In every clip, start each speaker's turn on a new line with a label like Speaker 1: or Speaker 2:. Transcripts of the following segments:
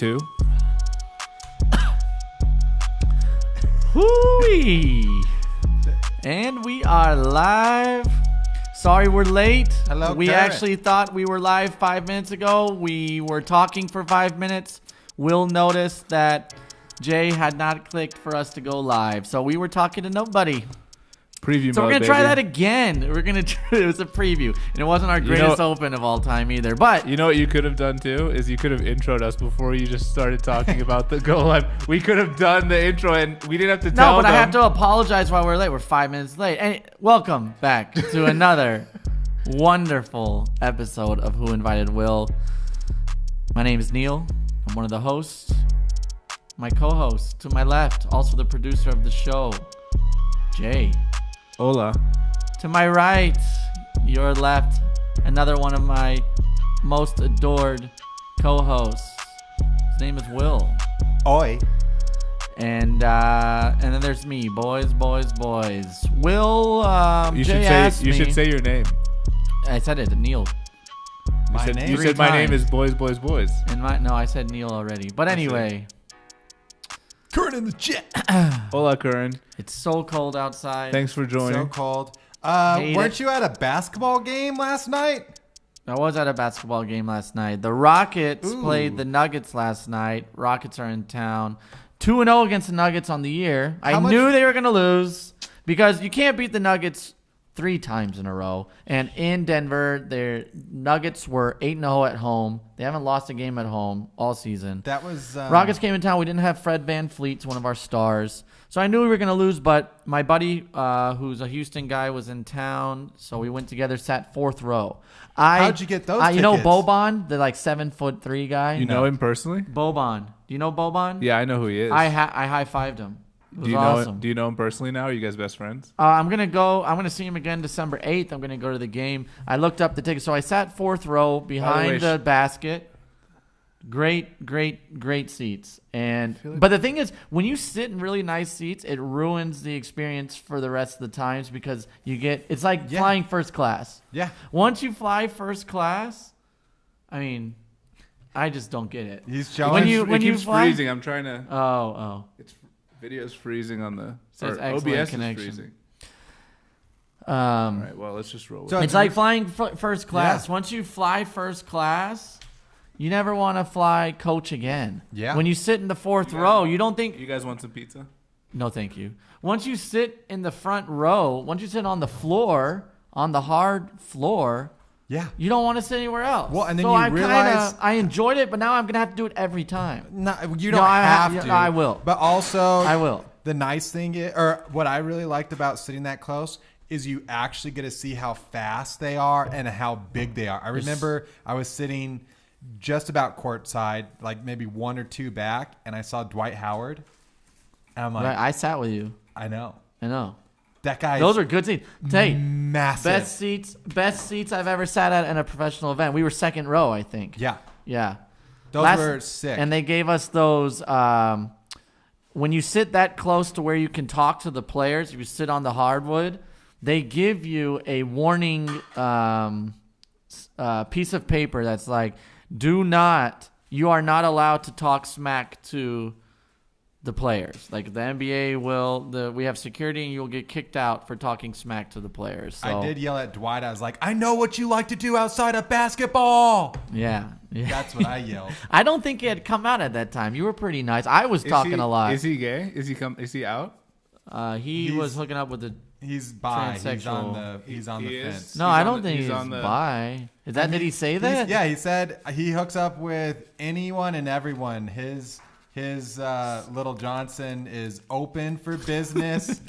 Speaker 1: 2.
Speaker 2: Hooey! And we are live. Sorry we're late.
Speaker 3: Hello,
Speaker 2: We
Speaker 3: Karen.
Speaker 2: actually thought we were live 5 minutes ago. We were talking for 5 minutes. Will noticed that Jay had not clicked for us to go live. So we were talking to nobody.
Speaker 1: Preview
Speaker 2: So
Speaker 1: mode,
Speaker 2: we're going to try
Speaker 1: baby.
Speaker 2: that again. We're going to it was a preview. And it wasn't our greatest open of all time either. But
Speaker 1: You know what you could have done too is you could have introed us before you just started talking about the go live. We could have done the intro and we didn't have to tell
Speaker 2: no, but
Speaker 1: them.
Speaker 2: I have to apologize why we're late. We're 5 minutes late. And welcome back to another wonderful episode of Who Invited Will. My name is Neil. I'm one of the hosts. My co-host to my left, also the producer of the show, Jay.
Speaker 1: Hola.
Speaker 2: To my right, your left, another one of my most adored co-hosts. His name is Will.
Speaker 3: Oi.
Speaker 2: And then there's me, boys. Will,
Speaker 1: You
Speaker 2: Jay
Speaker 1: should
Speaker 2: asked
Speaker 1: say you
Speaker 2: me,
Speaker 1: should say your name.
Speaker 2: I said it, Neil.
Speaker 1: You
Speaker 2: Three
Speaker 1: said my name
Speaker 2: times.
Speaker 1: is boys.
Speaker 2: And no, I said Neil already. But anyway,
Speaker 3: Current in the chat.
Speaker 1: Hola, Curran.
Speaker 2: it's so cold outside.
Speaker 1: Thanks for
Speaker 3: So
Speaker 1: joining.
Speaker 3: cold.
Speaker 2: Hate
Speaker 3: Weren't
Speaker 2: it.
Speaker 3: you at a basketball game last night?
Speaker 2: I was at a basketball game last night. The Rockets
Speaker 3: Ooh.
Speaker 2: played the Nuggets last night. Rockets are in town. 2-0 against the Nuggets on the year. I
Speaker 3: How much-
Speaker 2: knew they were going to lose because you can't beat the Nuggets 3 times in a row. And in Denver, their Nuggets were 8-0 at home. They haven't lost a game at home all season.
Speaker 3: That was
Speaker 2: Rockets came in town. We didn't have Fred VanVleet, it's one of our stars. So I knew we were going to lose, but my buddy, who's a Houston guy, was in town. So we went together, sat 4th row.
Speaker 3: How'd you get those
Speaker 2: You know
Speaker 3: tickets?
Speaker 2: Boban, the 7'3" guy?
Speaker 1: You know him personally?
Speaker 2: Boban. Do you know Boban?
Speaker 1: Yeah, I know who he is.
Speaker 2: I high-fived him. It was
Speaker 1: do you know
Speaker 2: awesome.
Speaker 1: Do you know him personally now? Are you guys best friends?
Speaker 2: I'm gonna see him again December 8th. I'm gonna go to the game. I looked up the tickets, so I sat 4th row behind the basket. Great seats. But the thing is, when you sit in really nice seats, it ruins the experience for the rest of the times because it's like
Speaker 3: Yeah.
Speaker 2: flying first class.
Speaker 3: Yeah.
Speaker 2: Once you fly first class, I mean, I just don't get it.
Speaker 3: He's showing.
Speaker 2: When you
Speaker 1: it keeps
Speaker 2: fly-
Speaker 1: freezing. I'm trying to.
Speaker 2: Oh.
Speaker 1: It's video's freezing on the.
Speaker 2: Says
Speaker 1: or
Speaker 2: excellent
Speaker 1: OBS
Speaker 2: connection.
Speaker 1: is freezing. All
Speaker 2: Um,
Speaker 1: right. Well, let's just roll. With
Speaker 3: So
Speaker 1: it.
Speaker 2: It's like flying first class.
Speaker 3: Yeah.
Speaker 2: Once you fly first class, you never want to fly coach again.
Speaker 3: Yeah.
Speaker 2: When you sit in the 4th row, you don't think,
Speaker 1: You guys want some pizza?
Speaker 2: no, thank you. Once you sit in the front row, once you sit on the floor, on the hard floor,
Speaker 3: Yeah.
Speaker 2: you don't want to sit anywhere else.
Speaker 3: Well, and then
Speaker 2: so
Speaker 3: you
Speaker 2: I
Speaker 3: realize-
Speaker 2: I enjoyed it, but now I'm going to have to do it every time.
Speaker 3: No, you
Speaker 2: No,
Speaker 3: don't
Speaker 2: I
Speaker 3: have
Speaker 2: yeah,
Speaker 3: to.
Speaker 2: no, I will.
Speaker 3: But also,
Speaker 2: I will.
Speaker 3: The nice thing is, or what I really liked about sitting that close is you actually get to see how fast they are and how big they are. I remember I was sitting just about courtside, like maybe 1 or 2 back, and I saw Dwight Howard. And I'm like,
Speaker 2: Right, I sat with you.
Speaker 3: I know.
Speaker 2: That
Speaker 3: That guy
Speaker 2: Those are good seats. Hey,
Speaker 3: massive.
Speaker 2: best seats I've ever sat at in a professional event. We were 2nd row, I think.
Speaker 3: Yeah.
Speaker 2: Yeah.
Speaker 3: Those were sick.
Speaker 2: And they gave us those. When you sit that close to where you can talk to the players, if you sit on the hardwood, they give you a warning piece of paper that's like, you are not allowed to talk smack to the players. Like the NBA we have security and you'll get kicked out for talking smack to the players. So,
Speaker 3: I did yell at Dwight. I was like, I know what you like to do outside of basketball.
Speaker 2: Yeah.
Speaker 3: That's what I yelled.
Speaker 2: I don't think it had come out at that time. You were pretty nice. I was talking a lot.
Speaker 1: Is he gay? Is he out?
Speaker 2: He was hooking up with a.
Speaker 3: He's bi.
Speaker 2: Transsexual.
Speaker 3: He's on
Speaker 1: He
Speaker 3: the
Speaker 1: is?
Speaker 3: fence.
Speaker 2: No,
Speaker 1: He's
Speaker 2: I
Speaker 1: on
Speaker 2: don't
Speaker 1: the-
Speaker 2: think
Speaker 1: he's
Speaker 2: he's
Speaker 1: on the-
Speaker 2: bi. Did he say that?
Speaker 3: Yeah, he said he hooks up with anyone and everyone. His Little Johnson is open for business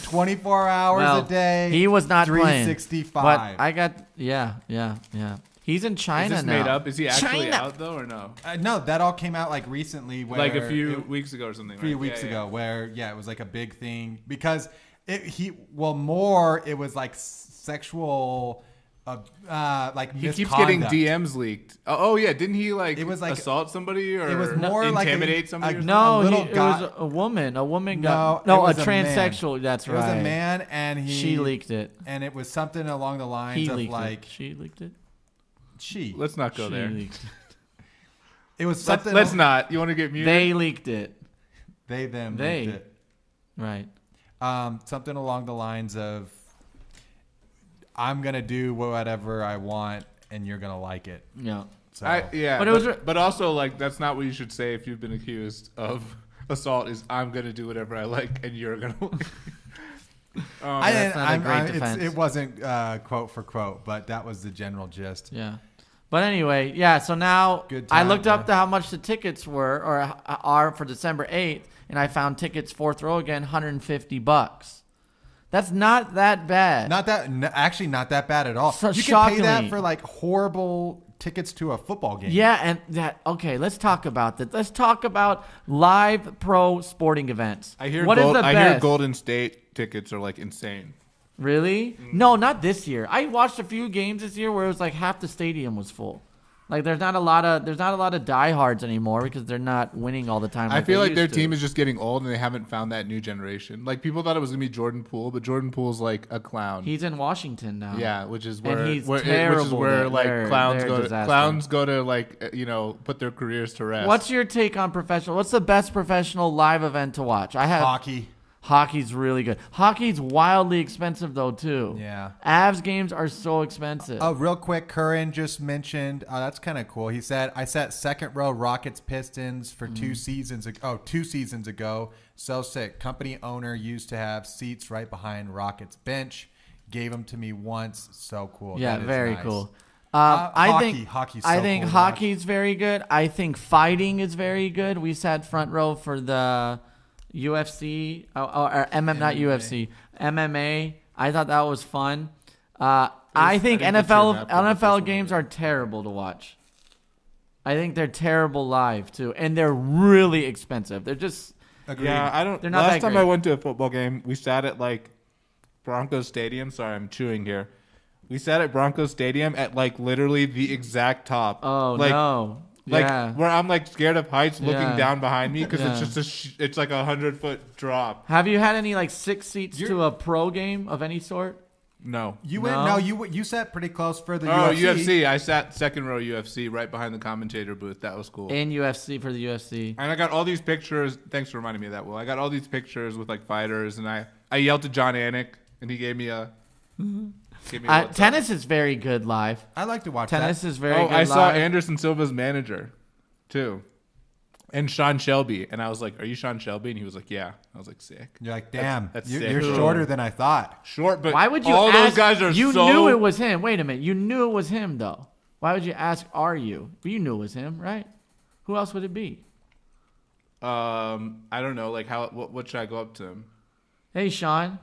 Speaker 3: 24 hours a day.
Speaker 2: He was not playing.
Speaker 3: 365.
Speaker 2: But I got yeah. He's in
Speaker 1: Is
Speaker 2: China
Speaker 1: this
Speaker 2: now.
Speaker 1: made up? Is he actually
Speaker 2: China.
Speaker 1: out though, or no?
Speaker 3: No, that all came out like recently. Where
Speaker 1: Like a few weeks ago or something.
Speaker 3: a few
Speaker 1: right?
Speaker 3: weeks
Speaker 1: Yeah,
Speaker 3: ago,
Speaker 1: yeah.
Speaker 3: where it was like a big thing because it was like sexual, like
Speaker 1: He keeps getting
Speaker 3: misconduct.
Speaker 1: DMs leaked. Oh yeah, didn't he
Speaker 3: It was like-
Speaker 1: assault somebody or
Speaker 3: it was more like
Speaker 1: intimidate somebody? or
Speaker 2: No,
Speaker 3: little
Speaker 2: it
Speaker 3: guy-
Speaker 2: was a woman. A woman
Speaker 3: No,
Speaker 2: got
Speaker 3: it
Speaker 2: a
Speaker 3: was a man.
Speaker 2: transsexual. That's
Speaker 3: It
Speaker 2: right.
Speaker 3: was a man, and
Speaker 2: She leaked it.
Speaker 3: and it was something along the lines
Speaker 2: He
Speaker 3: of
Speaker 2: leaked
Speaker 3: like
Speaker 2: it. She leaked it.
Speaker 3: she.
Speaker 1: Let's not go
Speaker 2: She
Speaker 1: there.
Speaker 2: leaked it.
Speaker 3: It was something.
Speaker 1: Let's not. You want to get muted?
Speaker 2: They leaked it.
Speaker 3: They them.
Speaker 2: They.
Speaker 3: leaked it.
Speaker 2: Right.
Speaker 3: Something along the lines of, I'm gonna do whatever I want, and you're gonna like it.
Speaker 2: Yeah.
Speaker 3: So
Speaker 1: But also like that's not what you should say if you've been accused of assault. Is I'm gonna do whatever I like, and you're gonna. Like.
Speaker 2: That's not a great defense.
Speaker 3: It wasn't quote for quote, but that was the general gist.
Speaker 2: Yeah. But anyway, yeah. So now
Speaker 3: Good
Speaker 2: I
Speaker 3: time,
Speaker 2: looked up
Speaker 3: man.
Speaker 2: to how much the tickets were or are for December 8th, and I found tickets fourth row again, $150. That's not that bad.
Speaker 3: Actually not that bad at all.
Speaker 2: So
Speaker 3: you can pay that
Speaker 2: shockingly.
Speaker 3: for like horrible tickets to a football game.
Speaker 2: Yeah, and that okay. Let's talk about that. Let's talk about live pro sporting events.
Speaker 1: I hear.
Speaker 2: What is the
Speaker 1: I
Speaker 2: best?
Speaker 1: hear Golden State tickets are like insane.
Speaker 2: Really? No, not this year. I watched a few games this year where it was like half the stadium was full. Like there's not a lot of diehards anymore because they're not winning all the time.
Speaker 1: I feel like their
Speaker 2: used to.
Speaker 1: team is just getting old and they haven't found that new generation. Like people thought it was gonna be Jordan Poole, but Jordan Poole's like a clown.
Speaker 2: He's in Washington now.
Speaker 1: Yeah, which is
Speaker 2: And
Speaker 1: where
Speaker 2: he's
Speaker 1: which is
Speaker 2: terrible.
Speaker 1: where like
Speaker 2: They're disaster.
Speaker 1: clowns go to like put their careers to rest.
Speaker 2: What's your take on professional? What's the best professional live event to watch? I have
Speaker 3: Hockey.
Speaker 2: Hockey's really good. Hockey's wildly expensive though too.
Speaker 3: Yeah.
Speaker 2: Avs games are so expensive.
Speaker 3: Oh, real quick, Curran just mentioned. That's kind of cool. He said, "I sat second row Rockets Pistons for 2 seasons ago. 2 seasons ago. So sick. Company owner used to have seats right behind Rockets bench. Gave them to me once. So cool.
Speaker 2: Yeah,
Speaker 3: That is
Speaker 2: very
Speaker 3: nice.
Speaker 2: cool.
Speaker 3: Hockey's
Speaker 2: I
Speaker 3: so
Speaker 2: think
Speaker 3: cool to
Speaker 2: hockey's very good. I think fighting is very good. We sat front row for the UFC or not UFC, MMA. I thought that was fun. I think
Speaker 1: I didn't get your
Speaker 2: NFL
Speaker 1: map for the first one.
Speaker 2: games are terrible to watch. I think they're terrible live too, and they're really expensive. They're just
Speaker 3: Agreed.
Speaker 1: Yeah, I don't.
Speaker 2: They're not
Speaker 1: Last
Speaker 2: that
Speaker 1: time
Speaker 2: great.
Speaker 1: I went to a football game, we sat at like Broncos Stadium. Sorry, I'm chewing here. We sat at Broncos Stadium at like literally the exact top.
Speaker 2: oh
Speaker 1: like,
Speaker 2: no,
Speaker 1: Like
Speaker 2: yeah.
Speaker 1: where I'm like scared of heights, looking
Speaker 2: Yeah.
Speaker 1: down behind me because
Speaker 2: Yeah.
Speaker 1: it's just it's like 100-foot drop.
Speaker 2: Have you had any like 6 seats
Speaker 3: You're-
Speaker 2: to a pro game of any sort?
Speaker 1: No.
Speaker 3: You
Speaker 2: No.
Speaker 3: went. No, you sat pretty close for the
Speaker 1: Oh,
Speaker 3: UFC.
Speaker 1: UFC. I sat second row UFC right behind the commentator booth. That was cool.
Speaker 2: In UFC for the UFC.
Speaker 1: And I got all these pictures. Thanks for reminding me of that, Will. I got all these pictures with like fighters, and I yelled to John Anik, and he gave me a. Gave me a what's up.
Speaker 2: Tennis is very good live.
Speaker 3: I like to watch
Speaker 2: Tennis
Speaker 3: that.
Speaker 2: is very
Speaker 1: Oh,
Speaker 2: good
Speaker 1: I saw
Speaker 2: live.
Speaker 1: Anderson Silva's manager, too, and Sean Shelby, and I was like, "Are you Sean Shelby?" And he was like, "Yeah." I was like, "Sick."
Speaker 3: You're like, damn,
Speaker 1: that's
Speaker 3: you're,
Speaker 1: sick.
Speaker 3: you're shorter than I thought.
Speaker 1: Short, but
Speaker 2: Why would you
Speaker 1: all
Speaker 2: ask?
Speaker 1: those guys are
Speaker 2: you
Speaker 1: so.
Speaker 2: knew it was him. Wait a minute. You knew it was him, though. Why would you ask, are you? But you knew it was him, right? Who else would it be?
Speaker 1: I don't know. Like, what should I go up to him?
Speaker 2: Hey, Sean.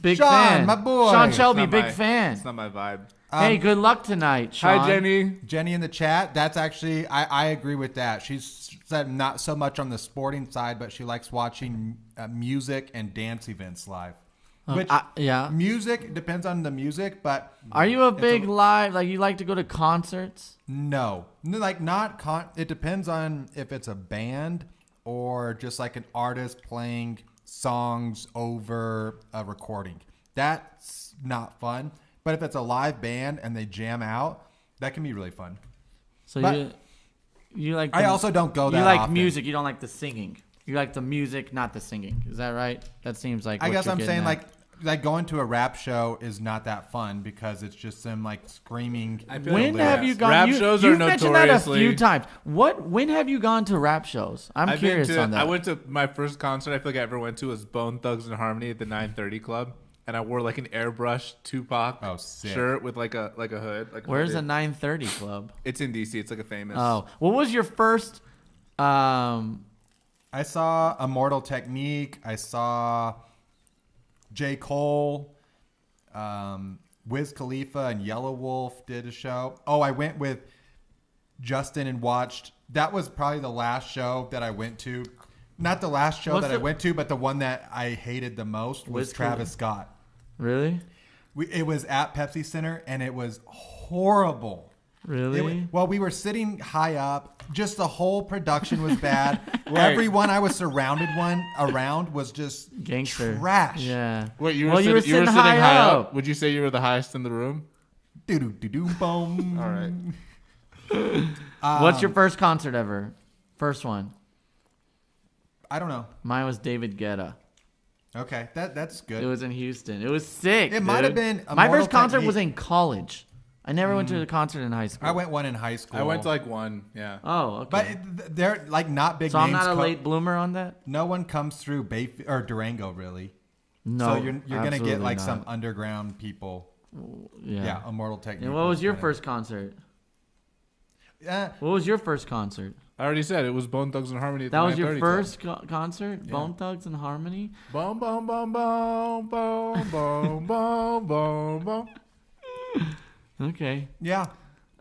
Speaker 2: Big
Speaker 3: Sean,
Speaker 2: fan.
Speaker 3: my boy.
Speaker 2: Sean
Speaker 3: It's
Speaker 2: Shelby,
Speaker 1: It's not
Speaker 2: big
Speaker 1: my-
Speaker 2: fan.
Speaker 1: It's not my vibe.
Speaker 2: Hey, good luck tonight, Sean.
Speaker 1: Hi, Jenny.
Speaker 3: Jenny in the chat. That's actually I agree with that. She's said not so much on the sporting side, but she likes watching music and dance events live. Which
Speaker 2: Yeah.
Speaker 3: music depends on the music, but
Speaker 2: Are you a
Speaker 3: it's
Speaker 2: big live, like you like to go to concerts?
Speaker 3: no, like not it depends on if it's a band or just like an artist playing songs over a recording. That's not fun. But if it's a live band and they jam out, that can be really fun.
Speaker 2: So
Speaker 3: But-
Speaker 2: you like
Speaker 3: I also don't go that
Speaker 2: You like
Speaker 3: often.
Speaker 2: music, you don't like the singing. You like the music, not the singing. Is that right? That seems like
Speaker 3: I
Speaker 2: what
Speaker 3: guess
Speaker 2: you're
Speaker 3: I'm
Speaker 2: getting
Speaker 3: saying
Speaker 2: at.
Speaker 3: like going to a rap show is not that fun because it's just them like screaming.
Speaker 2: When have you gone?
Speaker 1: Rap
Speaker 2: you,
Speaker 1: shows are
Speaker 2: you've mentioned that a
Speaker 1: notoriously-
Speaker 2: few times. When have you gone to rap shows? I'm
Speaker 1: I've been
Speaker 2: curious
Speaker 1: to,
Speaker 2: on that.
Speaker 1: I went to my first concert I feel like I ever went to was Bone Thugs and Harmony at the 930 Club, and I wore like an airbrush Tupac
Speaker 3: Sick.
Speaker 1: shirt with like a hood. Like a
Speaker 2: Where's the
Speaker 1: hooded.
Speaker 2: 930 club?
Speaker 1: It's in DC. It's like a famous.
Speaker 2: Oh, what was your first?
Speaker 3: I saw Immortal Technique. I saw J. Cole, Wiz Khalifa, and Yellow Wolf did a show. Oh, I went with Justin and watched. That was probably the last show that I went to. Not the last show
Speaker 2: What's
Speaker 3: that I
Speaker 2: the-
Speaker 3: went to, but the one that I hated the most was
Speaker 2: Wiz
Speaker 3: Travis Scott.
Speaker 2: Really?
Speaker 3: It was at Pepsi Center, and it was horrible.
Speaker 2: Really?
Speaker 3: Well, we were sitting high up. Just the whole production was bad. Everyone I was surrounded around was just
Speaker 2: Gangster.
Speaker 3: trash.
Speaker 2: Yeah.
Speaker 1: Wait, you were,
Speaker 2: Well,
Speaker 1: sitting,
Speaker 2: you were sitting
Speaker 1: high
Speaker 2: high
Speaker 1: up.
Speaker 2: up.
Speaker 1: Would you say you were the highest in the room?
Speaker 3: Do do do do boom.
Speaker 1: All right.
Speaker 2: What's your first concert ever? First one.
Speaker 3: I don't know.
Speaker 2: Mine was David Guetta.
Speaker 3: Okay, that's good.
Speaker 2: It was in Houston. It was sick.
Speaker 3: It might have been a
Speaker 2: my
Speaker 3: Mortal
Speaker 2: first concert
Speaker 3: Technique.
Speaker 2: was in college. I never went to a concert in high school.
Speaker 3: I went one in high school.
Speaker 1: I went to like one. Yeah.
Speaker 2: Oh, okay.
Speaker 3: But they're like not big
Speaker 2: so I'm
Speaker 3: names.
Speaker 2: not a late bloomer on that.
Speaker 3: No one comes through or Durango really.
Speaker 2: No,
Speaker 3: So you're gonna get
Speaker 2: absolutely
Speaker 3: like
Speaker 2: not.
Speaker 3: some underground people. Yeah, Immortal Technique.
Speaker 2: And what was your
Speaker 3: kinda-
Speaker 2: first concert?
Speaker 3: Uh,
Speaker 2: What was your first concert?
Speaker 1: I already said it was Bone Thugs and Harmony. At
Speaker 2: That
Speaker 1: the
Speaker 2: was your
Speaker 1: 930 Club.
Speaker 2: first concert? Bone Thugs and Harmony?
Speaker 1: Boom, boom, boom, boom, boom, boom, boom, boom, boom.
Speaker 2: Okay.
Speaker 3: yeah.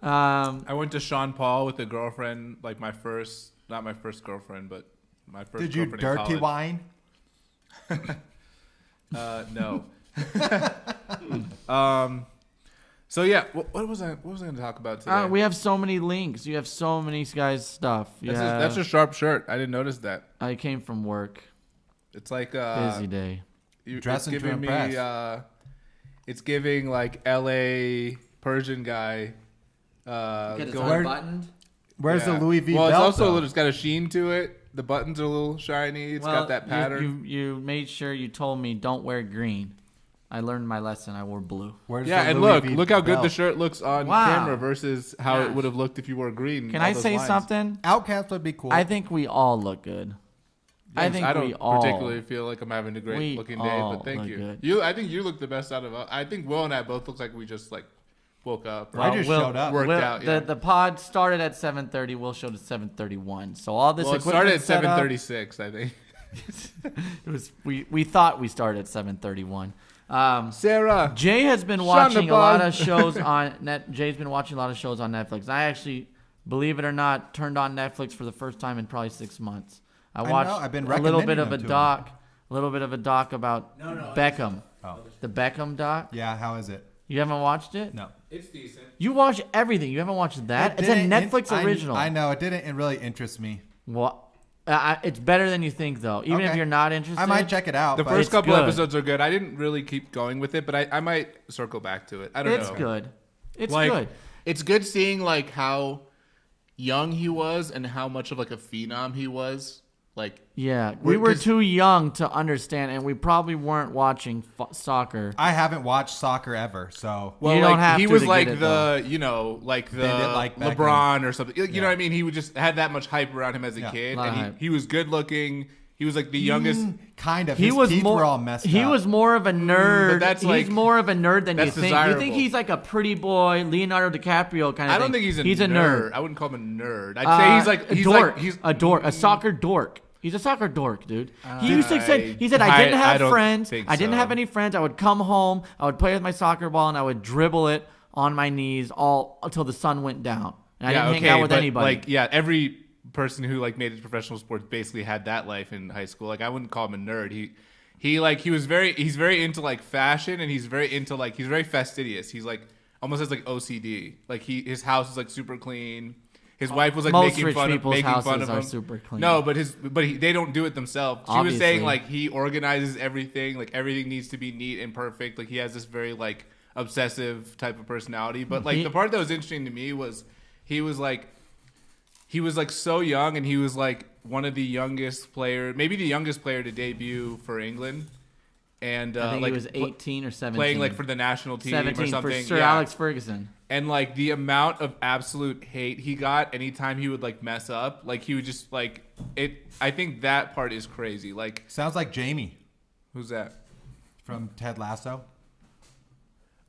Speaker 1: I went to Sean Paul with a girlfriend, like not my first girlfriend, but my first.
Speaker 3: Did you
Speaker 1: girlfriend in
Speaker 3: dirty
Speaker 1: college.
Speaker 3: wine?
Speaker 1: No. So yeah, what was I going to talk about today?
Speaker 2: We have so many links. You have so many guys' stuff.
Speaker 1: That's a sharp shirt. I didn't notice that.
Speaker 2: I came from work.
Speaker 1: It's like
Speaker 2: Busy day.
Speaker 3: Dressing
Speaker 1: it's
Speaker 3: to
Speaker 1: giving
Speaker 3: impress.
Speaker 1: It's giving like L.A. Persian guy.
Speaker 2: unbuttoned.
Speaker 3: Where's the
Speaker 1: Yeah.
Speaker 3: Louis V
Speaker 1: Well,
Speaker 3: belt?
Speaker 1: it's also
Speaker 3: though?
Speaker 1: a little, it's got a sheen to it. The buttons are a little shiny. It's got that pattern.
Speaker 2: You made sure you told me don't wear green. I learned my lesson. I wore blue.
Speaker 3: Where's
Speaker 1: Yeah,
Speaker 3: the
Speaker 1: and
Speaker 3: Louis V
Speaker 1: look how good the
Speaker 3: belt?
Speaker 1: shirt looks on
Speaker 2: Wow.
Speaker 1: camera versus how it
Speaker 2: Gosh.
Speaker 1: would have looked if you wore green.
Speaker 2: Can
Speaker 1: all
Speaker 2: I
Speaker 1: those
Speaker 2: say
Speaker 1: lines.
Speaker 2: something?
Speaker 3: Outcast would be cool.
Speaker 2: I think we all look good. I think
Speaker 1: I don't
Speaker 2: we all
Speaker 1: particularly feel like I'm having a great
Speaker 2: We
Speaker 1: looking day,
Speaker 2: all
Speaker 1: but thank
Speaker 2: look
Speaker 1: you.
Speaker 2: good.
Speaker 1: I think you look the best out of us. I think Will and I both look like we just like woke up.
Speaker 3: I just showed up.
Speaker 1: Worked out, yeah.
Speaker 2: The pod started at 7:30. Will showed at 7:31. So all this
Speaker 1: Well, it
Speaker 2: equipment
Speaker 1: started at
Speaker 2: set up-
Speaker 1: 7:36, I think.
Speaker 2: It was we thought we started at 7:31.
Speaker 1: Sarah,
Speaker 2: Jay has been watching a lot of shows on net. Jay's been watching a lot of shows on Netflix. I actually, believe it or not, turned on Netflix for the first time in probably 6 months. I watched
Speaker 3: I've been
Speaker 2: a little bit
Speaker 3: recommending
Speaker 2: of a
Speaker 3: them to
Speaker 2: doc about Beckham.
Speaker 3: Oh.
Speaker 2: The Beckham doc.
Speaker 3: Yeah, how is it?
Speaker 2: You haven't watched it?
Speaker 3: No.
Speaker 1: it's decent.
Speaker 2: You watch everything. You haven't watched that?
Speaker 3: It
Speaker 2: It's a
Speaker 3: didn't-
Speaker 2: Netflix original.
Speaker 3: I know. It didn't really interest me.
Speaker 2: What? It's better than you think, though. Even if
Speaker 3: Okay.
Speaker 2: you're not interested.
Speaker 3: I might check it out.
Speaker 1: The
Speaker 3: but
Speaker 1: first
Speaker 2: it's
Speaker 1: couple
Speaker 2: good.
Speaker 1: episodes are good. I didn't really keep going with it, but I might circle back to it. I don't know.
Speaker 2: It's good. It's
Speaker 1: Like,
Speaker 2: good.
Speaker 1: It's good seeing like how young he was and how much of like a phenom he was. Like
Speaker 2: Yeah, we were
Speaker 1: 'cause-
Speaker 2: too young to understand, and we probably weren't watching soccer.
Speaker 3: I haven't watched soccer ever, so
Speaker 1: well,
Speaker 2: You don't
Speaker 1: like,
Speaker 2: have
Speaker 1: he
Speaker 2: to
Speaker 1: was
Speaker 2: get
Speaker 1: like
Speaker 2: it,
Speaker 1: the you know like the
Speaker 3: They did like Beckham.
Speaker 1: LeBron or something. You
Speaker 3: Yeah.
Speaker 1: know what I mean? He would just had that much hype around him as a
Speaker 3: Yeah.
Speaker 1: kid,
Speaker 2: Lot of
Speaker 1: and
Speaker 2: hype.
Speaker 1: he was good looking. He was like the youngest.
Speaker 3: kind of.
Speaker 2: He
Speaker 3: His
Speaker 2: was
Speaker 3: teeth
Speaker 2: more.
Speaker 3: were all messed
Speaker 2: he
Speaker 3: up.
Speaker 2: was more of a nerd.
Speaker 1: but that's
Speaker 2: he's
Speaker 1: like-
Speaker 2: more of a nerd than you
Speaker 1: that's
Speaker 2: think. You think
Speaker 1: desirable.
Speaker 2: he's like a pretty boy, Leonardo DiCaprio kind of.
Speaker 1: I don't
Speaker 2: thing.
Speaker 1: think he's a
Speaker 2: nerd.
Speaker 1: nerd. I wouldn't call him a nerd. I'd say he's like
Speaker 2: a
Speaker 1: he's
Speaker 2: dork.
Speaker 1: like he's
Speaker 2: a dork, a soccer dork. He's a soccer dork, dude. He used to say, he said, I didn't
Speaker 1: I
Speaker 2: have
Speaker 1: don't
Speaker 2: friends.
Speaker 1: think
Speaker 2: I didn't
Speaker 1: so.
Speaker 2: have any friends. I would come home. I would play with my soccer ball, and I would dribble it on my knees all until the sun went down. And I didn't hang out with
Speaker 1: but,
Speaker 2: anybody.
Speaker 1: Like, yeah, every person who like made it to professional sports basically had that life in high school. Like, I wouldn't call him a nerd. He's very into like fashion, and he's very fastidious. He's like almost has like OCD. Like his house is like super clean. His wife was like
Speaker 2: Most
Speaker 1: making
Speaker 2: rich
Speaker 1: fun
Speaker 2: people's
Speaker 1: of
Speaker 2: houses
Speaker 1: him.
Speaker 2: are super clean.
Speaker 1: No, but they don't do it themselves. She was
Speaker 2: Obviously.
Speaker 1: saying like he organizes everything. Like everything needs to be neat and perfect. Like he has this very like obsessive type of personality. But like the part that was interesting to me was he was like so young, and he was like one of the youngest player, maybe the youngest player to debut for England. And
Speaker 2: I think
Speaker 1: like
Speaker 2: he was 18 or 17.
Speaker 1: playing like for the national team
Speaker 2: 17
Speaker 1: or something.
Speaker 2: for Sir
Speaker 1: Yeah.
Speaker 2: Alex Ferguson.
Speaker 1: And like the amount of absolute hate he got anytime he would like mess up, like he would just like it. I think that part is crazy. Like,
Speaker 3: Sounds like Jamie
Speaker 1: who's that?
Speaker 3: from Ted Lasso.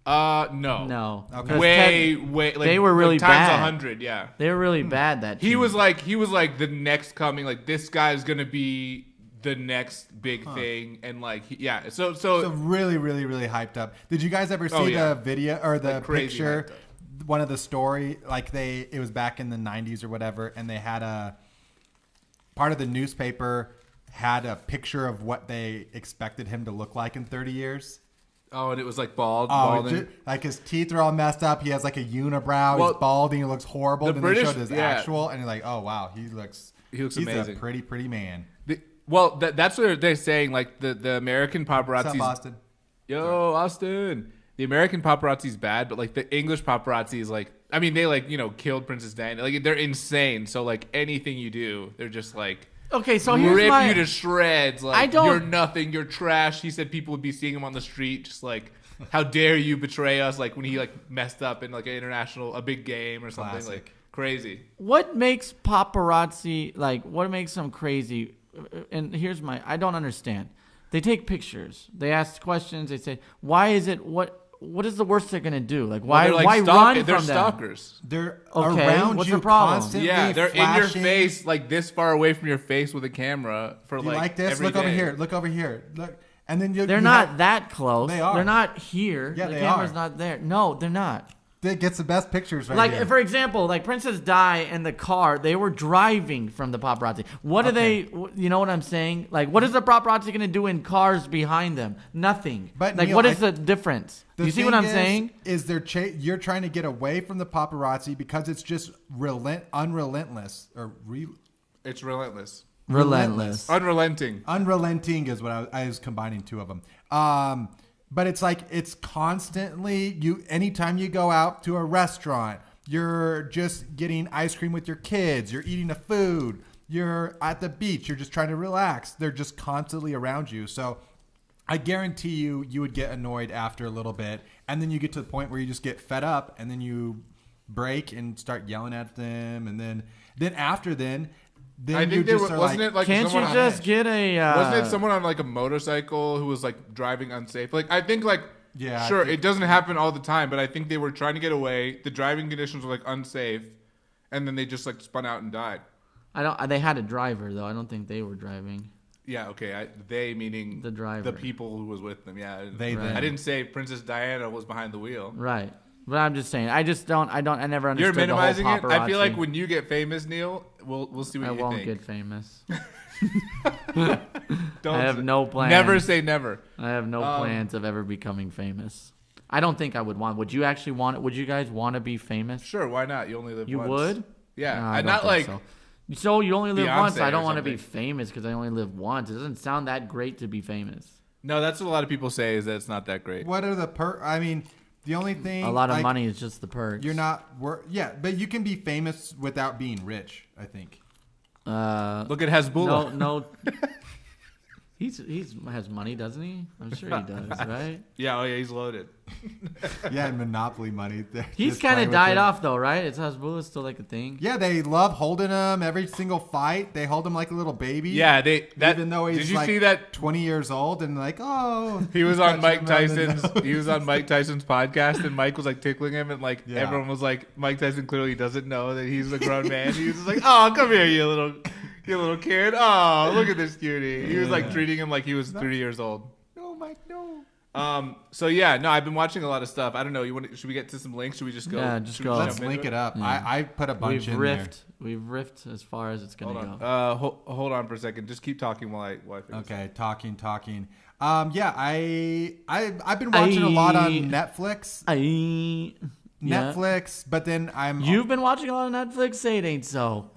Speaker 1: No.
Speaker 2: No.
Speaker 3: Okay.
Speaker 1: Way. Like,
Speaker 2: they were really
Speaker 1: like times
Speaker 2: bad.
Speaker 1: 100. Yeah.
Speaker 2: They were really bad that
Speaker 1: He
Speaker 2: team.
Speaker 1: was like the next coming. Like this guy's gonna be the next big thing, and like yeah. So
Speaker 3: Really, really, really hyped up. Did you guys ever see
Speaker 1: yeah.
Speaker 3: the video or the
Speaker 1: Like crazy
Speaker 3: picture?
Speaker 1: hyped up.
Speaker 3: One of the story, like it was back in the 90s or whatever, and they had a part of the newspaper had a picture of what they expected him to look like in 30 years.
Speaker 1: and it was like bald.
Speaker 3: Oh,
Speaker 1: balding.
Speaker 3: like his teeth are all messed up. He has like a unibrow.
Speaker 1: Well,
Speaker 3: He's balding. He looks horrible.
Speaker 1: the
Speaker 3: Then
Speaker 1: British-
Speaker 3: they showed his
Speaker 1: yeah.
Speaker 3: actual, and you're like, oh wow, he's
Speaker 1: He's amazing.
Speaker 3: a pretty man.
Speaker 1: Well, that's what they're saying. Like the American
Speaker 3: What's up,
Speaker 1: paparazzi.
Speaker 3: Boston?
Speaker 1: Yo, Austin. The American paparazzi is bad, but like the English paparazzi is like I mean, they like killed Princess Diana. Like they're insane. So like anything you do, they're just like.
Speaker 2: Okay, so here's
Speaker 1: rip
Speaker 2: my...
Speaker 1: you to shreds. Like,
Speaker 2: don't...
Speaker 1: you're nothing. You're trash. He said people would be seeing him on the street, just like, how dare you betray us? Like when he like messed up in like a big game or something.
Speaker 3: Classic.
Speaker 1: Like crazy.
Speaker 2: What makes paparazzi like? What makes them crazy? And here's I don't understand. They take pictures. They ask questions. They say, "Why is it what is the worst they're gonna do? Like why run from
Speaker 1: they're
Speaker 2: them?
Speaker 1: stalkers.
Speaker 3: They're
Speaker 2: Okay,
Speaker 3: around
Speaker 2: what's
Speaker 3: you
Speaker 2: the problem?
Speaker 3: constantly.
Speaker 1: Yeah, they're
Speaker 3: flashing.
Speaker 1: in your face, like this far away from your face with a camera for
Speaker 3: Do you like this?
Speaker 1: every
Speaker 3: Look over
Speaker 1: day.
Speaker 3: here. Look over here. Look, and then
Speaker 2: They're not that close.
Speaker 3: They are.
Speaker 2: They're not here.
Speaker 3: Yeah,
Speaker 2: the
Speaker 3: they
Speaker 2: camera's
Speaker 3: are.
Speaker 2: not there. No, they're not.
Speaker 3: That gets the best pictures right
Speaker 2: Like,
Speaker 3: here.
Speaker 2: for example, like Princess Di and the car, they were driving from the paparazzi. What are they, you know what I'm saying? Like, what is the paparazzi going to do in cars behind them? Nothing.
Speaker 3: But
Speaker 2: like,
Speaker 3: Neil,
Speaker 2: what is the difference?
Speaker 3: The
Speaker 2: You see what
Speaker 3: thing
Speaker 2: I'm saying?
Speaker 3: Is you're trying to get away from the paparazzi because it's just unrelentless or
Speaker 1: It's relentless.
Speaker 2: Relentless.
Speaker 1: Unrelenting.
Speaker 3: unrelenting is what I was combining two of them. But it's like it's constantly anytime you go out to a restaurant, you're just getting ice cream with your kids, you're eating the food, you're at the beach, you're just trying to relax. They're just constantly around you. So I guarantee you would get annoyed after a little bit, and then you get to the point where you just get fed up, and then you break and start yelling at them, and then after then
Speaker 1: I think wasn't it like
Speaker 2: Can't
Speaker 1: someone
Speaker 2: you just get
Speaker 1: wasn't it someone on like a motorcycle who was like driving unsafe? Like I think like
Speaker 3: Yeah,
Speaker 1: sure it doesn't happen all the time, but I think they were trying to get away. The driving conditions were like unsafe, and then they just like spun out and died.
Speaker 2: They had a driver though. I don't think they were driving.
Speaker 1: Yeah, okay. They meaning
Speaker 2: The driver.
Speaker 1: the people who was with them. Yeah,
Speaker 3: Them.
Speaker 1: I didn't say Princess Diana was behind the wheel.
Speaker 2: Right. But I'm just saying. I never understood
Speaker 1: You're minimizing
Speaker 2: the whole
Speaker 1: it.
Speaker 2: paparazzi.
Speaker 1: I feel like when you get famous, Neil, we'll see what
Speaker 2: I
Speaker 1: you
Speaker 2: won't
Speaker 1: think.
Speaker 2: get famous.
Speaker 1: Don't
Speaker 2: I have no plans.
Speaker 1: Never say never.
Speaker 2: I have no plans of ever becoming famous. I don't think I would want. Would you actually want it? Would you guys want to be famous?
Speaker 1: Sure, why not? You only live
Speaker 2: You
Speaker 1: once.
Speaker 2: would?
Speaker 1: Yeah,
Speaker 2: No, I
Speaker 1: I'm
Speaker 2: don't
Speaker 1: not
Speaker 2: think
Speaker 1: like.
Speaker 2: so. So you only live once.
Speaker 1: Beyonce
Speaker 2: I don't
Speaker 1: or
Speaker 2: want to be
Speaker 1: something.
Speaker 2: famous because I only live once. It doesn't sound that great to be famous.
Speaker 1: No, that's what a lot of people say is that it's not that great.
Speaker 3: What are the I mean, the only thing
Speaker 2: A lot of
Speaker 3: like,
Speaker 2: money is just the perks.
Speaker 3: You're not yeah, but you can be famous without being rich, I think.
Speaker 1: Look at Hezbollah.
Speaker 2: No. He's has money, doesn't he? I'm sure he does, right?
Speaker 1: Yeah, he's loaded.
Speaker 3: Yeah, and Monopoly money.
Speaker 2: He's
Speaker 3: Just
Speaker 2: kind
Speaker 3: play
Speaker 2: of
Speaker 3: with
Speaker 2: died
Speaker 3: him.
Speaker 2: off though, right? It's Hezbollah still like a thing.
Speaker 3: Yeah, they love holding him every single fight. They hold him like a little baby.
Speaker 1: Yeah,
Speaker 3: even though he's
Speaker 1: did you
Speaker 3: like
Speaker 1: see that
Speaker 3: 20 years old and like, oh,
Speaker 1: he was on
Speaker 3: touching
Speaker 1: Mike
Speaker 3: him around the
Speaker 1: Tyson's
Speaker 3: nose.
Speaker 1: he was on Mike Tyson's podcast and Mike was like tickling him and like
Speaker 3: Yeah.
Speaker 1: everyone was like Mike Tyson clearly doesn't know that he's a grown man. He was just like, "Oh, come here, you little kid. Oh, look at this cutie." He was like treating him like he was 30 years old.
Speaker 3: No, Mike, no.
Speaker 1: So yeah, no, I've been watching a lot of stuff. I don't know. Should we get to some links? Should we just go?
Speaker 2: Yeah, just
Speaker 1: should we
Speaker 2: go.
Speaker 3: Let's
Speaker 1: jump into
Speaker 3: link it up. I put a bunch
Speaker 2: We've
Speaker 3: in
Speaker 2: riffed. We've riffed as far as it's gonna
Speaker 1: Hold
Speaker 2: go.
Speaker 1: on. Hold on for a second. Just keep talking while I figure
Speaker 3: there.
Speaker 1: this
Speaker 3: Okay, talking. Yeah, I've been watching a lot on Netflix.
Speaker 2: Yeah.
Speaker 3: Netflix, but then
Speaker 2: You've been watching a lot of Netflix? Say it ain't so.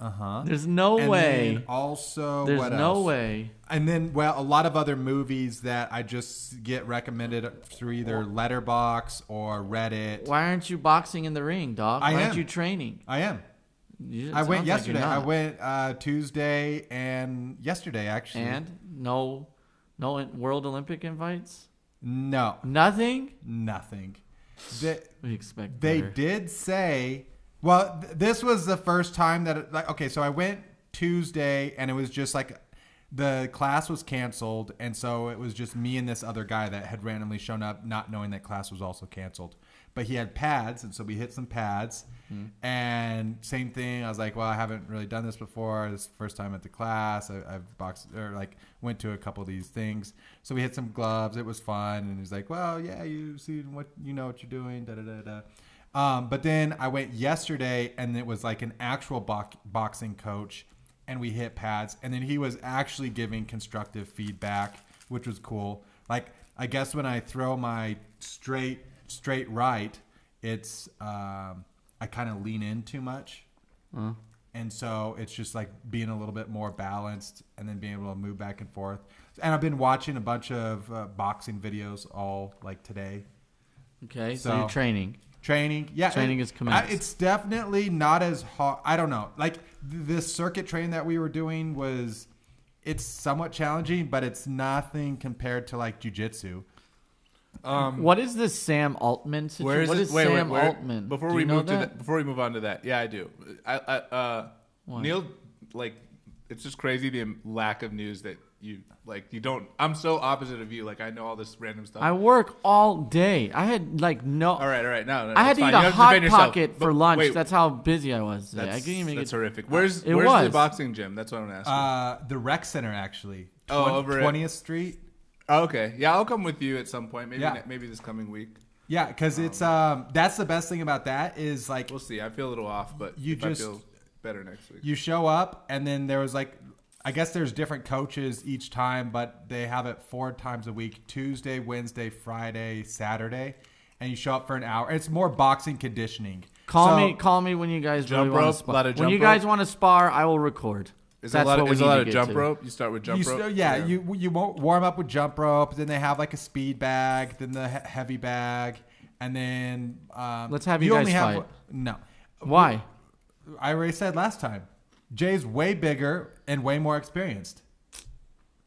Speaker 2: There's no
Speaker 3: and
Speaker 2: way.
Speaker 3: then also
Speaker 2: There's
Speaker 3: what
Speaker 2: no
Speaker 3: else?
Speaker 2: way.
Speaker 3: And then, well, a lot of other movies that I just get recommended through either Letterboxd or Reddit.
Speaker 2: Why aren't you boxing in the ring, dog?
Speaker 3: I
Speaker 2: Why
Speaker 3: am.
Speaker 2: aren't you training?
Speaker 3: I am.
Speaker 2: It
Speaker 3: I went
Speaker 2: sounds like you're
Speaker 3: yesterday. I
Speaker 2: not.
Speaker 3: went Tuesday and yesterday, actually.
Speaker 2: And no World Olympic invites?
Speaker 3: No,
Speaker 2: Nothing?
Speaker 3: nothing.
Speaker 2: We expect
Speaker 3: They
Speaker 2: better.
Speaker 3: did say, well, this was the first time that, okay, so I went Tuesday and it was just like the class was canceled. And so it was just me and this other guy that had randomly shown up, not knowing that class was also canceled. But he had pads. And so we hit some pads. And same thing. I was like, well, I haven't really done this before. This is the first time at the class. I've boxed or like went to a couple of these things. So we hit some gloves. It was fun. And he's like, well, yeah, you see what you're doing. Da da da da. But then I went yesterday, and it was like an actual boxing coach, and we hit pads. And then he was actually giving constructive feedback, which was cool. Like I guess when I throw my straight right, it's I kind of lean in too much. And so it's just like being a little bit more balanced and then being able to move back and forth. And I've been watching a bunch of boxing videos all like today.
Speaker 2: Okay, so
Speaker 3: So-
Speaker 2: you're training.
Speaker 3: Training, yeah.
Speaker 2: Training is commenced.
Speaker 3: It's definitely not as hard. I don't know. Like this circuit training that we were doing it's somewhat challenging, but it's nothing compared to like jiu-jitsu.
Speaker 2: What is this Sam Altman situation?
Speaker 1: Where is
Speaker 2: What
Speaker 1: it?
Speaker 2: is
Speaker 1: Wait,
Speaker 2: Sam
Speaker 1: where?
Speaker 2: Altman?
Speaker 1: Before we move on to that, yeah, I do. Neil, like, it's just crazy the lack of news that you don't. I'm so opposite of you. Like, I know all this random stuff.
Speaker 2: I work all day. I had like no.
Speaker 1: All right. No,
Speaker 2: I had to
Speaker 1: fine.
Speaker 2: eat
Speaker 1: You
Speaker 2: a
Speaker 1: have to
Speaker 2: hot
Speaker 1: defend yourself.
Speaker 2: pocket
Speaker 1: But
Speaker 2: for lunch.
Speaker 1: wait,
Speaker 2: That's how busy I was today. I couldn't even
Speaker 1: that's
Speaker 2: get.
Speaker 1: horrific. Where's
Speaker 2: It
Speaker 1: the
Speaker 2: was.
Speaker 1: boxing gym? That's what I'm asking.
Speaker 3: The rec center actually.
Speaker 1: Over at-
Speaker 3: 20th Street.
Speaker 1: Oh, okay. Yeah, I'll come with you at some point. Maybe
Speaker 3: Yeah.
Speaker 1: maybe this coming week.
Speaker 3: Yeah, because it's that's the best thing about that is like
Speaker 1: We'll see. I feel a little off, but
Speaker 3: You
Speaker 1: I
Speaker 3: just-
Speaker 1: feel better next week.
Speaker 3: you show up and then there was like I guess there's different coaches each time, but they have it 4 times a week: Tuesday, Wednesday, Friday, Saturday, and you show up for an hour. It's more boxing conditioning.
Speaker 2: Call me when you guys
Speaker 1: Jump
Speaker 2: really want
Speaker 1: rope,
Speaker 2: to spar.
Speaker 1: a lot of
Speaker 2: when
Speaker 1: jump
Speaker 2: you guys
Speaker 1: rope?
Speaker 2: want to spar, I will record.
Speaker 1: Is
Speaker 2: That's
Speaker 1: a lot,
Speaker 2: what we
Speaker 1: is a
Speaker 2: need
Speaker 1: lot
Speaker 2: to
Speaker 1: of
Speaker 2: get
Speaker 1: jump
Speaker 2: to.
Speaker 1: rope? You start with jump rope?
Speaker 3: You won't warm up with jump rope. Then they have like a speed bag, then the heavy bag, and then
Speaker 2: Let's have you guys
Speaker 3: only have
Speaker 2: fight.
Speaker 3: no.
Speaker 2: Why?
Speaker 3: I already said last time. Jay's way bigger and way more experienced.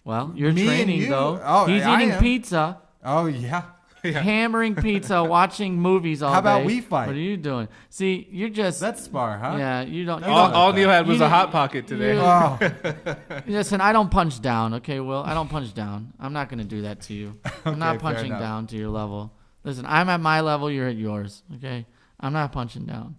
Speaker 2: Well, you're
Speaker 3: Me and
Speaker 2: training
Speaker 3: you?
Speaker 2: though.
Speaker 3: Oh,
Speaker 2: He's
Speaker 3: I
Speaker 2: eating
Speaker 3: am.
Speaker 2: pizza,
Speaker 3: Oh yeah.
Speaker 2: hammering pizza, watching movies all day.
Speaker 3: How about we fight?
Speaker 2: What are you doing? See, you're just.
Speaker 3: That's spar, huh?
Speaker 2: Yeah, you don't. You
Speaker 1: All,
Speaker 2: don't
Speaker 1: all Neil had was
Speaker 2: You
Speaker 1: a hot
Speaker 2: didn't-
Speaker 1: pocket today.
Speaker 2: you-
Speaker 3: Oh,
Speaker 2: Listen, I don't punch down, okay, Will? I don't punch down. I'm not going to do that to you. I'm not
Speaker 3: Okay, fair
Speaker 2: punching
Speaker 3: enough.
Speaker 2: down to your level. Listen, I'm at my level, you're at yours, okay? I'm not punching down.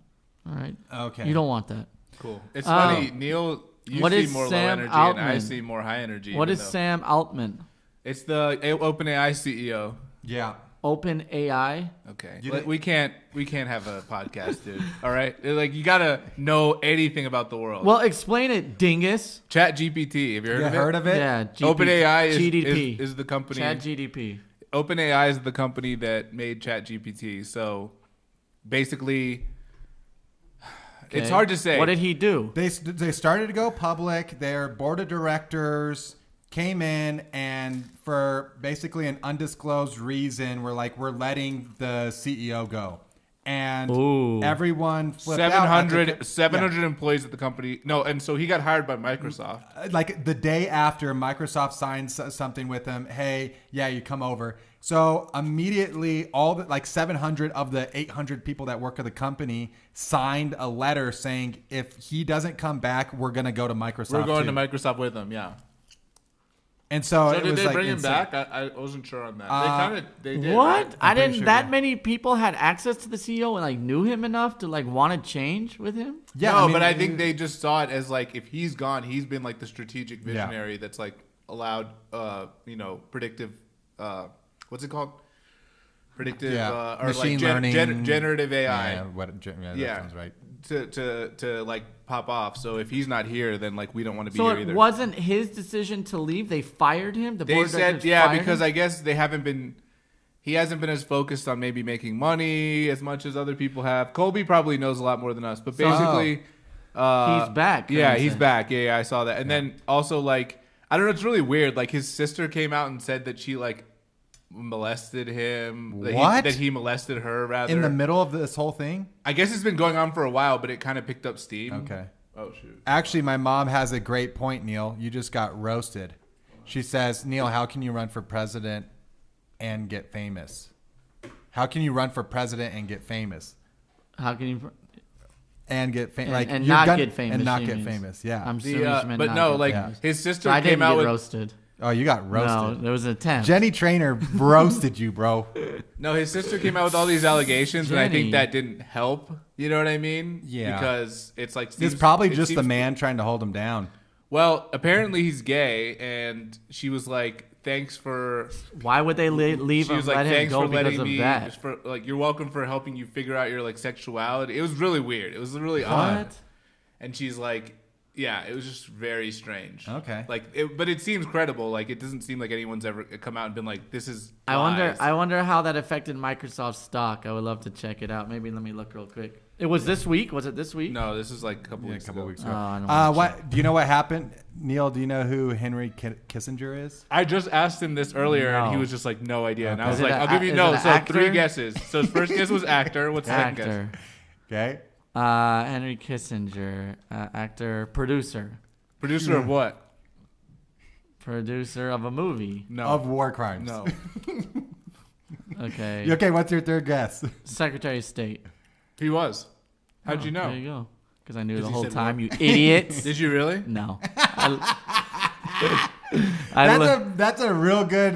Speaker 2: All right?
Speaker 3: okay.
Speaker 2: You don't want that.
Speaker 1: Cool. It's funny, Neil. You
Speaker 2: what
Speaker 1: seem
Speaker 2: is
Speaker 1: more
Speaker 2: Sam
Speaker 1: low energy, and I
Speaker 2: Altman?
Speaker 1: see more high energy.
Speaker 2: What
Speaker 1: even
Speaker 2: is
Speaker 1: though-
Speaker 2: Sam Altman?
Speaker 1: It's the OpenAI CEO.
Speaker 3: Yeah.
Speaker 2: Open AI?
Speaker 1: Okay,
Speaker 3: You
Speaker 1: we can't have a podcast, dude. All right, like you gotta know anything about the world.
Speaker 2: Well, explain it, dingus.
Speaker 1: Chat GPT. Have you
Speaker 3: Heard of it?
Speaker 2: Yeah,
Speaker 1: OpenAI
Speaker 2: GDP.
Speaker 1: is the company.
Speaker 2: Chat GDP.
Speaker 1: OpenAI is the company that made ChatGPT. So basically, it's
Speaker 2: Okay.
Speaker 1: hard to say.
Speaker 2: What did he do?
Speaker 3: They started to go public. Their board of directors came in and for basically an undisclosed reason, we're letting the CEO go. And
Speaker 2: Ooh.
Speaker 3: everyone flipped out.
Speaker 1: 700 employees at the company. No, and so he got hired by Microsoft.
Speaker 3: Like the day after Microsoft signed something with him, hey, yeah, you come over. So immediately, all the 700 of the 800 people that work at the company signed a letter saying if he doesn't come back, we're gonna go to Microsoft.
Speaker 1: We're going
Speaker 3: too.
Speaker 1: to Microsoft with him. Yeah.
Speaker 3: And so,
Speaker 1: So
Speaker 3: it
Speaker 1: did
Speaker 3: was
Speaker 1: they
Speaker 3: like
Speaker 1: bring him
Speaker 3: insane.
Speaker 1: back? I wasn't sure on that. They did.
Speaker 2: What?
Speaker 1: right?
Speaker 2: I
Speaker 3: pretty
Speaker 2: didn't.
Speaker 3: sure,
Speaker 2: That
Speaker 3: yeah.
Speaker 2: many people had access to the CEO and knew him enough to want to change with him.
Speaker 3: Yeah,
Speaker 1: no,
Speaker 3: I mean,
Speaker 1: but I think they just saw it as if he's gone, he's been the strategic visionary that's allowed, predictive, what's it called? Predictive, or
Speaker 3: machine learning,
Speaker 1: generative AI.
Speaker 3: Yeah, that
Speaker 1: Yeah.
Speaker 3: sounds right.
Speaker 1: To pop off. So if he's not here, then we don't want to be
Speaker 2: So
Speaker 1: here
Speaker 2: it
Speaker 1: either.
Speaker 2: wasn't his decision to leave. They fired him. The
Speaker 1: They
Speaker 2: board of
Speaker 1: said,
Speaker 2: directors
Speaker 1: yeah,
Speaker 2: fired
Speaker 1: because
Speaker 2: him?
Speaker 1: I guess they haven't been. He hasn't been as focused on maybe making money as much as other people have. Colby probably knows a lot more than us, but basically,
Speaker 2: he's back.
Speaker 1: Yeah,
Speaker 2: Karen
Speaker 1: he's
Speaker 2: said.
Speaker 1: back. Yeah, I saw that. And then also I don't know. It's really weird. His sister came out and said that she molested him.
Speaker 3: What?
Speaker 1: That he molested her rather.
Speaker 3: In the middle of this whole thing?
Speaker 1: I guess it's been going on for a while, but it kind of picked up steam.
Speaker 3: Okay.
Speaker 1: Oh shoot.
Speaker 3: Actually, my mom has a great point, Neil. You just got roasted. She says, Neil, how can you run for president and get famous? How can you run for president and get famous?
Speaker 2: How can you?
Speaker 3: And get famous.
Speaker 2: And not get famous.
Speaker 3: And not
Speaker 2: she
Speaker 3: get
Speaker 2: means.
Speaker 3: famous, yeah.
Speaker 2: I'm assuming she meant
Speaker 1: But
Speaker 2: not
Speaker 1: no,
Speaker 2: get
Speaker 3: Yeah.
Speaker 2: famous.
Speaker 1: his sister
Speaker 2: So I
Speaker 1: came
Speaker 2: didn't
Speaker 1: out
Speaker 2: get
Speaker 1: with
Speaker 2: roasted.
Speaker 3: Oh, you got
Speaker 2: No,
Speaker 3: roasted.
Speaker 2: there was an attempt.
Speaker 3: Jenny Trainer roasted you, bro.
Speaker 1: No, his sister came out with all these allegations, and I
Speaker 2: Jenny.
Speaker 1: think that didn't help. You know what I mean?
Speaker 3: Yeah.
Speaker 1: Because it's
Speaker 3: It's probably
Speaker 1: it
Speaker 3: just the
Speaker 1: seems-
Speaker 3: man trying to hold him down.
Speaker 1: Well, apparently he's gay, and she was like, "Thanks for."
Speaker 2: Why would they leave
Speaker 1: She
Speaker 2: him?
Speaker 1: was like,
Speaker 2: Let him
Speaker 1: "Thanks
Speaker 2: go
Speaker 1: for
Speaker 2: because
Speaker 1: letting
Speaker 2: of
Speaker 1: me."
Speaker 2: that.
Speaker 1: For you're welcome for helping you figure out your sexuality. It was really weird. It was really odd.
Speaker 2: What?
Speaker 1: And she's like, Yeah, it was just very strange.
Speaker 3: Okay.
Speaker 1: But it seems credible. Like, it doesn't seem like anyone's ever come out and been like, "This is."
Speaker 2: I
Speaker 1: lies.
Speaker 2: wonder how that affected Microsoft stock. I would love to check it out. Maybe let me look real quick. It was this week. Was it this week?
Speaker 1: No, this is like a couple weeks ago.
Speaker 2: I don't wanna
Speaker 3: What do you know? What happened, Neil? Do you know who Henry Kissinger is?
Speaker 1: I just asked him this earlier, and he
Speaker 2: No.
Speaker 1: was just like, "No idea." And I
Speaker 3: Okay.
Speaker 1: was
Speaker 2: Is it
Speaker 1: like,
Speaker 2: a-
Speaker 1: "I'll give you
Speaker 2: is
Speaker 1: no."
Speaker 2: it an
Speaker 1: So
Speaker 2: actor?
Speaker 1: 3 guesses. So his first guess was actor. What's the second guess?
Speaker 2: Actor.
Speaker 3: Okay.
Speaker 2: Henry Kissinger, actor, producer
Speaker 1: Producer of what?
Speaker 2: of a movie.
Speaker 1: No.
Speaker 3: Of war crimes.
Speaker 1: No.
Speaker 2: Okay.
Speaker 3: Okay. What's your third guess?
Speaker 2: Secretary of State.
Speaker 1: He was. How'd you know?
Speaker 2: There you go. Because I knew
Speaker 1: 'Cause
Speaker 2: the
Speaker 1: he
Speaker 2: whole
Speaker 1: said
Speaker 2: time,
Speaker 1: what?
Speaker 2: you idiots.
Speaker 1: Did you really?
Speaker 2: No.
Speaker 3: That's a real good.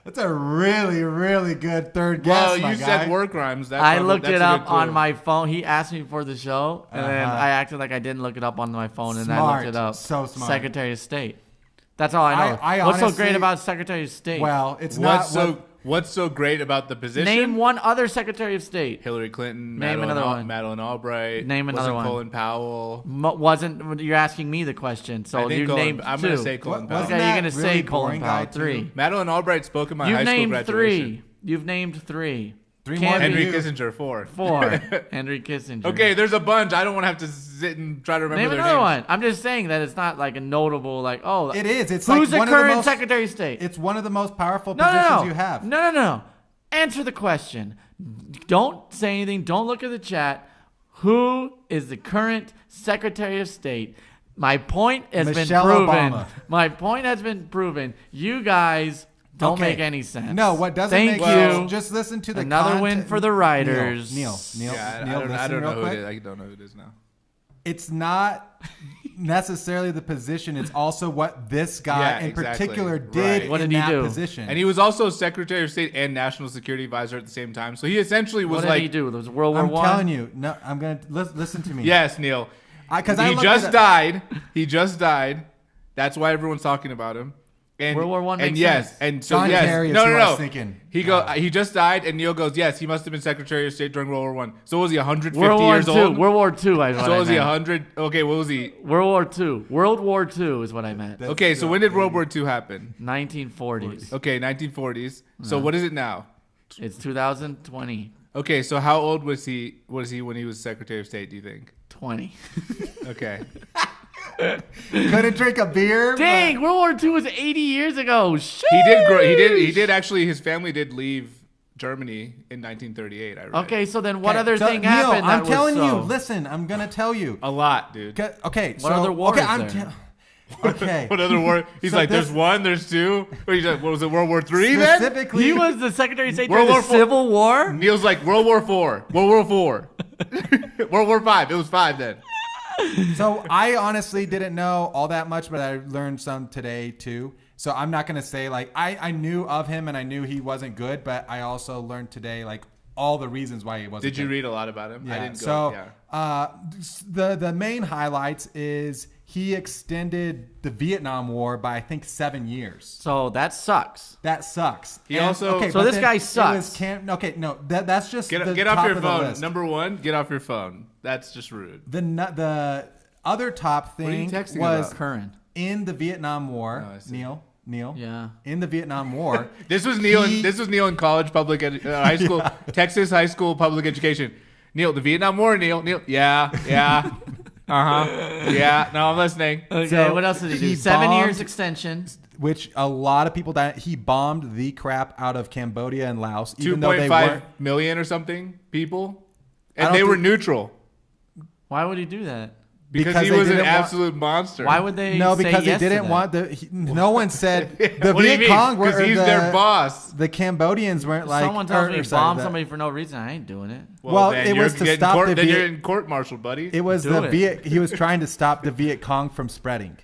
Speaker 3: That's a really good third guess.
Speaker 1: Well,
Speaker 3: my
Speaker 1: you
Speaker 3: guy.
Speaker 1: said war crimes.
Speaker 2: I looked
Speaker 1: that's
Speaker 2: it
Speaker 1: a
Speaker 2: up
Speaker 1: good clue.
Speaker 2: on my phone. He asked me for the show, and then
Speaker 3: Uh-huh.
Speaker 2: I acted like I didn't look it up on my phone, and I
Speaker 3: Smart.
Speaker 2: looked it up.
Speaker 3: So smart.
Speaker 2: Secretary of State. That's all I know.
Speaker 3: I
Speaker 2: What's so
Speaker 3: honestly-
Speaker 2: great about Secretary of State?
Speaker 3: Well, it's not.
Speaker 1: What's so great about the position?
Speaker 2: Name one other Secretary of State.
Speaker 1: Hillary Clinton.
Speaker 2: Name another one.
Speaker 1: Madeleine Albright.
Speaker 2: Name another
Speaker 1: wasn't
Speaker 2: one.
Speaker 1: Colin Powell.
Speaker 2: Wasn't you're asking me the question? So
Speaker 1: I think
Speaker 2: you
Speaker 1: Colin,
Speaker 2: named
Speaker 1: I'm
Speaker 2: two.
Speaker 1: going to say Colin
Speaker 3: What-
Speaker 1: Powell.
Speaker 3: wasn't
Speaker 2: Okay, you're
Speaker 3: that
Speaker 2: gonna
Speaker 3: really
Speaker 2: say Colin
Speaker 3: boring
Speaker 2: Powell.
Speaker 3: guy, too?
Speaker 2: 3.
Speaker 1: Madeleine Albright spoke at my
Speaker 2: You've
Speaker 1: high school
Speaker 2: named
Speaker 1: graduation.
Speaker 2: 3. You've named 3.
Speaker 3: Three
Speaker 2: Can't
Speaker 3: more than
Speaker 2: be
Speaker 1: Henry
Speaker 3: you.
Speaker 1: Kissinger, 4.
Speaker 2: 4. Henry Kissinger.
Speaker 1: Okay, there's a bunch. I don't want to have to sit and try to remember
Speaker 2: Name
Speaker 1: their
Speaker 2: another
Speaker 1: names.
Speaker 2: one. I'm just saying that it's not like a notable
Speaker 3: It is. It's
Speaker 2: who's
Speaker 3: like
Speaker 2: the
Speaker 3: one of the
Speaker 2: current
Speaker 3: most-
Speaker 2: Secretary of State?
Speaker 3: It's one of the most powerful
Speaker 2: No,
Speaker 3: positions
Speaker 2: no, no.
Speaker 3: you have.
Speaker 2: No. Answer the question. Don't say anything. Don't look at the chat. Who is the current Secretary of State? My point has
Speaker 3: Michelle
Speaker 2: been proven.
Speaker 3: Obama.
Speaker 2: My point has been proven. You guys don't
Speaker 3: Okay.
Speaker 2: make any sense.
Speaker 3: No, what doesn't
Speaker 2: Thank
Speaker 3: make
Speaker 2: you.
Speaker 3: sense. Just listen to the
Speaker 2: Another win
Speaker 3: content.
Speaker 2: for the writers.
Speaker 3: Neil,
Speaker 1: Yeah,
Speaker 3: Neil,
Speaker 1: I
Speaker 3: listen
Speaker 1: don't know
Speaker 3: real
Speaker 1: who
Speaker 3: quick.
Speaker 1: it is. I don't know who it is now.
Speaker 3: It's not necessarily the position. It's also what this guy
Speaker 1: Yeah,
Speaker 3: in
Speaker 1: exactly.
Speaker 3: particular did
Speaker 1: Right.
Speaker 2: What
Speaker 3: in
Speaker 2: did he
Speaker 3: that
Speaker 2: do?
Speaker 3: position.
Speaker 1: And he was also Secretary of State and National Security Advisor at the same time. So he essentially was
Speaker 2: What did
Speaker 1: like,
Speaker 2: he do? There was World War
Speaker 3: I'm
Speaker 2: One.
Speaker 3: telling you. No, I'm gonna listen to me.
Speaker 1: yes, Neil.
Speaker 3: Because
Speaker 1: He just died. He just died. That's why everyone's talking about him. And
Speaker 2: World War One
Speaker 1: And
Speaker 2: makes
Speaker 1: yes,
Speaker 2: sense.
Speaker 1: and so
Speaker 3: John
Speaker 1: yes,
Speaker 3: Kerry is
Speaker 1: no,
Speaker 3: who
Speaker 1: no,
Speaker 3: I
Speaker 1: no.
Speaker 3: was thinking.
Speaker 1: He just died, and Neil goes, yes, he must have been Secretary of State during World War One. So was he 150
Speaker 2: World War
Speaker 1: years
Speaker 2: II.
Speaker 1: old?
Speaker 2: World War II.
Speaker 1: So was he 100? Okay, what was he?
Speaker 2: World War II. World War II is what I meant.
Speaker 1: Okay, so when did World War II happen?
Speaker 2: 1940s.
Speaker 1: Okay, 1940s. So what is it now?
Speaker 2: It's 2020.
Speaker 1: Okay, so how old was he? Was he when he was Secretary of State? Do you think?
Speaker 2: 20.
Speaker 1: Okay.
Speaker 3: Couldn't drink a beer.
Speaker 2: Dang, World War II was 80 years ago. Shit.
Speaker 1: He did grow. He did actually. His family did leave Germany in 1938. I read.
Speaker 2: Okay, so then
Speaker 3: but-
Speaker 2: what other
Speaker 3: so,
Speaker 2: thing
Speaker 3: Neil,
Speaker 2: happened?
Speaker 3: I'm
Speaker 2: that
Speaker 3: telling
Speaker 2: was
Speaker 3: you.
Speaker 2: so-
Speaker 3: Listen, I'm gonna tell you.
Speaker 1: A lot, dude.
Speaker 3: Okay.
Speaker 2: What other war
Speaker 3: okay,
Speaker 2: is
Speaker 3: I'm
Speaker 2: there?
Speaker 3: okay.
Speaker 1: What other war? He's
Speaker 3: So
Speaker 1: like,
Speaker 3: this-
Speaker 1: there's one, there's two. What, he's like, what was it? World War III then?
Speaker 3: Specifically,
Speaker 2: He was the Secretary of State
Speaker 1: World
Speaker 2: during the
Speaker 1: War IV.
Speaker 2: Civil War?
Speaker 1: Neil's like World War IV, World War IV, World War V. It was 5 then.
Speaker 3: So I honestly didn't know all that much, but I learned some today too. So I'm not gonna say like I knew of him and I knew he wasn't good, but I also learned today like all the reasons why he wasn't.
Speaker 1: Did you
Speaker 3: good.
Speaker 1: read a lot about him?
Speaker 3: Yeah.
Speaker 1: I didn't go.
Speaker 3: So
Speaker 1: Yeah.
Speaker 3: the main highlights is he extended the Vietnam War by I think 7 years.
Speaker 2: So that sucks.
Speaker 3: That sucks.
Speaker 1: He also-
Speaker 2: So
Speaker 3: but
Speaker 2: this
Speaker 3: then
Speaker 2: guy
Speaker 3: it
Speaker 2: sucks.
Speaker 3: was that's just
Speaker 1: Get
Speaker 3: the
Speaker 1: off
Speaker 3: top
Speaker 1: your
Speaker 3: of the
Speaker 1: phone.
Speaker 3: list.
Speaker 1: Number one, get off your phone. That's just rude.
Speaker 3: The other top
Speaker 1: are you
Speaker 3: thing
Speaker 1: texting
Speaker 3: was
Speaker 1: about?
Speaker 2: Current.
Speaker 3: in the Vietnam War.
Speaker 1: Oh, I see.
Speaker 3: Neil.
Speaker 2: Yeah.
Speaker 3: In the Vietnam War.
Speaker 1: This was Neil.
Speaker 3: He-
Speaker 1: This was Neil in college, high school, Texas high school public education. Neil, the Vietnam War. Neil. Yeah. Yeah. No, I'm listening.
Speaker 2: Okay,
Speaker 3: So
Speaker 2: what else did he do?
Speaker 3: he
Speaker 2: 7 years
Speaker 3: bombed-
Speaker 2: extension.
Speaker 3: Which a lot of people died. He bombed the crap out of Cambodia and Laos, even though they
Speaker 1: 2.5
Speaker 3: weren't.
Speaker 1: million or something people,
Speaker 3: I
Speaker 1: and
Speaker 3: don't
Speaker 1: they were
Speaker 3: think-
Speaker 1: neutral
Speaker 2: Why would he do that?
Speaker 1: because
Speaker 3: Because
Speaker 1: he
Speaker 3: they
Speaker 1: was an
Speaker 3: didn't want-
Speaker 1: absolute monster.
Speaker 2: Why would they
Speaker 3: No,
Speaker 2: say
Speaker 3: because
Speaker 2: yes
Speaker 3: they
Speaker 2: to
Speaker 3: didn't
Speaker 2: that?
Speaker 3: want the. No one said the
Speaker 1: What do you
Speaker 3: Viet
Speaker 1: mean?
Speaker 3: Cong were.
Speaker 1: Because he's
Speaker 3: the,
Speaker 1: their boss.
Speaker 3: The Cambodians weren't like.
Speaker 2: Someone tells me
Speaker 3: or
Speaker 2: you
Speaker 3: sorry,
Speaker 2: bomb
Speaker 3: the-
Speaker 2: somebody for no reason. I ain't doing it.
Speaker 3: Well,
Speaker 1: then
Speaker 3: it
Speaker 1: you're
Speaker 3: was to
Speaker 1: getting
Speaker 3: stop
Speaker 1: court,
Speaker 3: the
Speaker 1: Then
Speaker 3: Viet-
Speaker 1: you're in court-martialed, buddy.
Speaker 3: It was
Speaker 2: Do
Speaker 3: the
Speaker 2: it.
Speaker 3: Viet. He was trying to stop the Viet Cong from spreading,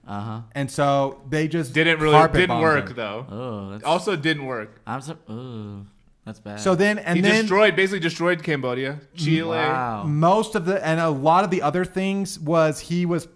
Speaker 3: and so they just
Speaker 1: didn't
Speaker 3: carpet bombed
Speaker 1: work
Speaker 3: him.
Speaker 1: though.
Speaker 2: Oh, that's
Speaker 1: Also didn't work.
Speaker 2: that's bad.
Speaker 3: So then, and
Speaker 1: He
Speaker 3: then
Speaker 1: basically destroyed Cambodia, Chile.
Speaker 2: wow.
Speaker 3: most of the and a lot of the other things was he was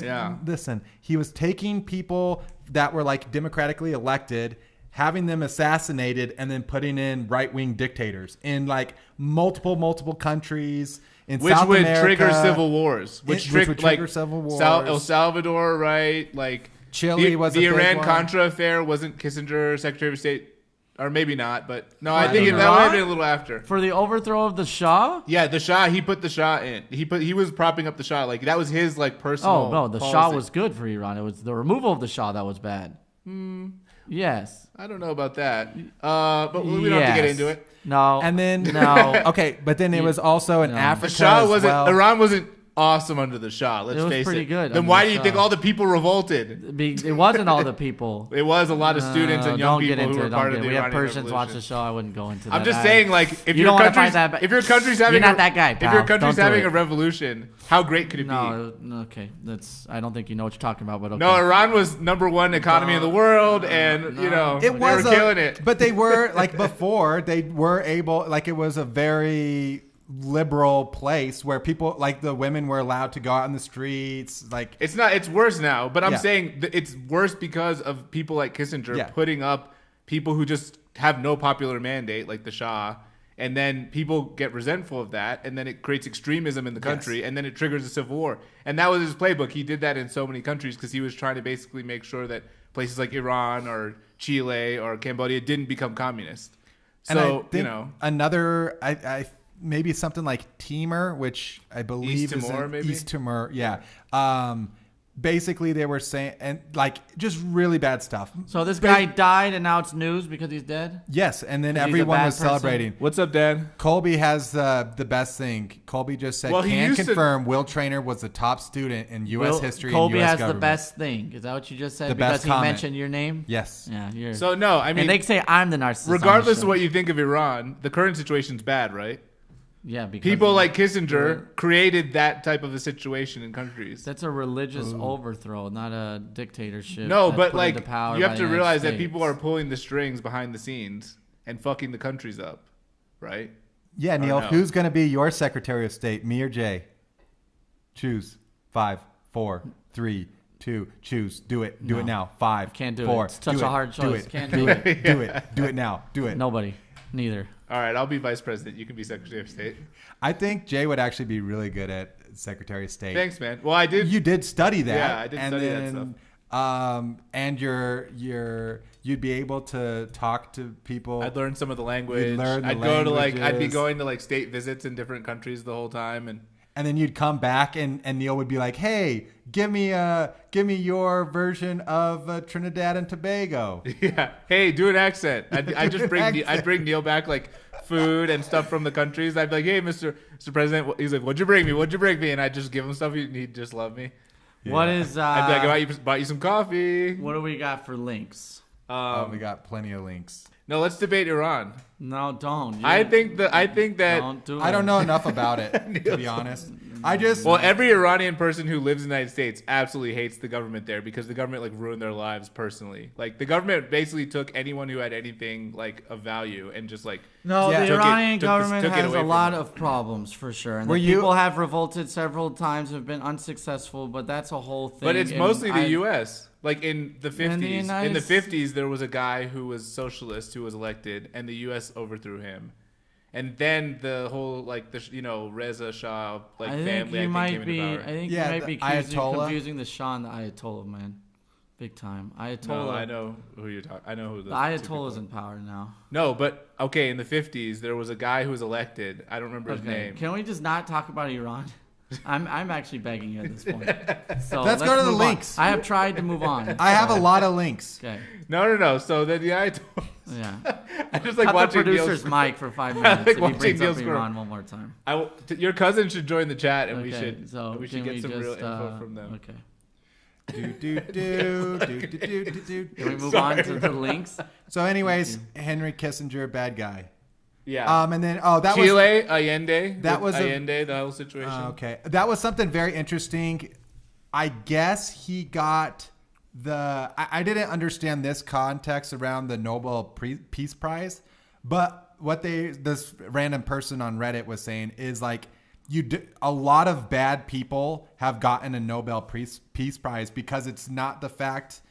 Speaker 1: Yeah.
Speaker 3: listen, he was taking people that were like democratically elected, having them assassinated, and then putting in right-wing dictators in like multiple countries
Speaker 1: which
Speaker 3: South
Speaker 1: would
Speaker 3: America,
Speaker 1: trigger civil wars.
Speaker 3: which would trigger civil wars.
Speaker 1: El Salvador, right? Like
Speaker 3: Chile was
Speaker 1: the
Speaker 3: a big
Speaker 1: Iran-Contra affair. Wasn't Kissinger Secretary of State? Or maybe not, but no, I
Speaker 2: For
Speaker 1: think that
Speaker 2: Iran?
Speaker 1: might have been a little after.
Speaker 2: For the overthrow of the Shah?
Speaker 1: Yeah, the Shah. He put the Shah in. He was propping up the Shah. Like that was his like personal.
Speaker 2: Oh no, the
Speaker 1: policy.
Speaker 2: Shah was good for Iran. It was the removal of the Shah that was bad. Yes.
Speaker 1: I don't know about that. But we don't have to get into it.
Speaker 2: No.
Speaker 3: And then
Speaker 2: no.
Speaker 3: okay, but then it was also in
Speaker 2: No.
Speaker 3: Africa.
Speaker 1: The Shah
Speaker 3: as
Speaker 1: wasn't.
Speaker 3: well.
Speaker 1: Iran wasn't awesome under the Shah. Let's
Speaker 2: It was
Speaker 1: face
Speaker 2: pretty
Speaker 1: it.
Speaker 2: good
Speaker 1: Then
Speaker 2: under
Speaker 1: why
Speaker 2: the
Speaker 1: do you
Speaker 2: Shah.
Speaker 1: think all the people revolted?
Speaker 2: It wasn't all the people.
Speaker 1: It was a lot of students and young
Speaker 2: Don't get
Speaker 1: people
Speaker 2: into
Speaker 1: who were
Speaker 2: it. Don't
Speaker 1: part
Speaker 2: get
Speaker 1: of
Speaker 2: it.
Speaker 1: the
Speaker 2: We have
Speaker 1: Iranian
Speaker 2: Persians watch the
Speaker 1: Revolution.
Speaker 2: show. I wouldn't go into that.
Speaker 1: I'm just saying, like, if
Speaker 2: You
Speaker 1: your
Speaker 2: don't wanna
Speaker 1: country's
Speaker 2: find that-
Speaker 1: if your country's having
Speaker 2: You're not that guy,
Speaker 1: if your
Speaker 2: pal.
Speaker 1: country's
Speaker 2: Don't do
Speaker 1: having
Speaker 2: it.
Speaker 1: a revolution, how great could it be?
Speaker 2: No, okay. I don't think you know what you're talking about, but okay.
Speaker 1: No, Iran was #1 economy in the world, and you know
Speaker 3: It was
Speaker 1: they were killing it.
Speaker 3: But they were like before they were able, like it was a very liberal place where people, like the women, were allowed to go out in the streets. Like
Speaker 1: It's not. It's worse now. But I'm
Speaker 3: Yeah.
Speaker 1: saying it's worse because of people like Kissinger
Speaker 3: Yeah.
Speaker 1: putting up people who just have no popular mandate, like the Shah, and then people get resentful of that, and then it creates extremism in the country,
Speaker 3: Yes.
Speaker 1: and then it triggers a civil war. And that was his playbook. He did that in so many countries because he was trying to basically make sure that places like Iran or Chile or Cambodia didn't become communist.
Speaker 3: And I
Speaker 1: So
Speaker 3: think
Speaker 1: you know.
Speaker 3: another, I maybe something like Timor, which I believe
Speaker 1: East
Speaker 3: is
Speaker 1: Timor,
Speaker 3: in
Speaker 1: maybe?
Speaker 3: East Timor. Yeah. Basically, they were saying, and like just really bad stuff.
Speaker 2: So this guy died, and now it's news because he's dead.
Speaker 3: Yes, and then
Speaker 2: 'Cause he's a
Speaker 3: everyone
Speaker 2: bad
Speaker 3: was
Speaker 2: person?
Speaker 3: celebrating.
Speaker 1: What's up, Dad?
Speaker 3: Colby has the best thing. Colby just said,
Speaker 1: Well, he
Speaker 3: can
Speaker 1: used to-
Speaker 3: confirm Will Traynor was the top student in U.S. history
Speaker 2: Colby
Speaker 3: and U.S.
Speaker 2: has
Speaker 3: government.
Speaker 2: the best thing. Is that what you just said?
Speaker 3: The
Speaker 2: because
Speaker 3: best
Speaker 2: he
Speaker 3: comment.
Speaker 2: mentioned your name.
Speaker 3: Yes.
Speaker 2: Yeah, you're.
Speaker 1: So no, I mean,
Speaker 2: and they say I'm the narcissist. on the
Speaker 1: regardless
Speaker 2: show.
Speaker 1: of what you think of Iran, the current situation's bad, right?
Speaker 2: Yeah, because
Speaker 1: People
Speaker 2: of-
Speaker 1: like Kissinger created that type of a situation in countries.
Speaker 2: That's a religious overthrow, not a dictatorship.
Speaker 1: No,
Speaker 2: that's
Speaker 1: but
Speaker 2: put
Speaker 1: like
Speaker 2: into power
Speaker 1: you
Speaker 2: by
Speaker 1: have
Speaker 2: the
Speaker 1: to
Speaker 2: United
Speaker 1: realize that
Speaker 2: States.
Speaker 1: people are pulling the strings behind the scenes and fucking the countries up, right?
Speaker 3: Yeah, Neil,
Speaker 1: no.
Speaker 3: who's going to be your Secretary of State, me or Jay? Choose. 5, 4, 3, 2. Choose. Do it. Do it now. 5.
Speaker 2: Can't do it.
Speaker 3: 4.
Speaker 2: It's such
Speaker 3: do
Speaker 2: a
Speaker 3: it.
Speaker 2: hard
Speaker 3: Do
Speaker 2: choice.
Speaker 3: it.
Speaker 2: Can't
Speaker 3: do
Speaker 2: do
Speaker 3: it. Do it. Do it now. Do it.
Speaker 2: Nobody, neither.
Speaker 1: All right, I'll be vice president. You can be secretary of state.
Speaker 3: I think Jay would actually be really good at Secretary of State.
Speaker 1: Thanks, man. Well, I did.
Speaker 3: You did study that.
Speaker 1: Yeah, I did
Speaker 3: and
Speaker 1: study that
Speaker 3: then,
Speaker 1: stuff.
Speaker 3: And you'd be able to talk to people.
Speaker 1: I'd learn some of the language.
Speaker 3: learn the
Speaker 1: I'd go to I'd be
Speaker 3: languages.
Speaker 1: going to like state visits in different countries the whole time, and
Speaker 3: And then you'd come back, and Neil would be like, "Hey, give me your version of Trinidad and Tobago."
Speaker 1: yeah. Hey, do an accent. I just
Speaker 3: an
Speaker 1: bring
Speaker 3: accent.
Speaker 1: I'd bring Neil back like food and stuff from the countries. I'd be like, hey, Mr. President. He's like, what'd you bring me? What'd you bring me? And I'd just give him stuff. He'd just love me.
Speaker 2: What is?
Speaker 1: I'd be like, I bought you some coffee.
Speaker 2: What do we got for links?
Speaker 3: We got plenty of links.
Speaker 1: No, let's debate Iran.
Speaker 2: No, don't.
Speaker 1: I think that
Speaker 2: Don't do it.
Speaker 3: I don't know enough about it, to be honest. I just
Speaker 1: Well, every Iranian person who lives in the United States absolutely hates the government there because the government like ruined their lives personally. Like the government basically took anyone who had anything like of value and just like
Speaker 2: No,
Speaker 3: Yeah.
Speaker 2: the
Speaker 3: Took
Speaker 1: it-
Speaker 2: Iranian
Speaker 1: took
Speaker 2: government
Speaker 1: it
Speaker 2: has
Speaker 1: away
Speaker 2: a
Speaker 1: from
Speaker 2: lot
Speaker 1: them.
Speaker 2: of problems for sure, and
Speaker 3: Were
Speaker 2: the
Speaker 3: you-
Speaker 2: people have revolted several times, have been unsuccessful. But that's a whole thing.
Speaker 1: But it's
Speaker 2: and
Speaker 1: mostly the
Speaker 2: I-
Speaker 1: U.S. Like in the 50s.
Speaker 2: United
Speaker 1: In the
Speaker 2: States-
Speaker 1: 50s, there was a guy who was socialist who was elected, and the U.S. overthrew him. And then the whole like Reza Shah like
Speaker 2: I think
Speaker 1: family
Speaker 2: you
Speaker 1: came
Speaker 2: might
Speaker 1: into
Speaker 2: be.
Speaker 1: power.
Speaker 2: I think
Speaker 3: Yeah,
Speaker 2: you might
Speaker 3: the
Speaker 2: be
Speaker 3: Ayatollah.
Speaker 2: confusing the Shah and the Ayatollah, man. Big time. Ayatollah.
Speaker 1: No, I know who you're talking. I know who
Speaker 2: The
Speaker 1: two
Speaker 2: Ayatollah's
Speaker 1: people are.
Speaker 2: in power now.
Speaker 1: No, but okay, in the 50s, there was a guy who was elected. I don't remember his
Speaker 2: Okay,
Speaker 1: name.
Speaker 2: can we just not talk about Iran? I'm actually begging you at this point. So
Speaker 3: Let's go to the
Speaker 2: move on.
Speaker 3: links.
Speaker 2: I have tried to move on.
Speaker 3: I have a lot of links.
Speaker 2: Okay.
Speaker 1: No. So then the Ayatollah.
Speaker 2: Yeah.
Speaker 1: I just like
Speaker 2: Cut the
Speaker 1: watching
Speaker 2: producer's
Speaker 1: Neil.
Speaker 2: mic for 5 minutes
Speaker 1: like
Speaker 2: if he
Speaker 1: watching
Speaker 2: brings
Speaker 1: Neil
Speaker 2: up
Speaker 1: squirm.
Speaker 2: Iran one more time.
Speaker 1: Your cousin should join the chat, and we
Speaker 2: Okay,
Speaker 1: should
Speaker 2: so
Speaker 1: we should
Speaker 2: can
Speaker 1: get some real
Speaker 2: just,
Speaker 1: info from them.
Speaker 2: Okay.
Speaker 3: Do.
Speaker 2: Can we move on to the links?
Speaker 3: So, anyways, Henry Kissinger, bad guy.
Speaker 1: Yeah.
Speaker 3: And then that was
Speaker 1: Chile, Allende.
Speaker 3: that was a-
Speaker 1: Allende. The whole situation.
Speaker 3: okay. That was something very interesting. I guess he got I didn't understand this context around the Nobel Peace Prize, but what this random person on Reddit was saying is like a lot of bad people have gotten a Nobel Peace Prize because it's not the fact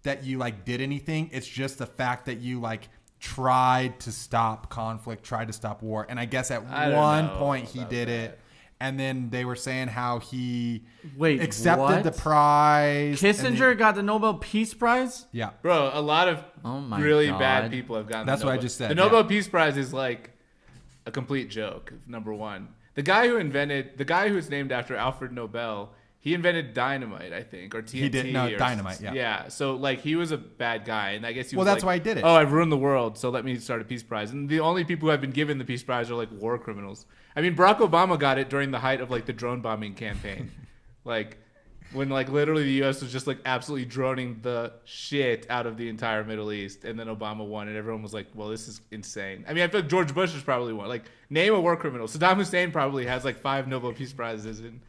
Speaker 3: that you like did anything. It's just the fact that you like tried to stop conflict, tried to stop war. And I guess at
Speaker 1: I don't
Speaker 3: one
Speaker 1: know
Speaker 3: point he
Speaker 1: about
Speaker 3: did
Speaker 1: that.
Speaker 3: it. and then they were saying how he
Speaker 2: accepted
Speaker 3: what? The prize.
Speaker 2: Kissinger got the Nobel Peace Prize?
Speaker 3: Yeah.
Speaker 1: Bro, a lot of really bad people have gotten
Speaker 3: That's
Speaker 1: the
Speaker 3: what
Speaker 1: Nobel.
Speaker 3: I just said.
Speaker 1: The Nobel Peace Prize is like a complete joke, number one. The guy who's named after Alfred Nobel, he invented dynamite, I think, or TNT.
Speaker 3: He did, dynamite, yeah.
Speaker 1: Yeah, so like he was a bad guy, and I guess he was
Speaker 3: that's why he did it.
Speaker 1: Oh, I've ruined the world, so let me start a Peace Prize. And the only people who have been given the Peace Prize are like war criminals. I mean, Barack Obama got it during the height of like the drone bombing campaign. Like when like literally the U.S. was just like absolutely droning the shit out of the entire Middle East, and then Obama won, and everyone was like, well, this is insane. I mean, I feel like George Bush has probably won. Like, name a war criminal. Saddam Hussein probably has like 5 Nobel Peace Prizes in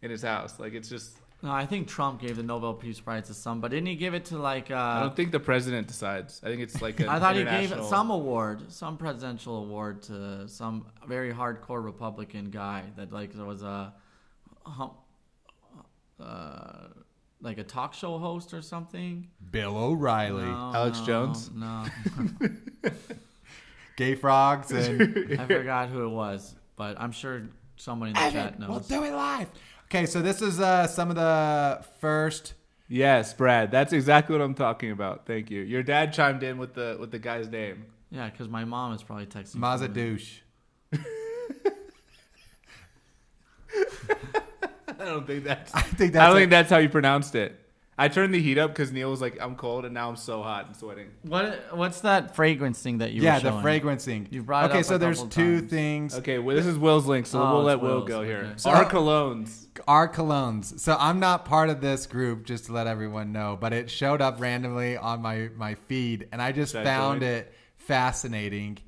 Speaker 1: his house. Like, it's just...
Speaker 2: No, I think Trump gave the Nobel Peace Prize to some, but didn't he give it to like...
Speaker 1: I don't think the president decides. I think it's like an
Speaker 2: I thought he
Speaker 1: international...
Speaker 2: gave some award, some presidential award to some very hardcore Republican guy that like there was a... like a talk show host or something.
Speaker 3: Bill O'Reilly.
Speaker 2: No,
Speaker 1: Alex Jones?
Speaker 2: No.
Speaker 3: Gay frogs and...
Speaker 2: I forgot who it was, but I'm sure someone in the chat knows.
Speaker 3: We'll do it live. Okay, so this is some of the first...
Speaker 1: Yes, Brad. That's exactly what I'm talking about. Thank you. Your dad chimed in with the guy's name.
Speaker 2: Yeah, because my mom is probably texting.
Speaker 3: Mazadouche.
Speaker 1: I don't think that's...
Speaker 3: I don't
Speaker 1: think that's how you pronounced it. I turned the heat up because Neil was like, I'm cold, and now I'm so hot and sweating.
Speaker 2: What's that fragrance thing that you were showing?
Speaker 3: The fragranceing.
Speaker 2: You've brought it up
Speaker 3: so there's two
Speaker 2: times.
Speaker 3: things.
Speaker 1: Okay, well, this is Will's link, so we'll let Will go here.
Speaker 2: Okay.
Speaker 1: So, our colognes.
Speaker 3: Our colognes. So I'm not part of this group, just to let everyone know, but it showed up randomly on my feed, and I just found it fascinating.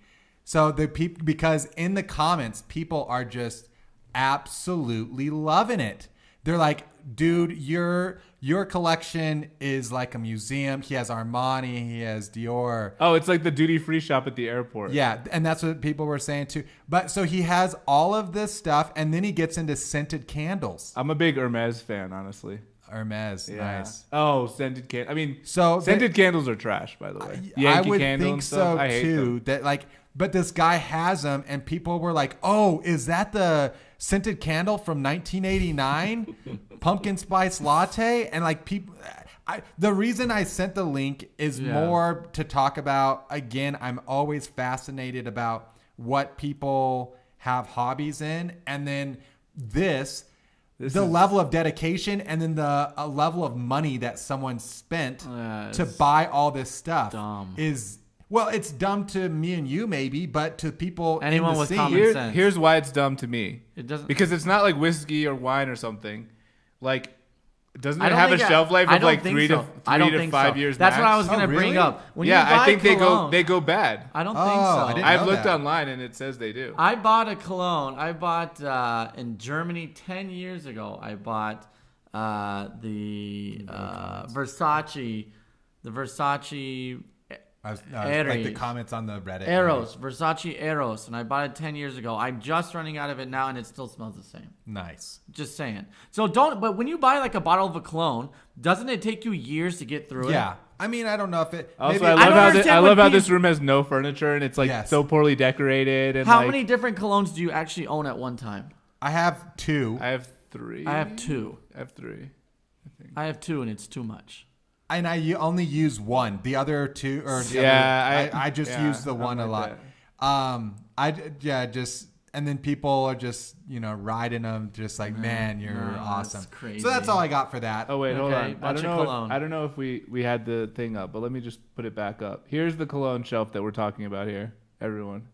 Speaker 3: So because in the comments, people are just absolutely loving it. They're like, dude, your collection is like a museum. He has Armani, he has Dior.
Speaker 1: Oh, it's like the duty-free shop at the airport.
Speaker 3: Yeah, and that's what people were saying too. But so he has all of this stuff, and then he gets into scented candles.
Speaker 1: I'm a big Hermes fan, honestly.
Speaker 3: Hermes,
Speaker 1: yeah.
Speaker 3: Nice.
Speaker 1: Oh, scented candles. I mean,
Speaker 3: so
Speaker 1: scented candles are trash, by the way.
Speaker 3: I would think so
Speaker 1: I hate
Speaker 3: too.
Speaker 1: them.
Speaker 3: That like, but this guy has them, and people were like, "Oh, is that the scented candle from 1989, pumpkin spice latte?" And like people, the reason I sent the link is more to talk about. Again, I'm always fascinated about what people have hobbies in, and then the level of dedication, and then the level of money that someone spent to buy all this stuff is. Well, it's dumb to me and you maybe, but to people
Speaker 2: anyone
Speaker 3: in the
Speaker 2: with
Speaker 3: scene,
Speaker 2: common sense.
Speaker 1: Here's why it's dumb to me.
Speaker 2: It doesn't,
Speaker 1: because it's not like whiskey or wine or something. Like, doesn't it have a shelf life of like 3 to 5 years?
Speaker 2: That's
Speaker 1: max?
Speaker 2: what I was going to bring up. When
Speaker 1: I think
Speaker 2: cologne,
Speaker 1: they go bad.
Speaker 2: I don't think so.
Speaker 1: I've looked online and it says they do.
Speaker 2: I bought a cologne. I bought in Germany 10 years ago. I bought the Versace.
Speaker 3: like the comments on the Reddit.
Speaker 2: Versace Eros, and I bought it 10 years ago. I'm just running out of it now, and it still smells the same.
Speaker 3: Nice.
Speaker 2: Just saying. So but when you buy like a bottle of a cologne, doesn't it take you years to get through it?
Speaker 3: Yeah. I mean, I don't know if it.
Speaker 1: Also, I love how this room has no furniture, and it's like so poorly decorated. And
Speaker 2: how many different colognes do you actually own at one time?
Speaker 3: I have 2.
Speaker 1: I have 3.
Speaker 2: I have 2.
Speaker 1: I have 3. I think.
Speaker 2: I have 2, and it's too much.
Speaker 3: And I only use 1. The other 2, I just use the one a lot. And then people are just riding them, just like, man, you're awesome.
Speaker 2: That's crazy.
Speaker 3: So that's all I got for that.
Speaker 1: Oh wait, hold on. I
Speaker 2: cologne.
Speaker 1: don't know if we had the thing up, but let me just put it back up. Here's the cologne shelf that we're talking about here, everyone.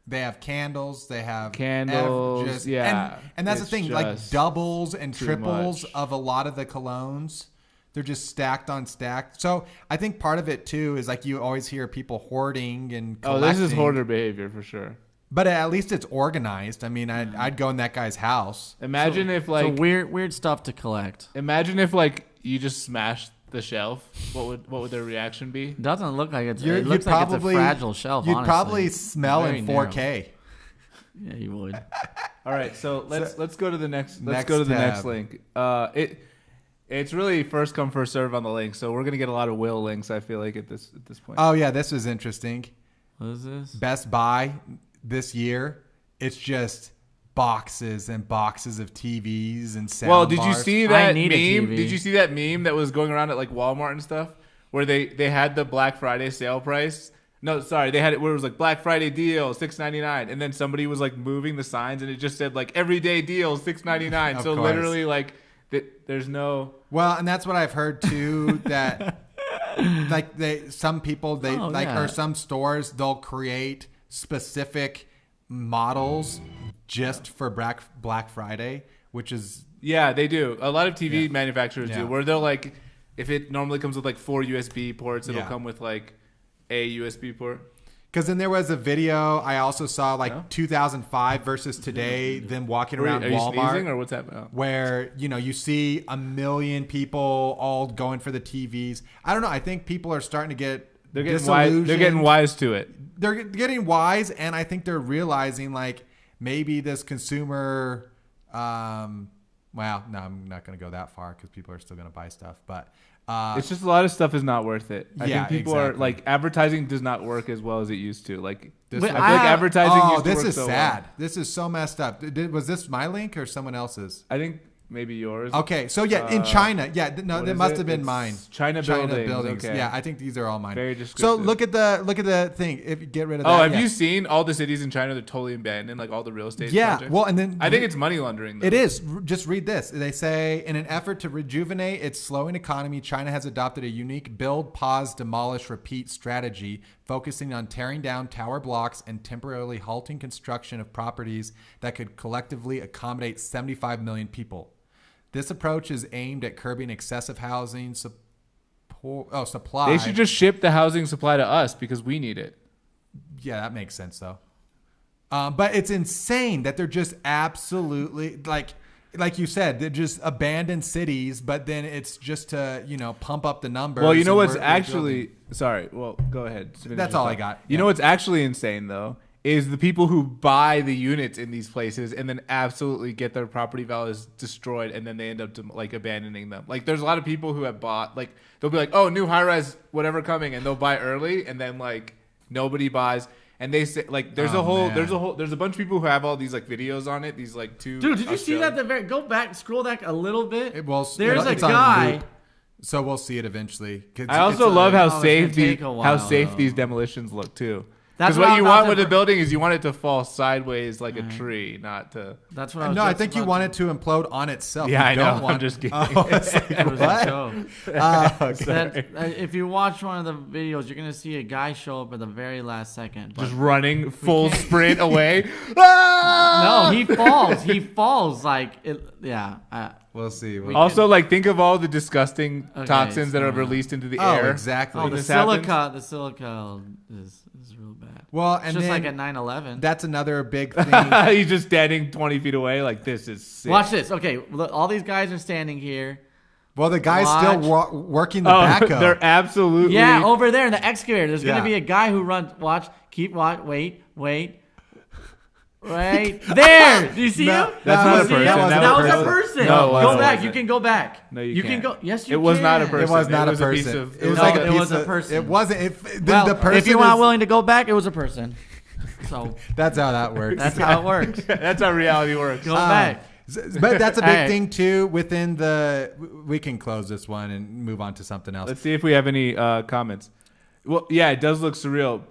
Speaker 3: They have candles. They have
Speaker 1: candles.
Speaker 3: And that's the thing, like doubles and triples
Speaker 1: much.
Speaker 3: of a lot of the colognes. They're just stacked on stacked. So I think part of it too is like you always hear people hoarding and collecting.
Speaker 1: Oh, this is hoarder behavior for sure.
Speaker 3: But at least it's organized. I mean, I'd go in that guy's house.
Speaker 1: Imagine if like
Speaker 2: weird stuff to collect.
Speaker 1: Imagine if like you just smashed the shelf. What would their reaction be?
Speaker 2: It doesn't look like it's. It looks like it's a fragile shelf.
Speaker 3: You'd
Speaker 2: honestly.
Speaker 3: probably smell in 4K.
Speaker 2: Yeah, you would.
Speaker 1: All right, so let's go to the next. Let's go to the next link. It's really first come first serve on the link, so we're gonna get a lot of Will links. I feel like at this point.
Speaker 3: Oh yeah, this was interesting.
Speaker 2: What is this?
Speaker 3: Best Buy this year. It's just boxes and boxes of TVs and sound
Speaker 1: Well, did you
Speaker 3: bars.
Speaker 1: see
Speaker 2: I
Speaker 1: that
Speaker 2: need a
Speaker 1: meme?
Speaker 2: TV.
Speaker 1: Did you see that meme that was going around at like Walmart and stuff, where they had the Black Friday sale price? No, sorry, they had it where it was like Black Friday deal $6.99, and then somebody was like moving the signs, and it just said like everyday deal $6.99.
Speaker 3: Of
Speaker 1: So
Speaker 3: course.
Speaker 1: literally like there's no.
Speaker 3: Well, and that's what I've heard too. That like some people or some stores they'll create specific models just for Black Friday, which is
Speaker 1: Yeah, they do. A lot of TV manufacturers
Speaker 3: Yeah.
Speaker 1: do, where they'll like, if it normally comes with like 4 USB ports, it'll
Speaker 3: Yeah.
Speaker 1: come with like a USB port.
Speaker 3: because then there was a video I also saw like
Speaker 1: No?
Speaker 3: 2005 versus today, them walking
Speaker 1: Are
Speaker 3: around
Speaker 1: you sneezing
Speaker 3: Walmart.
Speaker 1: or what's happening? Oh.
Speaker 3: Where you see 1 million people all going for the TVs. I don't know. I think people are starting to get
Speaker 1: They're getting wise. They're getting wise to it.
Speaker 3: They're getting wise, and I think they're realizing like maybe this consumer. Well, no, I'm not going to go that far because people are still going to buy stuff. But
Speaker 1: It's just a lot of stuff is not worth it. I
Speaker 3: Yeah,
Speaker 1: think people are
Speaker 3: exactly.
Speaker 1: like advertising does not work as well as it used to. Like
Speaker 3: This
Speaker 2: But
Speaker 1: I feel like advertising
Speaker 3: oh,
Speaker 1: used to
Speaker 3: this
Speaker 1: work
Speaker 3: is
Speaker 1: so
Speaker 3: sad.
Speaker 1: well.
Speaker 3: This is so messed up. Was this my link or someone else's?
Speaker 1: I think maybe yours.
Speaker 3: Okay, so yeah, in China, no,
Speaker 1: what
Speaker 3: that
Speaker 1: is
Speaker 3: must
Speaker 1: it?
Speaker 3: have been
Speaker 1: It's
Speaker 3: mine.
Speaker 1: China buildings, okay.
Speaker 3: Yeah, I think these are all mine.
Speaker 1: Very
Speaker 3: So
Speaker 1: descriptive.
Speaker 3: look at the thing. If you get rid of that.
Speaker 1: Oh, have
Speaker 3: yeah.
Speaker 1: you seen all the cities in China? They're totally abandoned, like all the real estate.
Speaker 3: Yeah,
Speaker 1: projects?
Speaker 3: well, and then
Speaker 1: I think it's money laundering. Though.
Speaker 3: It is. Just read this. They say, in an effort to rejuvenate its slowing economy, China has adopted a unique build, pause, demolish, repeat strategy, focusing on tearing down tower blocks and temporarily halting construction of properties that could collectively accommodate 75 million people. This approach is aimed at curbing excessive housing supply.
Speaker 1: They should just ship the housing supply to us because we need it.
Speaker 3: Yeah, that makes sense though. But it's insane that they're just absolutely like you said, they're just abandoned cities. But then it's just to pump up the numbers.
Speaker 1: Well, you know
Speaker 3: and
Speaker 1: what's
Speaker 3: we're
Speaker 1: actually sorry. Well, go ahead. Finish
Speaker 3: That's
Speaker 1: your
Speaker 3: all I
Speaker 1: thought.
Speaker 3: got.
Speaker 1: You know what's actually insane though is the people who buy the units in these places and then absolutely get their property values destroyed and then they end up like abandoning them. Like there's a lot of people who have bought like they'll be like, oh, new high rise whatever coming, and they'll buy early and then like nobody buys. And they say like there's a bunch of people who have all these like videos on it. These like two.
Speaker 2: Dude, did you see that?
Speaker 1: Australian-
Speaker 2: Go back, scroll back a little bit.
Speaker 3: There's
Speaker 2: a guy.
Speaker 3: So we'll see it eventually.
Speaker 1: I also love how
Speaker 2: it's
Speaker 1: safe
Speaker 2: gonna take a while, though.
Speaker 1: these demolitions look too.
Speaker 2: That's
Speaker 1: Because
Speaker 2: what
Speaker 1: what
Speaker 2: I'm
Speaker 1: you
Speaker 2: about
Speaker 1: want
Speaker 2: to
Speaker 1: with a
Speaker 2: br-
Speaker 1: building is you want it to fall sideways like a tree, not to.
Speaker 2: That's what I was.
Speaker 3: No, I
Speaker 2: just
Speaker 3: think you
Speaker 2: about
Speaker 3: want it to implode on itself.
Speaker 1: Yeah,
Speaker 3: You
Speaker 1: I
Speaker 3: don't
Speaker 1: know.
Speaker 3: want-
Speaker 1: I'm just kidding.
Speaker 3: Oh, it's like,
Speaker 2: It was a
Speaker 3: what?
Speaker 2: joke.
Speaker 3: Okay.
Speaker 2: If you watch one of the videos, you're gonna see a guy show up at the very last second. But
Speaker 1: Just running full sprint away.
Speaker 2: no, he falls. He falls like it. Yeah.
Speaker 3: We'll see.
Speaker 1: Also, like think of all the disgusting
Speaker 2: Okay,
Speaker 1: toxins that are
Speaker 2: so-
Speaker 1: released into the
Speaker 3: Oh,
Speaker 1: air.
Speaker 3: exactly.
Speaker 2: Oh,
Speaker 1: When
Speaker 2: the
Speaker 1: this happens.
Speaker 2: silica is real bad.
Speaker 3: Well,
Speaker 2: It's
Speaker 3: and
Speaker 2: just
Speaker 3: then
Speaker 2: like a 9/11.
Speaker 3: that's another big thing.
Speaker 1: He's just standing 20 feet away. Like this is sick.
Speaker 2: Watch this. Okay, look, all these guys are standing here.
Speaker 3: Well, the guy's
Speaker 2: Watch.
Speaker 3: still working the
Speaker 1: Oh,
Speaker 3: backhoe.
Speaker 1: they're absolutely.
Speaker 2: Yeah, over there in the excavator. There's
Speaker 3: Yeah.
Speaker 2: gonna be a guy who runs. Watch. Keep watch. Wait. Right there. Do you see
Speaker 3: No,
Speaker 2: him?
Speaker 1: That's
Speaker 3: That
Speaker 1: not a
Speaker 3: was-
Speaker 1: person.
Speaker 3: that wasn't
Speaker 2: That
Speaker 3: a
Speaker 2: was a
Speaker 3: person.
Speaker 2: person.
Speaker 1: No, it
Speaker 2: Go
Speaker 1: wasn't.
Speaker 2: back. You can go back.
Speaker 1: No, you
Speaker 2: can
Speaker 1: can't.
Speaker 2: go. Yes, you
Speaker 1: It was
Speaker 2: can.
Speaker 1: not a person.
Speaker 3: It was not
Speaker 1: It was
Speaker 3: a
Speaker 1: a piece
Speaker 3: person.
Speaker 1: of-
Speaker 3: It was
Speaker 2: No,
Speaker 3: like a
Speaker 2: it
Speaker 3: piece
Speaker 2: was a
Speaker 3: of-
Speaker 2: person.
Speaker 3: It wasn't.
Speaker 2: Well,
Speaker 3: The person
Speaker 2: if you're not
Speaker 3: is-
Speaker 2: willing to go back, it was a person. So
Speaker 3: That's how that works.
Speaker 2: that's how it works.
Speaker 1: That's how reality works.
Speaker 2: Go back.
Speaker 3: But that's a big
Speaker 2: Alright.
Speaker 3: thing too. Within the, we can close this one and move on to something else.
Speaker 1: Let's see if we have any comments. Well, yeah, it does look surreal.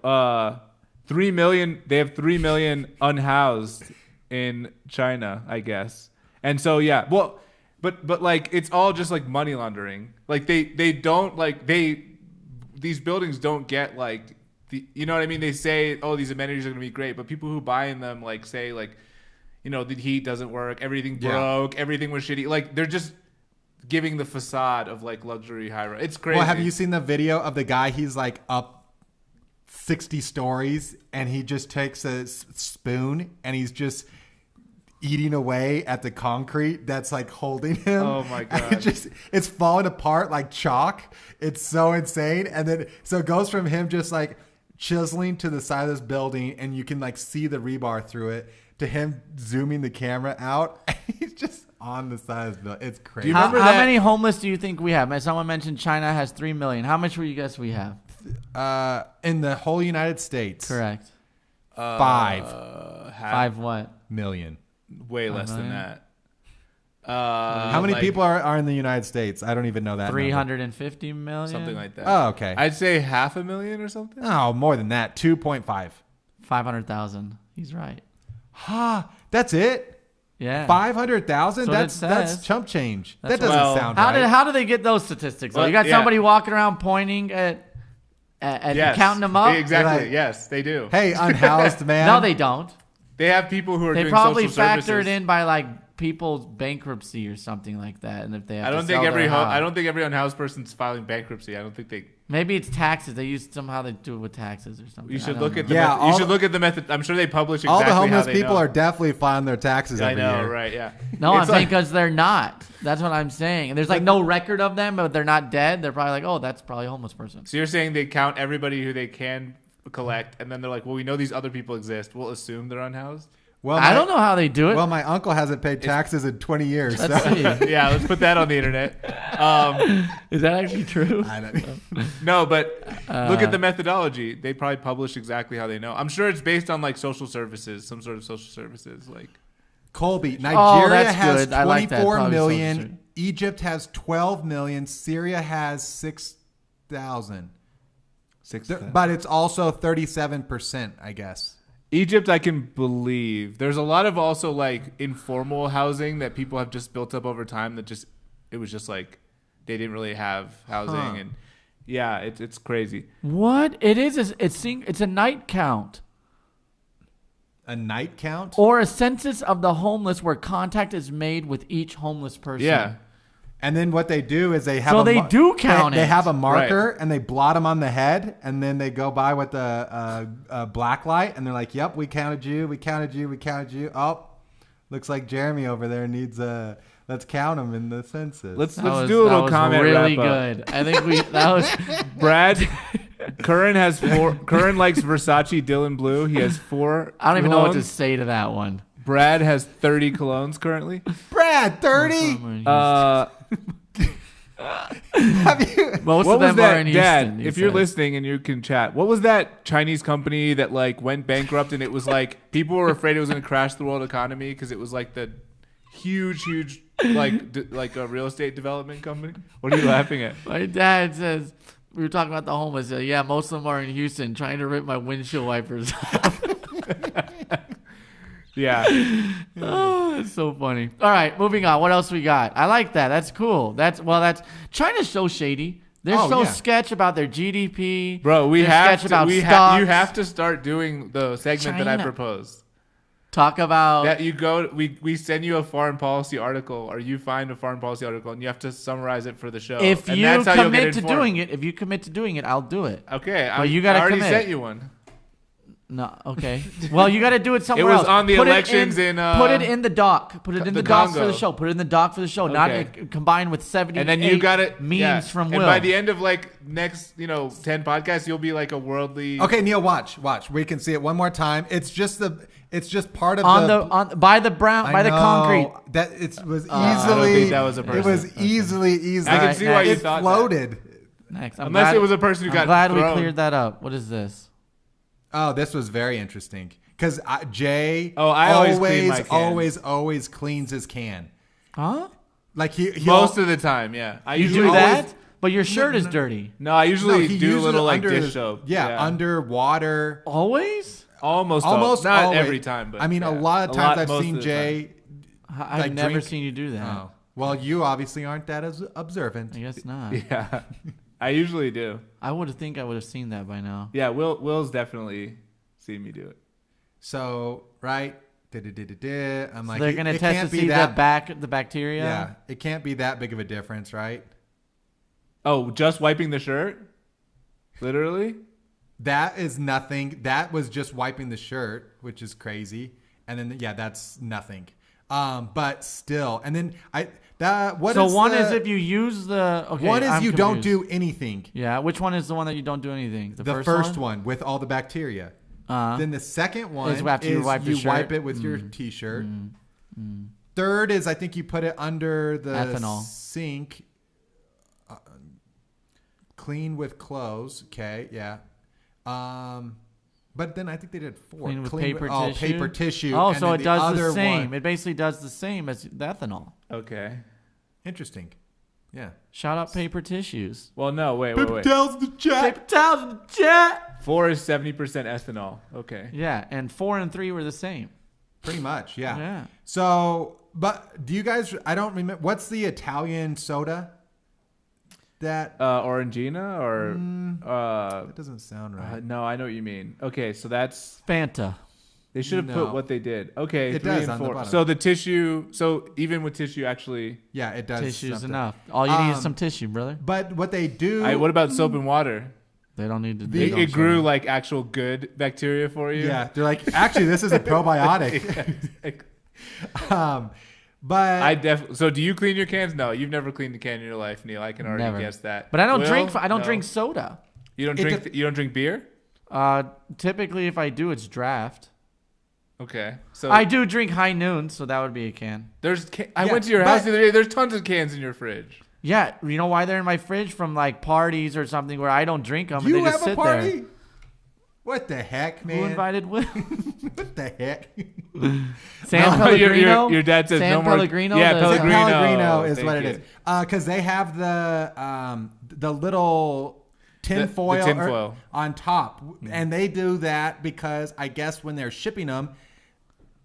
Speaker 1: 3 million. They have 3 million unhoused in China, I guess. And so yeah, well, but like it's all just like money laundering. Like they don't like these buildings don't get like you know what I mean? They say, oh, these amenities are gonna be great, but people who buy in them like say like, the heat doesn't work, everything broke, everything was shitty. Like they're just giving the facade of like luxury high rise. It's crazy.
Speaker 3: Well, have you seen the video of the guy? He's like up 60 stories and he just takes a spoon and he's just eating away at the concrete that's like holding him.
Speaker 1: Oh my
Speaker 3: And
Speaker 1: God.
Speaker 3: it's falling apart like chalk. It's so insane. And then so it goes from him just like chiseling to the side of this building and you can like see the rebar through it to him zooming the camera out. And he's just on the side of this building. It's crazy.
Speaker 1: you
Speaker 2: How
Speaker 1: remember that-
Speaker 2: many homeless do you think we have? Someone mentioned China has 3 million. How much would you guess we have?
Speaker 3: In the whole United States,
Speaker 2: Correct.
Speaker 3: 5
Speaker 1: half.
Speaker 2: 5 what?
Speaker 3: million.
Speaker 1: way less than that.
Speaker 3: How many people are in the United States? I don't even know that.
Speaker 2: 350 million?
Speaker 1: Something like that.
Speaker 3: Oh, okay.
Speaker 1: I'd say 500,000 or something.
Speaker 3: Oh, more than that. 2.5.
Speaker 2: 500,000. He's right.
Speaker 3: Ha! That's it.
Speaker 2: Yeah.
Speaker 3: 500,000. That's chump change. That doesn't sound right.
Speaker 2: How do they get those statistics? You got somebody walking around pointing at counting them up.
Speaker 1: Exactly. Like, yes, they do.
Speaker 3: Hey, unhoused man.
Speaker 2: No, they don't.
Speaker 1: They have people who are doing social services.
Speaker 2: They probably factor it in by like people's bankruptcy or something like that, and if they have
Speaker 1: I don't think every unhoused person's filing bankruptcy. I don't think they.
Speaker 2: Maybe it's taxes. They somehow they do it with taxes or something.
Speaker 1: You should look at the method. I'm sure they publish exactly
Speaker 3: all the homeless
Speaker 1: how they
Speaker 3: people
Speaker 1: know.
Speaker 3: are definitely filing their taxes every year.
Speaker 1: Right? Yeah.
Speaker 2: No, I'm saying because they're not. That's what I'm saying. And there's like no record of them, but they're not dead. They're probably like, oh, that's probably a homeless person.
Speaker 1: So you're saying they count everybody who they can collect, and then they're like, well, we know these other people exist. We'll assume they're unhoused.
Speaker 3: Well,
Speaker 2: I don't know how they do it.
Speaker 3: Well, my uncle hasn't paid taxes in 20 years.
Speaker 2: Let's see.
Speaker 1: Yeah, let's put that on the internet.
Speaker 2: Is that actually true?
Speaker 3: I don't know.
Speaker 1: No, but look at the methodology. They probably publish exactly how they know. I'm sure it's based on like social services, some sort of social services. Like
Speaker 3: Colby, Nigeria has
Speaker 2: good.
Speaker 3: 24 million. Egypt has 12 million. Syria has 6,000. But it's also 37%, I guess.
Speaker 1: Egypt, I can believe. There's a lot of also like informal housing that people have just built up over time that it was just like they didn't really have housing and yeah, it's crazy.
Speaker 2: What it is it's a night count.
Speaker 3: A night count?
Speaker 2: Or a census of the homeless where contact is made with each homeless person.
Speaker 1: Yeah.
Speaker 3: And then what they do is they have
Speaker 2: do count
Speaker 3: They have a marker and they blot them on the head, and then they go by with a black light, and they're like, "Yep, we counted you, we counted you, we counted you." Oh, looks like Jeremy over there needs a. Let's count them in the census.
Speaker 1: Let's do a little comment.
Speaker 2: Really good. I think that was
Speaker 1: Brad. Curran has 4. Curran likes Versace Dylan Blue. He has 4.
Speaker 2: I don't even know what to say to that one.
Speaker 1: Brad has 30 colognes currently.
Speaker 3: Brad, 30. Have you?
Speaker 2: Most of them are in Houston.
Speaker 1: Dad, if you're listening and you can chat, what was that Chinese company that like went bankrupt and it was like people were afraid it was going to crash the world economy because it was like the huge like a real estate development company? What are you laughing at?
Speaker 2: My dad says we were talking about the homeless. Yeah, most of them are in Houston trying to rip my windshield wipers off.
Speaker 1: Yeah.
Speaker 2: Oh, it's so funny. All right, moving on. What else we got? I like that. That's cool. That's China's so shady. They're sketch about their GDP.
Speaker 1: Bro, you have to start doing the segment that I proposed.
Speaker 2: Talk about
Speaker 1: that we send you a foreign policy article, or you find a foreign policy article, and you have to summarize it for the show.
Speaker 2: If you commit to doing it, I'll do it.
Speaker 1: Okay,
Speaker 2: but you got to
Speaker 1: commit. I already sent you one.
Speaker 2: No, okay. Well, you got to do it somewhere else.
Speaker 1: It was on the elections in
Speaker 2: put it in the doc. Put it in the doc for the show. Put it in the doc for the show.
Speaker 1: Okay.
Speaker 2: Not combined with 70.
Speaker 1: And then you got it
Speaker 2: memes from Will.
Speaker 1: And by the end of like next 10 podcasts, you'll be like a worldly.
Speaker 3: Okay, Neil, watch. We can see it one more time. It's just part of
Speaker 2: by the concrete.
Speaker 3: That was easily.
Speaker 1: I don't think that was a person.
Speaker 3: It was easily.
Speaker 1: I can see why you thought
Speaker 3: it floated.
Speaker 2: Next,
Speaker 1: unless it was a person who got.
Speaker 2: I'm glad
Speaker 1: thrown.
Speaker 2: we cleared that up. What is this?
Speaker 3: Oh, this was very interesting because Jay always cleans his can.
Speaker 2: Huh?
Speaker 3: Like he
Speaker 1: most of the time, yeah.
Speaker 2: You do that, but your shirt is dirty.
Speaker 1: No, I usually do a little like dish soap.
Speaker 3: Yeah, under water.
Speaker 2: Always?
Speaker 1: Almost not
Speaker 3: always.
Speaker 1: Every time, but
Speaker 3: I mean, a lot of times I've seen Jay.
Speaker 2: I've never seen you do that.
Speaker 3: Oh. Well, you obviously aren't that as observant.
Speaker 2: I guess not.
Speaker 1: Yeah. I usually do.
Speaker 2: I would have seen that by now.
Speaker 1: Yeah, Will's definitely seen me do it.
Speaker 3: So, right? I'm like,
Speaker 2: they're gonna test to see the bacteria.
Speaker 3: Yeah, it can't be that big of a difference, right?
Speaker 1: Oh, just wiping the shirt? Literally?
Speaker 3: That is nothing. That was just wiping the shirt, which is crazy. And then that's nothing. But still, and then
Speaker 2: one is if you use the. Okay,
Speaker 3: one is
Speaker 2: I'm
Speaker 3: you
Speaker 2: confused.
Speaker 3: don't do anything.
Speaker 2: Yeah, which one is the one that you don't do anything?
Speaker 3: The first one with all the bacteria. Then the second one is after you wipe it with your t-shirt. Third is I think you put it under the
Speaker 2: ethanol
Speaker 3: sink. Clean with clothes. Okay, yeah. But then I think they did 4.
Speaker 2: Clean with paper tissue.
Speaker 3: Oh, paper tissue.
Speaker 2: Oh,
Speaker 3: and
Speaker 2: so
Speaker 3: then
Speaker 2: it does the
Speaker 3: other
Speaker 2: same.
Speaker 3: one-
Speaker 2: It basically does the same as the ethanol.
Speaker 1: Okay.
Speaker 3: Interesting. Yeah.
Speaker 2: Shout out paper tissues.
Speaker 1: Well, no, wait.
Speaker 3: Towels in the chat.
Speaker 2: Paper towels in the chat.
Speaker 1: 4 is 70% ethanol. Okay.
Speaker 2: Yeah, and 4 and 3 were the same.
Speaker 3: Pretty much, yeah.
Speaker 2: Yeah.
Speaker 3: So, but do you guys? I don't remember. What's the Italian soda? That
Speaker 1: Orangina or
Speaker 3: that doesn't sound right.
Speaker 1: no, I know what you mean. Okay, so that's
Speaker 2: Fanta.
Speaker 1: they should have
Speaker 3: No.
Speaker 1: put what they did. Okay,
Speaker 3: It
Speaker 1: 3
Speaker 3: does
Speaker 1: and
Speaker 3: on the
Speaker 1: 4.
Speaker 3: bottom.
Speaker 1: So the tissue. So even with tissue, actually.
Speaker 3: Yeah, it does.
Speaker 2: Tissue's
Speaker 3: something.
Speaker 2: enough. All you need is some tissue, brother.
Speaker 3: But what they do?
Speaker 1: What about soap and water?
Speaker 2: They don't need to do
Speaker 1: It, it grew like actual good bacteria for you.
Speaker 3: Yeah, they're like, actually, this is a probiotic. But
Speaker 1: I definitely. So do you clean your cans? No, you've never cleaned a can in your life, Neil. I can already
Speaker 2: Never.
Speaker 1: guess that.
Speaker 2: But I don't
Speaker 1: Will?
Speaker 2: drink. I don't
Speaker 1: No.
Speaker 2: drink soda.
Speaker 1: You don't
Speaker 3: It
Speaker 1: drink.
Speaker 3: dep-
Speaker 1: You don't drink beer.
Speaker 2: Typically, if I do, it's draft.
Speaker 1: Okay. So
Speaker 2: I do drink High Noon, so that would be a can.
Speaker 1: I
Speaker 3: Yeah,
Speaker 1: went to your
Speaker 3: but-
Speaker 1: house the other day. There's tons of cans in your fridge.
Speaker 2: Yeah, you know why they're in my fridge from like parties or something where I don't drink them and
Speaker 3: you
Speaker 2: they just
Speaker 3: have a
Speaker 2: sit
Speaker 3: party?
Speaker 2: there.
Speaker 3: What the heck, man?
Speaker 2: Who invited Will?
Speaker 3: What the heck?
Speaker 2: San
Speaker 1: No,
Speaker 2: Pellegrino.
Speaker 1: your dad says
Speaker 2: San
Speaker 1: no more-
Speaker 2: Pellegrino.
Speaker 1: Yeah,
Speaker 2: the-
Speaker 1: Pellegrino.
Speaker 3: Pellegrino is
Speaker 1: Thank
Speaker 3: what it
Speaker 1: you.
Speaker 3: is. Because they have the little tin
Speaker 1: The
Speaker 3: foil,
Speaker 1: tin foil.
Speaker 3: on top, and they do that because I guess when they're shipping them,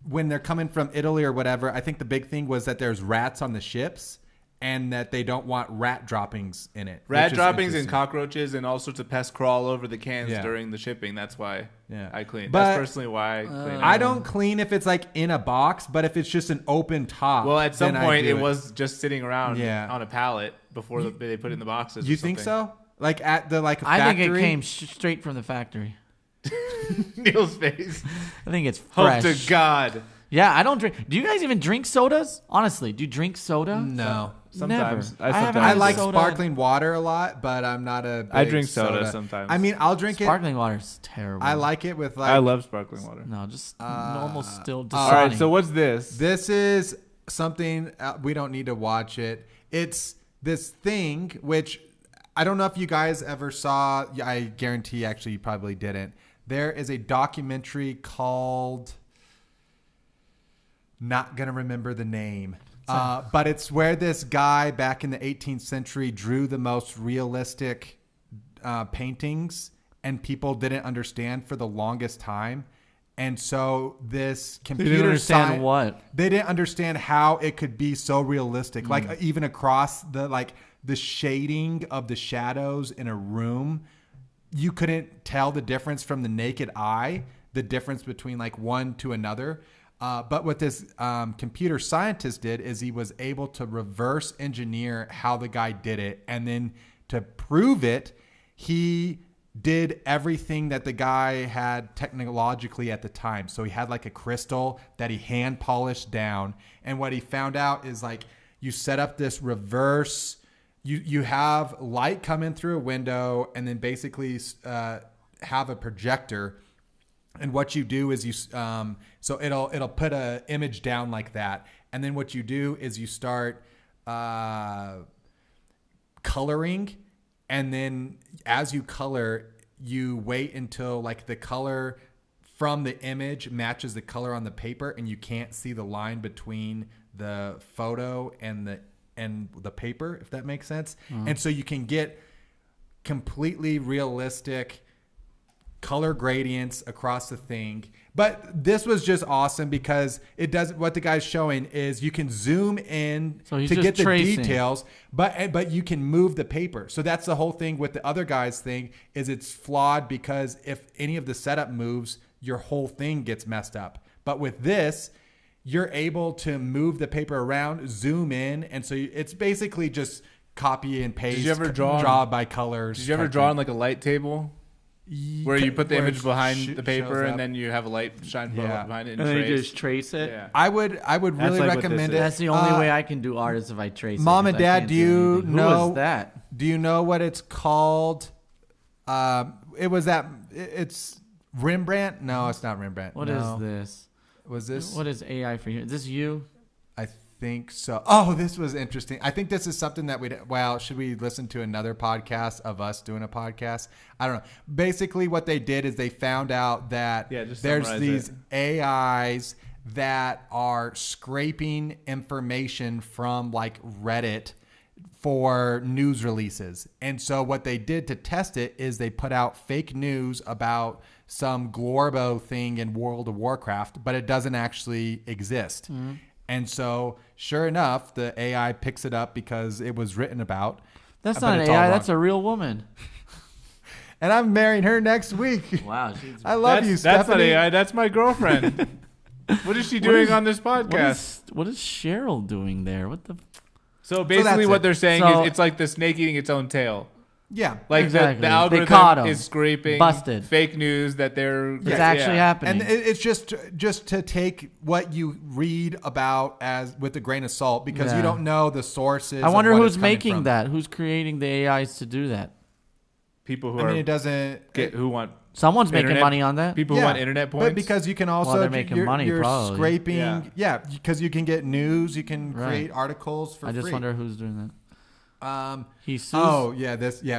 Speaker 3: when they're coming from Italy or whatever, I think the big thing was that there's rats on the ships. And that they don't want rat droppings in it.
Speaker 1: Rat
Speaker 3: which is
Speaker 1: droppings and
Speaker 3: interesting.
Speaker 1: cockroaches and all sorts of pests crawl over the cans
Speaker 3: Yeah.
Speaker 1: during the shipping. That's why
Speaker 3: Yeah.
Speaker 1: I clean.
Speaker 3: But-
Speaker 1: That's personally why I clean.
Speaker 3: I don't clean if it's like in a box, but if it's just an open top.
Speaker 1: Well, at some
Speaker 3: then I
Speaker 1: point,
Speaker 3: do
Speaker 1: it was just sitting around
Speaker 3: Yeah.
Speaker 1: on a pallet before they put it in the boxes.
Speaker 3: You
Speaker 1: or
Speaker 3: think
Speaker 1: something.
Speaker 3: so? Like at the like
Speaker 2: I
Speaker 3: factory?
Speaker 2: think it came straight from the factory.
Speaker 1: Neil's face.
Speaker 2: I think it's
Speaker 1: Hope
Speaker 2: fresh.
Speaker 1: to God.
Speaker 2: Yeah, I don't drink. Do you guys even drink sodas? Honestly, do you drink soda?
Speaker 3: No.
Speaker 1: Sometimes.
Speaker 2: Never.
Speaker 1: I
Speaker 2: haven't
Speaker 3: I
Speaker 2: had
Speaker 3: like
Speaker 2: soda.
Speaker 3: sparkling water a lot, but I'm not a big
Speaker 1: I drink soda sometimes.
Speaker 3: I mean, I'll drink it.
Speaker 2: Sparkling water is terrible.
Speaker 3: I like it with like.
Speaker 1: I love sparkling water.
Speaker 2: No, just normal still.
Speaker 1: All right,
Speaker 2: Dasani.
Speaker 1: so what's this?
Speaker 3: This is something we don't need to watch it. It's this thing which I don't know if you guys ever saw. I guarantee, actually, you probably didn't. There is a documentary called. Not gonna remember the name. But it's where this guy back in the 18th century drew the most realistic paintings, and people didn't understand for the longest time. And so this computer
Speaker 2: didn't understand
Speaker 3: sci-
Speaker 2: what?
Speaker 3: They didn't understand how it could be so realistic, like even across the shading of the shadows in a room. You couldn't tell the difference from the naked eye, the difference between like one to another. But what this computer scientist did is he was able to reverse engineer how the guy did it. And then to prove it, he did everything that the guy had technologically at the time. So he had like a crystal that he hand polished down. And what he found out is like you set up this reverse, you have light come in through a window and then basically have a projector. And what you do is you, so it'll put a image down like that. And then what you do is you start coloring. And then as you color, you wait until like the color from the image matches the color on the paper, and you can't see the line between the photo and the paper, if that makes sense. And so you can get completely realistic color gradients across the thing. But this was just awesome because it does what the guy's showing is you can zoom in
Speaker 2: So he's
Speaker 3: to
Speaker 2: just
Speaker 3: get the
Speaker 2: tracing.
Speaker 3: details, but you can move the paper. So that's the whole thing with the other guy's thing is it's flawed because if any of the setup moves, your whole thing gets messed up. But with this, you're able to move the paper around, zoom in, and so it's basically just copy and paste.
Speaker 1: Did you ever
Speaker 3: draw by colors?
Speaker 1: Did you ever
Speaker 3: type
Speaker 1: draw
Speaker 3: thing.
Speaker 1: on like a light table where you put the
Speaker 3: Where
Speaker 1: image
Speaker 3: it
Speaker 1: behind
Speaker 3: sh-
Speaker 1: the paper
Speaker 3: shows
Speaker 1: and
Speaker 3: up?
Speaker 1: then you have a light shine
Speaker 3: Yeah.
Speaker 1: behind it
Speaker 2: and
Speaker 1: and
Speaker 2: then you
Speaker 1: trace?
Speaker 2: just trace it.
Speaker 1: Yeah.
Speaker 3: I would
Speaker 1: That's
Speaker 3: really
Speaker 1: like what
Speaker 3: recommend
Speaker 1: this
Speaker 3: it.
Speaker 1: is.
Speaker 2: That's the only way I can do art is if I trace it.
Speaker 3: Mom
Speaker 2: 'cause
Speaker 3: and
Speaker 2: I
Speaker 3: Dad,
Speaker 2: can't
Speaker 3: do you
Speaker 2: anything. Who
Speaker 3: know
Speaker 2: was that?
Speaker 3: Do you know what it's called? It was that. It's Rembrandt. No, it's not Rembrandt.
Speaker 2: What
Speaker 3: no.
Speaker 2: is this?
Speaker 3: Was this?
Speaker 2: What is AI for you? Is this you?
Speaker 3: I think so. Oh, this was interesting. I think this is something that should we listen to another podcast of us doing a podcast? I don't know. Basically, what they did is they found out that there's these AIs that are scraping information from like Reddit for news releases. And so what they did to test it is they put out fake news about some Glorbo thing in World of Warcraft, but it doesn't actually exist. Mm-hmm. And so sure enough, the AI picks it up because it was written about.
Speaker 2: That's not an AI, that's a real woman.
Speaker 3: And I'm marrying her next week.
Speaker 2: Wow.
Speaker 3: I love you, Stephanie.
Speaker 1: That's not AI, that's my girlfriend. What is she doing on this podcast?
Speaker 2: What is Cheryl doing there? What the...
Speaker 1: So basically what they're saying is it's like the snake eating its own tail.
Speaker 3: Yeah.
Speaker 1: Like
Speaker 2: exactly.
Speaker 1: the algorithm is scraping
Speaker 2: busted
Speaker 1: fake news that they're...
Speaker 2: It's actually happening.
Speaker 3: And it's just to take what you read about as with a grain of salt because you don't know the sources.
Speaker 2: I wonder who's making that. Who's creating the AIs to do that?
Speaker 1: People who who want...
Speaker 2: Someone's making money on that.
Speaker 1: People who want internet points.
Speaker 3: But because you can also...
Speaker 2: they're making money,
Speaker 3: you're
Speaker 2: probably.
Speaker 3: Scraping... Yeah, because you can get news. You can create articles for free.
Speaker 2: I just wonder who's doing that.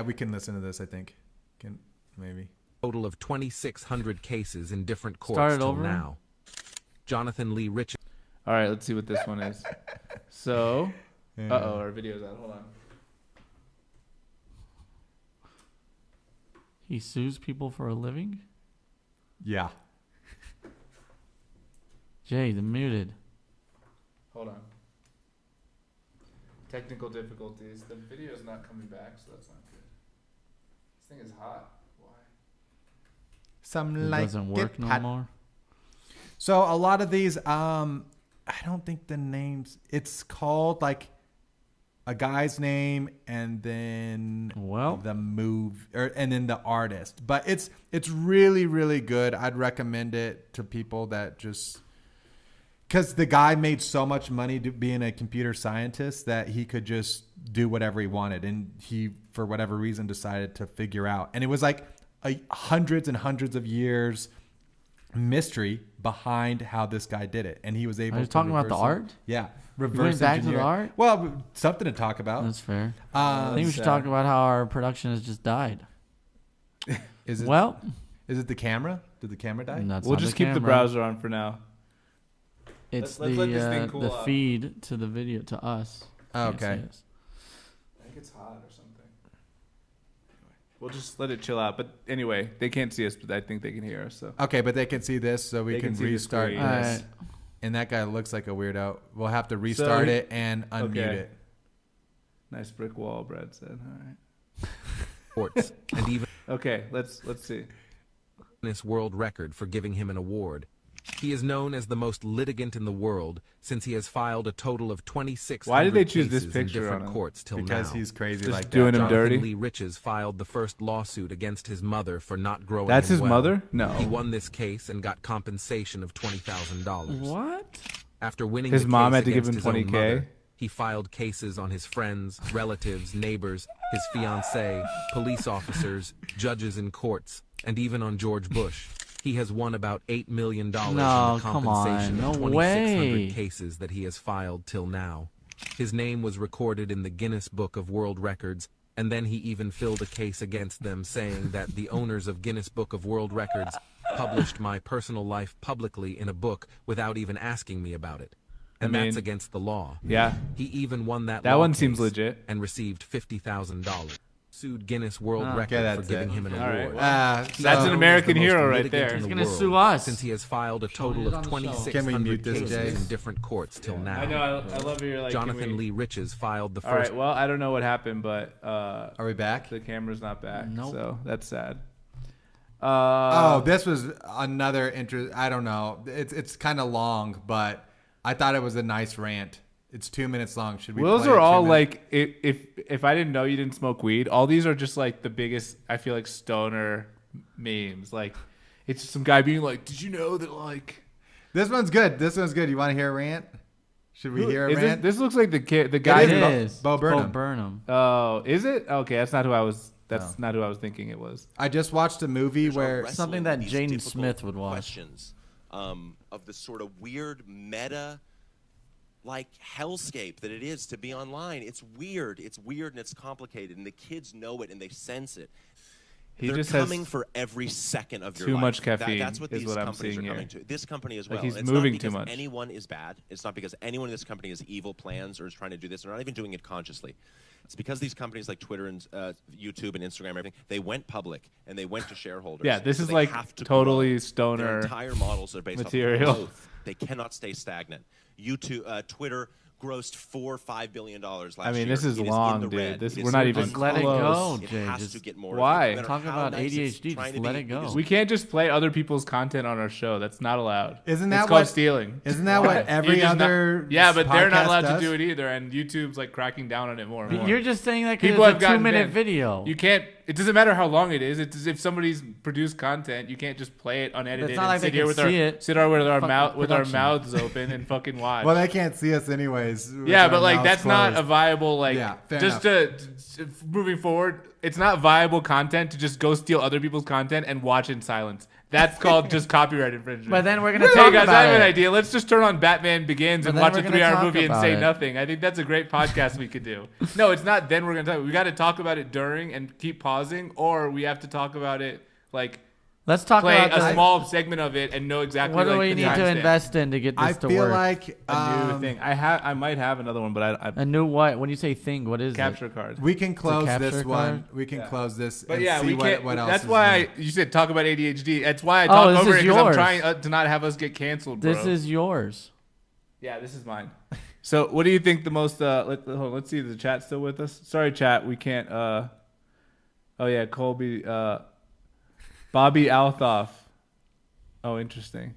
Speaker 3: We can listen to this, I think. Maybe.
Speaker 4: Total of 2,600 cases in different courts till now. Jonathan Lee Richards.
Speaker 1: All right, let's see what this one is. So, our video's out. Hold on.
Speaker 2: He sues people for a living?
Speaker 3: Yeah.
Speaker 2: Jay, they're muted.
Speaker 1: Hold on. Technical difficulties. The video's not coming back, so that's not good. This thing is hot. Why?
Speaker 2: It doesn't work no more.
Speaker 3: So a lot of these, I don't think the names. It's called like a guy's name and then the and then the artist. But it's really, really good. I'd recommend it to people that just because the guy made so much money being a computer scientist that he could just do whatever he wanted. And he, for whatever reason, decided to figure out. And it was like hundreds and hundreds of years mystery behind how this guy did it. And he was able to... Are you
Speaker 2: talking about the art?
Speaker 3: Yeah.
Speaker 2: Reverse back to the art?
Speaker 3: Well, something to talk about.
Speaker 2: That's fair. I think we should talk about how our production has just died. Is it
Speaker 3: the camera? Did the camera die?
Speaker 1: We'll just keep the browser on for now.
Speaker 2: It's the feed to the video to us.
Speaker 3: Oh, okay.
Speaker 1: I think it's hot or something. We'll just let it chill out. But anyway, they can't see us, but I think they can hear us. So
Speaker 3: okay, but they can see this, so we can restart this.
Speaker 2: Right.
Speaker 3: And that guy looks like a weirdo. We'll have to restart it and unmute it.
Speaker 1: Nice brick wall, Brad said. All
Speaker 4: right. And even
Speaker 1: okay, let's see.
Speaker 4: Guinness World Record for giving him an award. He is known as the most litigant in the world since he has filed a total of 2,600
Speaker 1: Why did they choose this
Speaker 4: cases
Speaker 1: picture
Speaker 4: in different
Speaker 1: on him?
Speaker 4: courts till
Speaker 3: because
Speaker 4: now.
Speaker 3: He's crazy
Speaker 1: just
Speaker 3: like
Speaker 1: doing
Speaker 3: that.
Speaker 1: him dirty.
Speaker 4: Jonathan Lee Riches filed the first lawsuit against his mother for not growing
Speaker 1: That's
Speaker 4: him
Speaker 1: his
Speaker 4: well.
Speaker 1: mother? No.
Speaker 4: He won this case and got compensation of $20,000.
Speaker 2: What?
Speaker 4: After winning
Speaker 1: his
Speaker 4: the
Speaker 1: mom
Speaker 4: case
Speaker 1: had to give him
Speaker 4: against his own
Speaker 1: $20K.
Speaker 4: mother, he filed cases on his friends, relatives, neighbors, his fiancée, police officers, judges in courts, and even on George Bush. He has won about $8 million in the compensation of 2,600 cases that he has filed till now. His name was recorded in the Guinness Book of World Records, and then he even filled a case against them saying that the owners of Guinness Book of World Records published my personal life publicly in a book without even asking me about it. And that's against the law.
Speaker 1: Yeah.
Speaker 4: He even won that
Speaker 1: one seems legit.
Speaker 4: And received $50,000. Sued Guinness World Record for giving him an award.
Speaker 1: That's an American hero right there.
Speaker 2: He's going to sue us.
Speaker 4: Since he has filed a total of 2,600 cases in different courts till now.
Speaker 1: I know, I love your like.
Speaker 4: Jonathan Lee Riches filed the first.
Speaker 1: All right, well, I don't know what happened, but
Speaker 3: are we back?
Speaker 1: The camera's not back, so that's sad.
Speaker 3: This was another I don't know. It's kind of long, but I thought it was a nice rant. It's 2 minutes long. Should we?
Speaker 1: Those are all like if I didn't know you didn't smoke weed, all these are just like the biggest. I feel like stoner memes. Like it's just some guy being like, "Did you know that?" Like
Speaker 3: this one's good. This one's good. You want to hear a rant? Should we hear a rant?
Speaker 1: This looks like the guy.
Speaker 2: It is
Speaker 3: Bo Burnham.
Speaker 2: Bo Burnham.
Speaker 1: Oh, is it? Okay, that's not who I was. That's not who I was thinking it was.
Speaker 3: I just watched a movie where
Speaker 2: something that Jaden Smith would watch.
Speaker 5: Questions of the sort of weird meta like hellscape that it is to be online. It's weird and it's complicated, and the kids know it and they sense it. They're
Speaker 1: just
Speaker 5: coming
Speaker 1: has
Speaker 5: for every second of your
Speaker 1: too
Speaker 5: life.
Speaker 1: much caffeine
Speaker 5: That's what
Speaker 1: is
Speaker 5: these
Speaker 1: what I'm
Speaker 5: companies
Speaker 1: seeing
Speaker 5: are coming
Speaker 1: here.
Speaker 5: to. This company as well.
Speaker 1: Like he's
Speaker 5: it's
Speaker 1: moving
Speaker 5: not
Speaker 1: too
Speaker 5: because
Speaker 1: much.
Speaker 5: anyone is bad. It's not because anyone in this company has evil plans or is trying to do this. They're not even doing it consciously. It's because these companies like Twitter and YouTube and Instagram and everything, they went public and they went to shareholders.
Speaker 1: Yeah, this
Speaker 5: So
Speaker 1: is
Speaker 5: they
Speaker 1: like
Speaker 5: have to
Speaker 1: totally
Speaker 5: grow.
Speaker 1: stoner
Speaker 5: Their entire models are based
Speaker 1: material.
Speaker 5: off of growth. They cannot stay stagnant. Twitter grossed $4 or $5 billion last year.
Speaker 1: I mean, this is
Speaker 5: It
Speaker 1: long,
Speaker 5: in the red.
Speaker 1: dude.
Speaker 5: It
Speaker 1: We're
Speaker 5: is
Speaker 1: not even
Speaker 2: Just let it
Speaker 1: close.
Speaker 2: go,
Speaker 5: It
Speaker 2: Jay.
Speaker 5: has
Speaker 2: Just
Speaker 5: to get more.
Speaker 1: Why?
Speaker 5: of it. No matter
Speaker 2: Talk
Speaker 5: how
Speaker 2: about
Speaker 5: nice it's
Speaker 2: ADHD,
Speaker 5: trying
Speaker 2: just
Speaker 5: to
Speaker 2: let
Speaker 5: be,
Speaker 2: it go.
Speaker 5: is
Speaker 1: We can't just play other people's content on our show. That's not allowed.
Speaker 3: Isn't
Speaker 1: it's
Speaker 3: that
Speaker 1: called
Speaker 3: what-
Speaker 1: stealing?
Speaker 3: Isn't that what every
Speaker 1: You're just
Speaker 3: other
Speaker 1: yeah, but they're not
Speaker 3: podcast
Speaker 1: allowed
Speaker 3: does?
Speaker 1: to do it either, and YouTube's like cracking down on it more and more.
Speaker 2: You're just saying that because
Speaker 1: People have
Speaker 2: it's a
Speaker 1: gotten
Speaker 2: 2-minute
Speaker 1: banned.
Speaker 2: video.
Speaker 1: You can't. It doesn't matter how long it is. It's as if somebody's produced content. You can't just play it unedited
Speaker 2: It's not
Speaker 1: and
Speaker 2: like they
Speaker 1: sit here
Speaker 2: can
Speaker 1: with
Speaker 2: see it.
Speaker 1: sit our with our
Speaker 2: Fucking
Speaker 1: mouth with our
Speaker 2: production.
Speaker 1: mouths open and fucking watch.
Speaker 3: Well, they can't see us anyways. with
Speaker 1: yeah,
Speaker 3: our
Speaker 1: but like
Speaker 3: mouths
Speaker 1: that's not a
Speaker 3: closed.
Speaker 1: viable like.
Speaker 3: Yeah, fair
Speaker 1: just to moving forward, it's not viable content to just go steal other people's content and watch in silence. That's called just copyright infringement.
Speaker 2: But then we're gonna
Speaker 1: Hey
Speaker 2: talk
Speaker 1: guys,
Speaker 2: about
Speaker 1: I have an
Speaker 2: it.
Speaker 1: idea. Let's just turn on Batman Begins
Speaker 2: But
Speaker 1: and
Speaker 2: then
Speaker 1: watch
Speaker 2: we're
Speaker 1: a
Speaker 2: gonna
Speaker 1: 3-hour
Speaker 2: talk
Speaker 1: movie and
Speaker 2: about
Speaker 1: say
Speaker 2: it.
Speaker 1: nothing. I think that's a great podcast we could do. No, it's not. Then we're gonna talk. We got to talk about it during and keep pausing, or we have to talk about it like
Speaker 2: Let's talk
Speaker 1: play
Speaker 2: about
Speaker 1: a
Speaker 2: the,
Speaker 1: small segment of it and know exactly
Speaker 2: what do
Speaker 1: like,
Speaker 2: we
Speaker 1: the
Speaker 2: need to
Speaker 1: timestamp.
Speaker 2: invest in to get this
Speaker 3: I
Speaker 2: to
Speaker 3: feel
Speaker 2: work.
Speaker 3: like
Speaker 1: A new thing. I might have another one, but I
Speaker 2: A new what? When you say thing, what is
Speaker 1: capture card.
Speaker 3: we can close
Speaker 2: capture
Speaker 3: this
Speaker 2: card?
Speaker 3: one. We can close this.
Speaker 1: But
Speaker 3: and
Speaker 1: yeah,
Speaker 3: see
Speaker 1: we can't.
Speaker 3: what else
Speaker 1: That's
Speaker 3: is
Speaker 1: why
Speaker 3: new.
Speaker 1: you said talk about ADHD. That's why I
Speaker 2: Oh,
Speaker 1: talk
Speaker 2: this
Speaker 1: over
Speaker 2: is
Speaker 1: it because I'm
Speaker 2: yours.
Speaker 1: trying to not have us get canceled, bro.
Speaker 2: This is yours.
Speaker 1: Yeah, this is mine. So, what do you think the most? Let's see. Is the chat still with us? Sorry, chat. We can't. Oh yeah, Colby. Bobby Althoff. Oh, interesting.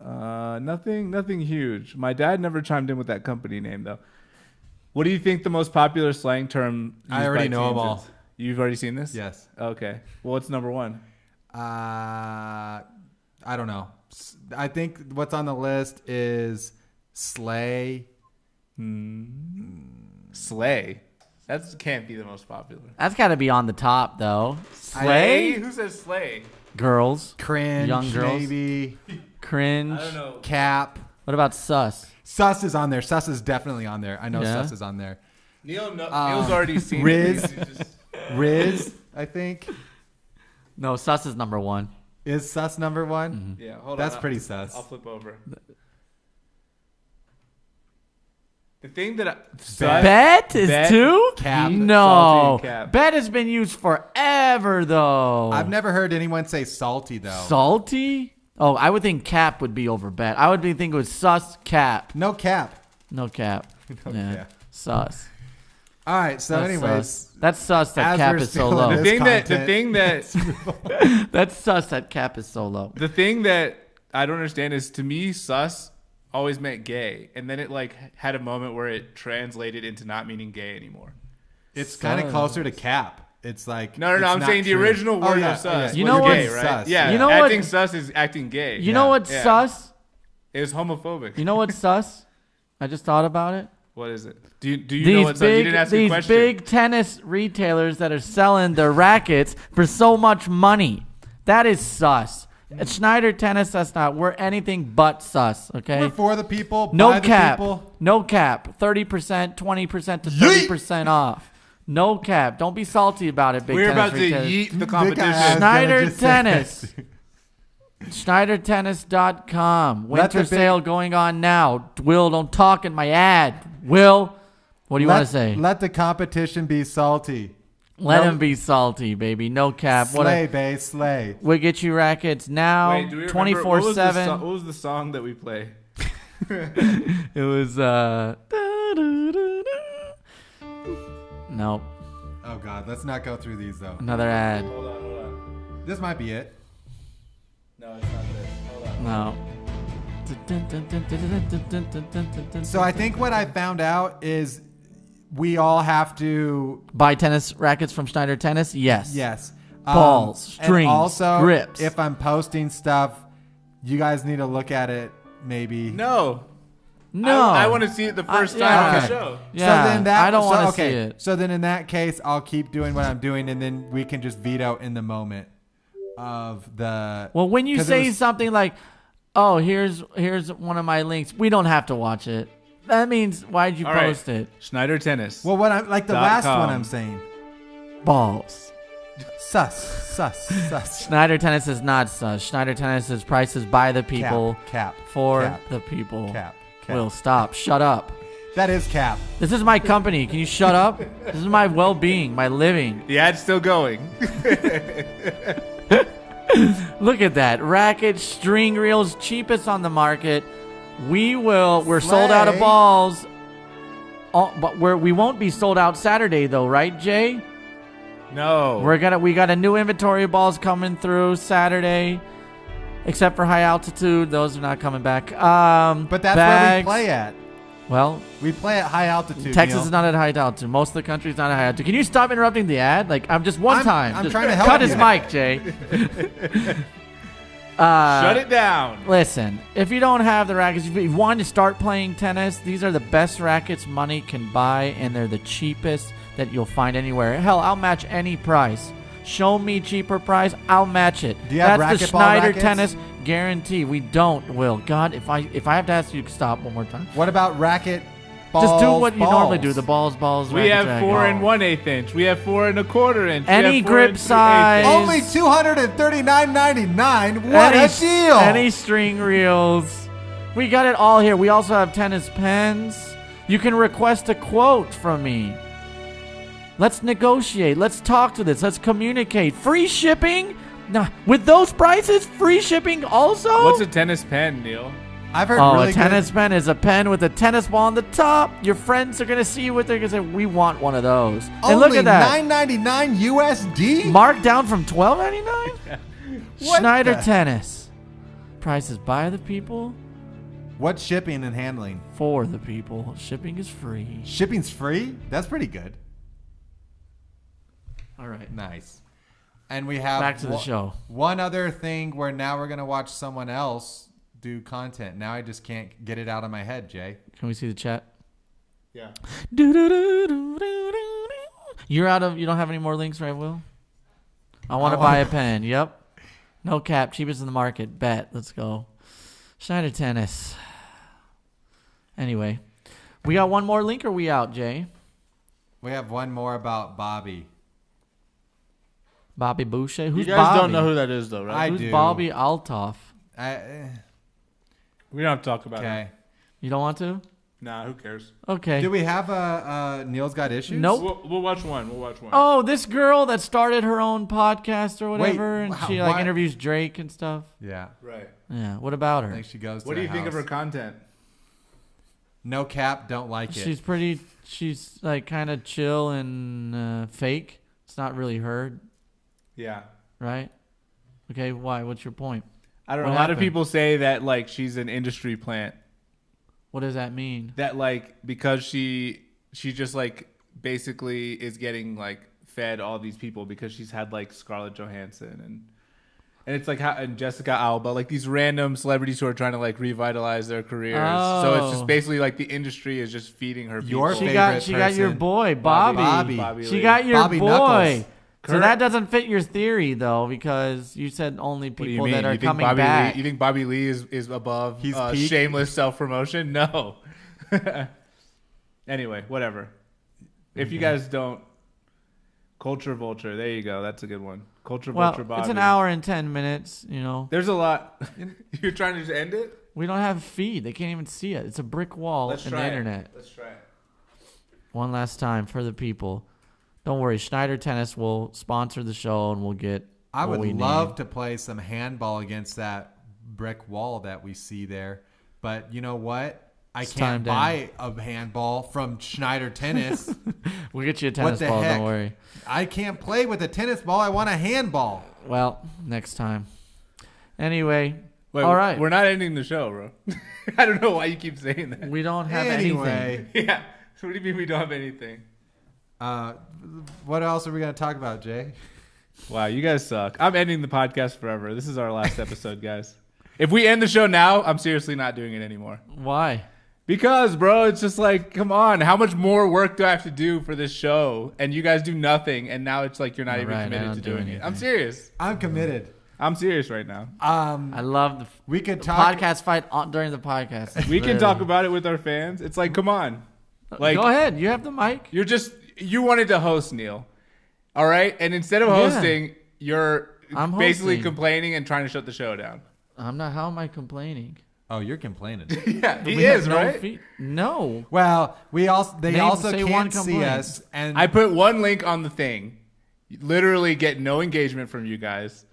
Speaker 1: Nothing huge. My dad never chimed in with that company name though. What do you think the most popular slang term?
Speaker 3: I
Speaker 1: used
Speaker 3: already
Speaker 1: by
Speaker 3: know 'em
Speaker 1: teens
Speaker 3: all.
Speaker 1: is? You've already seen this?
Speaker 3: Yes.
Speaker 1: Okay. Well, what's number one?
Speaker 3: I don't know. I think what's on the list is slay.
Speaker 1: Slay. That can't be the most popular.
Speaker 2: That's got to be on the top though. Slay
Speaker 1: Who says slay?
Speaker 2: girls,
Speaker 3: Cringe,
Speaker 2: Young girls.
Speaker 3: maybe.
Speaker 2: cringe.
Speaker 1: I don't know.
Speaker 3: Cap.
Speaker 2: What about sus?
Speaker 3: Sus is on there. Sus is definitely on there. I know
Speaker 2: Yeah?
Speaker 3: Sus is on there.
Speaker 1: Neil's already seen
Speaker 3: Riz.
Speaker 1: it. He's just-
Speaker 3: Riz, I think.
Speaker 2: No, sus is number one.
Speaker 3: Is Sus number one?
Speaker 1: Yeah, hold on.
Speaker 3: That's pretty sus.
Speaker 1: I'll flip over. The thing that
Speaker 2: Bet is
Speaker 1: Bet?
Speaker 2: two?
Speaker 3: Cap.
Speaker 2: No.
Speaker 1: Salty cap.
Speaker 2: Bet has been used forever though.
Speaker 3: I've never heard anyone say salty though.
Speaker 2: Salty? Oh, I would think cap would be over bet. I would think it was sus cap.
Speaker 3: No cap.
Speaker 2: No cap.
Speaker 3: No
Speaker 2: yeah.
Speaker 3: cap.
Speaker 2: Sus.
Speaker 3: All right. So,
Speaker 2: That's
Speaker 3: anyways,
Speaker 2: sus. That's sus that
Speaker 3: as
Speaker 2: cap
Speaker 3: we're
Speaker 2: is so
Speaker 3: still
Speaker 2: low.
Speaker 3: in
Speaker 1: the
Speaker 3: this
Speaker 1: thing that
Speaker 2: That's sus that cap is so low.
Speaker 1: the thing that I don't understand is to me sus always meant gay, and then it like had a moment where it translated into not meaning gay anymore.
Speaker 3: it's kind of closer to cap. It's like
Speaker 1: No,
Speaker 3: it's
Speaker 1: I'm
Speaker 3: not
Speaker 1: saying the
Speaker 3: true.
Speaker 1: original
Speaker 3: Oh,
Speaker 1: word
Speaker 3: yeah,
Speaker 1: of sus.
Speaker 2: You
Speaker 1: was
Speaker 2: know
Speaker 1: gay,
Speaker 2: what's
Speaker 1: right?
Speaker 3: sus?
Speaker 1: Yeah,
Speaker 2: You know what-
Speaker 1: acting sus is acting gay.
Speaker 2: You know what's
Speaker 1: Yeah.
Speaker 2: sus?
Speaker 1: It was homophobic.
Speaker 2: You know what's sus? I just thought about it.
Speaker 1: What is it? Do you know what's sus? You didn't ask me a
Speaker 2: These
Speaker 1: question.
Speaker 2: big tennis retailers that are selling their rackets for so much money. That is sus. At Schneider Tennis, that's not. We're anything but sus, okay?
Speaker 3: We're for the people.
Speaker 2: No
Speaker 3: by the
Speaker 2: cap.
Speaker 3: people.
Speaker 2: No cap. 30%, 20% to 30% off. No cap. Don't be salty about it, big
Speaker 1: We're
Speaker 2: tennis
Speaker 1: about to
Speaker 2: retailers.
Speaker 1: yeet the
Speaker 3: Big
Speaker 1: competition.
Speaker 3: ass.
Speaker 2: Schneider
Speaker 3: gonna just say
Speaker 2: Tennis. SchneiderTennis.com.
Speaker 3: Let
Speaker 2: Winter
Speaker 3: the big-
Speaker 2: sale going on now. Will, don't talk in my ad. Will, what do you want to say?
Speaker 3: Let the competition be salty.
Speaker 2: Let
Speaker 3: no-
Speaker 2: him be salty, baby. No cap.
Speaker 3: Slay, babe, slay.
Speaker 2: We'll get you rackets now.
Speaker 1: Wait, do we remember- what was the
Speaker 2: 24/7.
Speaker 1: What was the song that we play?
Speaker 2: It was Nope.
Speaker 3: Oh God, let's not go through these though.
Speaker 2: Another ad.
Speaker 1: Hold on.
Speaker 3: This might be it.
Speaker 1: No, it's not this. Hold on.
Speaker 2: No.
Speaker 3: So I think what I found out is we all have to
Speaker 2: Buy tennis rackets from Schneider Tennis? Yes.
Speaker 3: yes.
Speaker 2: Balls,
Speaker 3: and
Speaker 2: strings,
Speaker 3: also
Speaker 2: grips.
Speaker 3: if I'm posting stuff, you guys need to look at it maybe.
Speaker 1: No.
Speaker 2: No.
Speaker 1: I want to see it the first time on
Speaker 2: yeah.
Speaker 1: the show.
Speaker 2: Yeah.
Speaker 3: So then that,
Speaker 2: I don't want to
Speaker 3: okay.
Speaker 2: see it.
Speaker 3: So then in that case, I'll keep doing what I'm doing, and then we can just veto in the moment of the.
Speaker 2: Well, when you
Speaker 3: 'cause it
Speaker 2: say
Speaker 3: was-
Speaker 2: something like, Oh, here's one of my links. We don't have to watch it. That means why'd you
Speaker 1: All right.
Speaker 2: post it?
Speaker 1: Schneider Tennis.
Speaker 3: Well, what I'm like the
Speaker 1: .com.
Speaker 3: last one I'm saying.
Speaker 2: Balls.
Speaker 3: Sus.
Speaker 2: Schneider Tennis is not sus. Schneider Tennis is prices by the people
Speaker 3: Cap.
Speaker 2: for
Speaker 3: Cap.
Speaker 2: the people.
Speaker 3: Cap.
Speaker 2: Will, stop. Shut up.
Speaker 3: That is cap.
Speaker 2: This is my company. Can you shut up? This is my well-being, my living.
Speaker 1: The ad's still going.
Speaker 2: Look at that. Racket, string reels, cheapest on the market. We're sold out of
Speaker 3: Slay.
Speaker 2: balls. Oh, but we won't be sold out Saturday though, right, Jay?
Speaker 1: No.
Speaker 2: We got a new inventory of balls coming through Saturday. Except for high altitude, those are not coming back.
Speaker 3: But that's where we play at.
Speaker 2: Well,
Speaker 3: We play at high altitude.
Speaker 2: Texas
Speaker 3: Neil.
Speaker 2: is not at high altitude. Most of the country is not at high altitude. Can you stop interrupting the ad? Like, I'm just one time.
Speaker 3: I'm
Speaker 2: Just
Speaker 3: trying to help
Speaker 2: cut
Speaker 3: you.
Speaker 2: his mic, Jay.
Speaker 1: Shut it down.
Speaker 2: Listen, if you don't have the rackets, if you want to start playing tennis, these are the best rackets money can buy, and they're the cheapest that you'll find anywhere. Hell, I'll match any price. Show me cheaper price, I'll match it.
Speaker 3: Do you have
Speaker 2: That's the
Speaker 3: racquetball
Speaker 2: Schneider
Speaker 3: rackets?
Speaker 2: Tennis guarantee. We don't, Will. God, if I have to ask you to stop one more time.
Speaker 3: What about racket? Balls,
Speaker 2: Just do what you
Speaker 3: balls.
Speaker 2: normally do. The balls.
Speaker 1: We
Speaker 2: racket,
Speaker 1: have
Speaker 2: racket.
Speaker 1: 4 1/8 inch. We have 4 1/4 inch. We
Speaker 2: Any
Speaker 1: have 4
Speaker 2: grip
Speaker 1: 3/8
Speaker 2: size.
Speaker 1: inch.
Speaker 3: Only $239.99. What a deal!
Speaker 2: Any string reels. We got it all here. We also have tennis pens. You can request a quote from me. Let's negotiate. Let's talk to this. Let's communicate. Free shipping? Nah, with those prices, free shipping also?
Speaker 1: What's a tennis pen, Neil?
Speaker 3: I've heard
Speaker 2: Oh,
Speaker 3: really
Speaker 2: a tennis pen is a pen with a tennis ball on the top. Your friends are going to see what they're going to say. We want one of those.
Speaker 3: Only
Speaker 2: And look at that.
Speaker 3: $9.99 USD.
Speaker 2: Marked down from $12.99?
Speaker 3: What
Speaker 2: Schneider
Speaker 3: the-
Speaker 2: Tennis. Prices by the people,
Speaker 3: What's shipping and handling?
Speaker 2: for the people. Shipping is free.
Speaker 3: Shipping's free. That's pretty good.
Speaker 2: All right.
Speaker 3: Nice. And we have
Speaker 2: Back to the show.
Speaker 3: One other thing where now we're gonna watch someone else do content. Now I just can't get it out of my head, Jay.
Speaker 2: Can we see the chat?
Speaker 1: Yeah.
Speaker 2: You don't have any more links, right, Will? I want to
Speaker 3: I wanna-
Speaker 2: buy a pen. Yep. No cap. Cheapest in the market. Bet. Let's go. Schneider Tennis. Anyway. We got one more link or we out, Jay?
Speaker 3: We have one more about Bobby.
Speaker 2: Bobby Boucher? Who's
Speaker 1: You guys
Speaker 2: Bobby?
Speaker 1: don't know who that is, though, right?
Speaker 3: I
Speaker 2: Who's
Speaker 3: do.
Speaker 2: Bobby Altoff?
Speaker 1: We don't have to talk about it.
Speaker 3: Okay.
Speaker 2: You don't want to?
Speaker 1: Nah, who cares?
Speaker 2: Okay.
Speaker 3: Do we have a Neil's Got Issues?
Speaker 2: Nope.
Speaker 1: We'll watch one. We'll watch one.
Speaker 2: Oh, this girl that started her own podcast or whatever, and she like
Speaker 3: why-
Speaker 2: interviews Drake and stuff.
Speaker 3: Yeah.
Speaker 1: Right.
Speaker 2: Yeah. What about
Speaker 3: I
Speaker 2: her?
Speaker 3: think she goes.
Speaker 1: What
Speaker 3: to
Speaker 1: do you
Speaker 3: the
Speaker 1: think of
Speaker 3: house.
Speaker 1: her content?
Speaker 3: No cap. Don't like it.
Speaker 2: She's pretty. She's like kind of chill and fake. It's not really her,
Speaker 1: Yeah.
Speaker 2: right? Okay. Why? What's your point?
Speaker 1: I don't know.
Speaker 2: What
Speaker 1: A lot of
Speaker 2: happened?
Speaker 1: people say that like she's an industry plant.
Speaker 2: What does that mean?
Speaker 1: That like because she just like basically is getting like fed all these people because she's had like Scarlett Johansson and it's like how and Jessica Alba, like these random celebrities who are trying to like revitalize their careers. So it's
Speaker 2: Oh.
Speaker 1: just basically like the industry is just feeding her people.
Speaker 3: Your
Speaker 2: She
Speaker 3: favorite
Speaker 2: got your
Speaker 3: person.
Speaker 2: boy Bobby.
Speaker 3: Bobby.
Speaker 2: She
Speaker 1: Lee.
Speaker 2: got your
Speaker 3: Bobby
Speaker 2: boy.
Speaker 3: Knuckles.
Speaker 2: So
Speaker 1: Kurt-
Speaker 2: that doesn't fit your theory though, because you said only
Speaker 1: What do you
Speaker 2: people
Speaker 1: mean?
Speaker 2: that are
Speaker 1: You think
Speaker 2: coming
Speaker 1: Bobby
Speaker 2: back.
Speaker 1: Lee, you think Bobby Lee is above
Speaker 3: He's peak?
Speaker 1: shameless self promotion? No. Anyway, whatever. If you guys don't, Culture Vulture. There you go. That's a good one. Culture
Speaker 2: Well,
Speaker 1: Vulture Bobby.
Speaker 2: it's an hour and 10 minutes. You know,
Speaker 1: There's a lot. You're trying to just end it?
Speaker 2: we don't have a feed. They can't even see it. It's a brick wall in the internet.
Speaker 1: Let's try it.
Speaker 2: One last time for the people. Don't worry, Schneider Tennis will sponsor the show and we'll get.
Speaker 3: I
Speaker 2: what
Speaker 3: would
Speaker 2: we
Speaker 3: love
Speaker 2: need.
Speaker 3: to play some handball against that brick wall that we see there. But you know what? I
Speaker 2: It's
Speaker 3: can't
Speaker 2: time
Speaker 3: buy a handball from Schneider Tennis.
Speaker 2: We'll get you a tennis
Speaker 3: the
Speaker 2: ball.
Speaker 3: heck?
Speaker 2: Don't worry.
Speaker 3: I can't play with a tennis ball. I want a handball.
Speaker 2: Well, next time. Anyway,
Speaker 1: Wait,
Speaker 2: all right.
Speaker 1: We're not ending the show, bro. I don't know why you keep saying that.
Speaker 2: We don't have
Speaker 3: Anyway,
Speaker 2: anything.
Speaker 1: Yeah. So what do you mean we don't have anything?
Speaker 3: what else are we going to talk about, Jay?
Speaker 1: Wow, you guys suck. I'm ending the podcast forever. This is our last episode, guys. If we end the show now, I'm seriously not doing it anymore.
Speaker 2: Why?
Speaker 1: Because, bro, it's just like, come on. How much more work do I have to do for this show? And you guys do nothing. And now it's like you're not
Speaker 2: You're
Speaker 1: even
Speaker 2: right, I
Speaker 1: committed
Speaker 2: don't
Speaker 1: to
Speaker 2: do
Speaker 1: doing it.
Speaker 2: anything.
Speaker 1: I'm serious.
Speaker 3: I'm committed.
Speaker 1: I'm serious right now.
Speaker 2: I love
Speaker 3: we could
Speaker 2: the
Speaker 3: talk.
Speaker 2: podcast fight during the podcast.
Speaker 1: We can talk about it with our fans. It's like, come on. Like,
Speaker 2: go ahead. You have the mic.
Speaker 1: You wanted to host, Neil. All right? And instead of hosting, you're
Speaker 2: I'm
Speaker 1: basically
Speaker 2: hosting.
Speaker 1: complaining and trying to shut the show down.
Speaker 2: I'm not. How am I complaining?
Speaker 3: Oh, you're complaining.
Speaker 1: Yeah, he
Speaker 2: We have
Speaker 1: is,
Speaker 2: no
Speaker 1: right?
Speaker 2: No.
Speaker 3: Well, they
Speaker 2: Name-
Speaker 3: also
Speaker 2: say one
Speaker 3: can't see
Speaker 2: complaint.
Speaker 3: us, and
Speaker 1: I put one link on the thing. Literally get no engagement from you guys.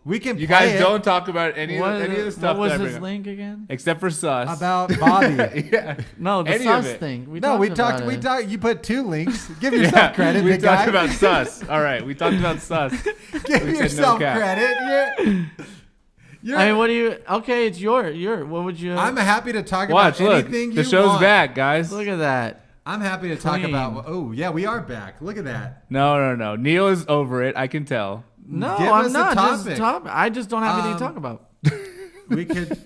Speaker 3: we can.
Speaker 1: You
Speaker 3: play
Speaker 1: guys
Speaker 3: it
Speaker 1: don't talk about any of the stuff
Speaker 2: What was
Speaker 1: that I
Speaker 2: his
Speaker 1: bring up.
Speaker 2: link again?
Speaker 1: Except for Sus.
Speaker 3: about Bobby.
Speaker 1: Yeah.
Speaker 2: No, the
Speaker 1: Any of
Speaker 2: sus
Speaker 1: it.
Speaker 2: thing.
Speaker 3: We
Speaker 2: about
Speaker 3: talked. We
Speaker 2: it.
Speaker 3: talked. You put 2 links. Give yourself credit,
Speaker 1: we
Speaker 3: big
Speaker 1: talked
Speaker 3: guy.
Speaker 1: about Sus. All right, we talked about Sus.
Speaker 3: Give
Speaker 1: we said no
Speaker 3: yourself
Speaker 1: cap.
Speaker 3: credit.
Speaker 2: I mean, what do you? Okay, it's your. What would you?
Speaker 3: I'm happy to talk
Speaker 1: Watch,
Speaker 3: about
Speaker 1: look.
Speaker 3: anything
Speaker 1: The
Speaker 3: you
Speaker 1: show's
Speaker 3: want.
Speaker 1: back, guys.
Speaker 2: Look at that.
Speaker 3: I'm happy to talk
Speaker 2: Clean.
Speaker 3: about. Oh yeah, we are back. Look at that.
Speaker 1: No. Neil is over it. I can tell.
Speaker 2: No,
Speaker 3: Give
Speaker 2: I'm
Speaker 3: us a
Speaker 2: not.
Speaker 3: topic.
Speaker 2: I just don't have anything to talk about.
Speaker 3: We could.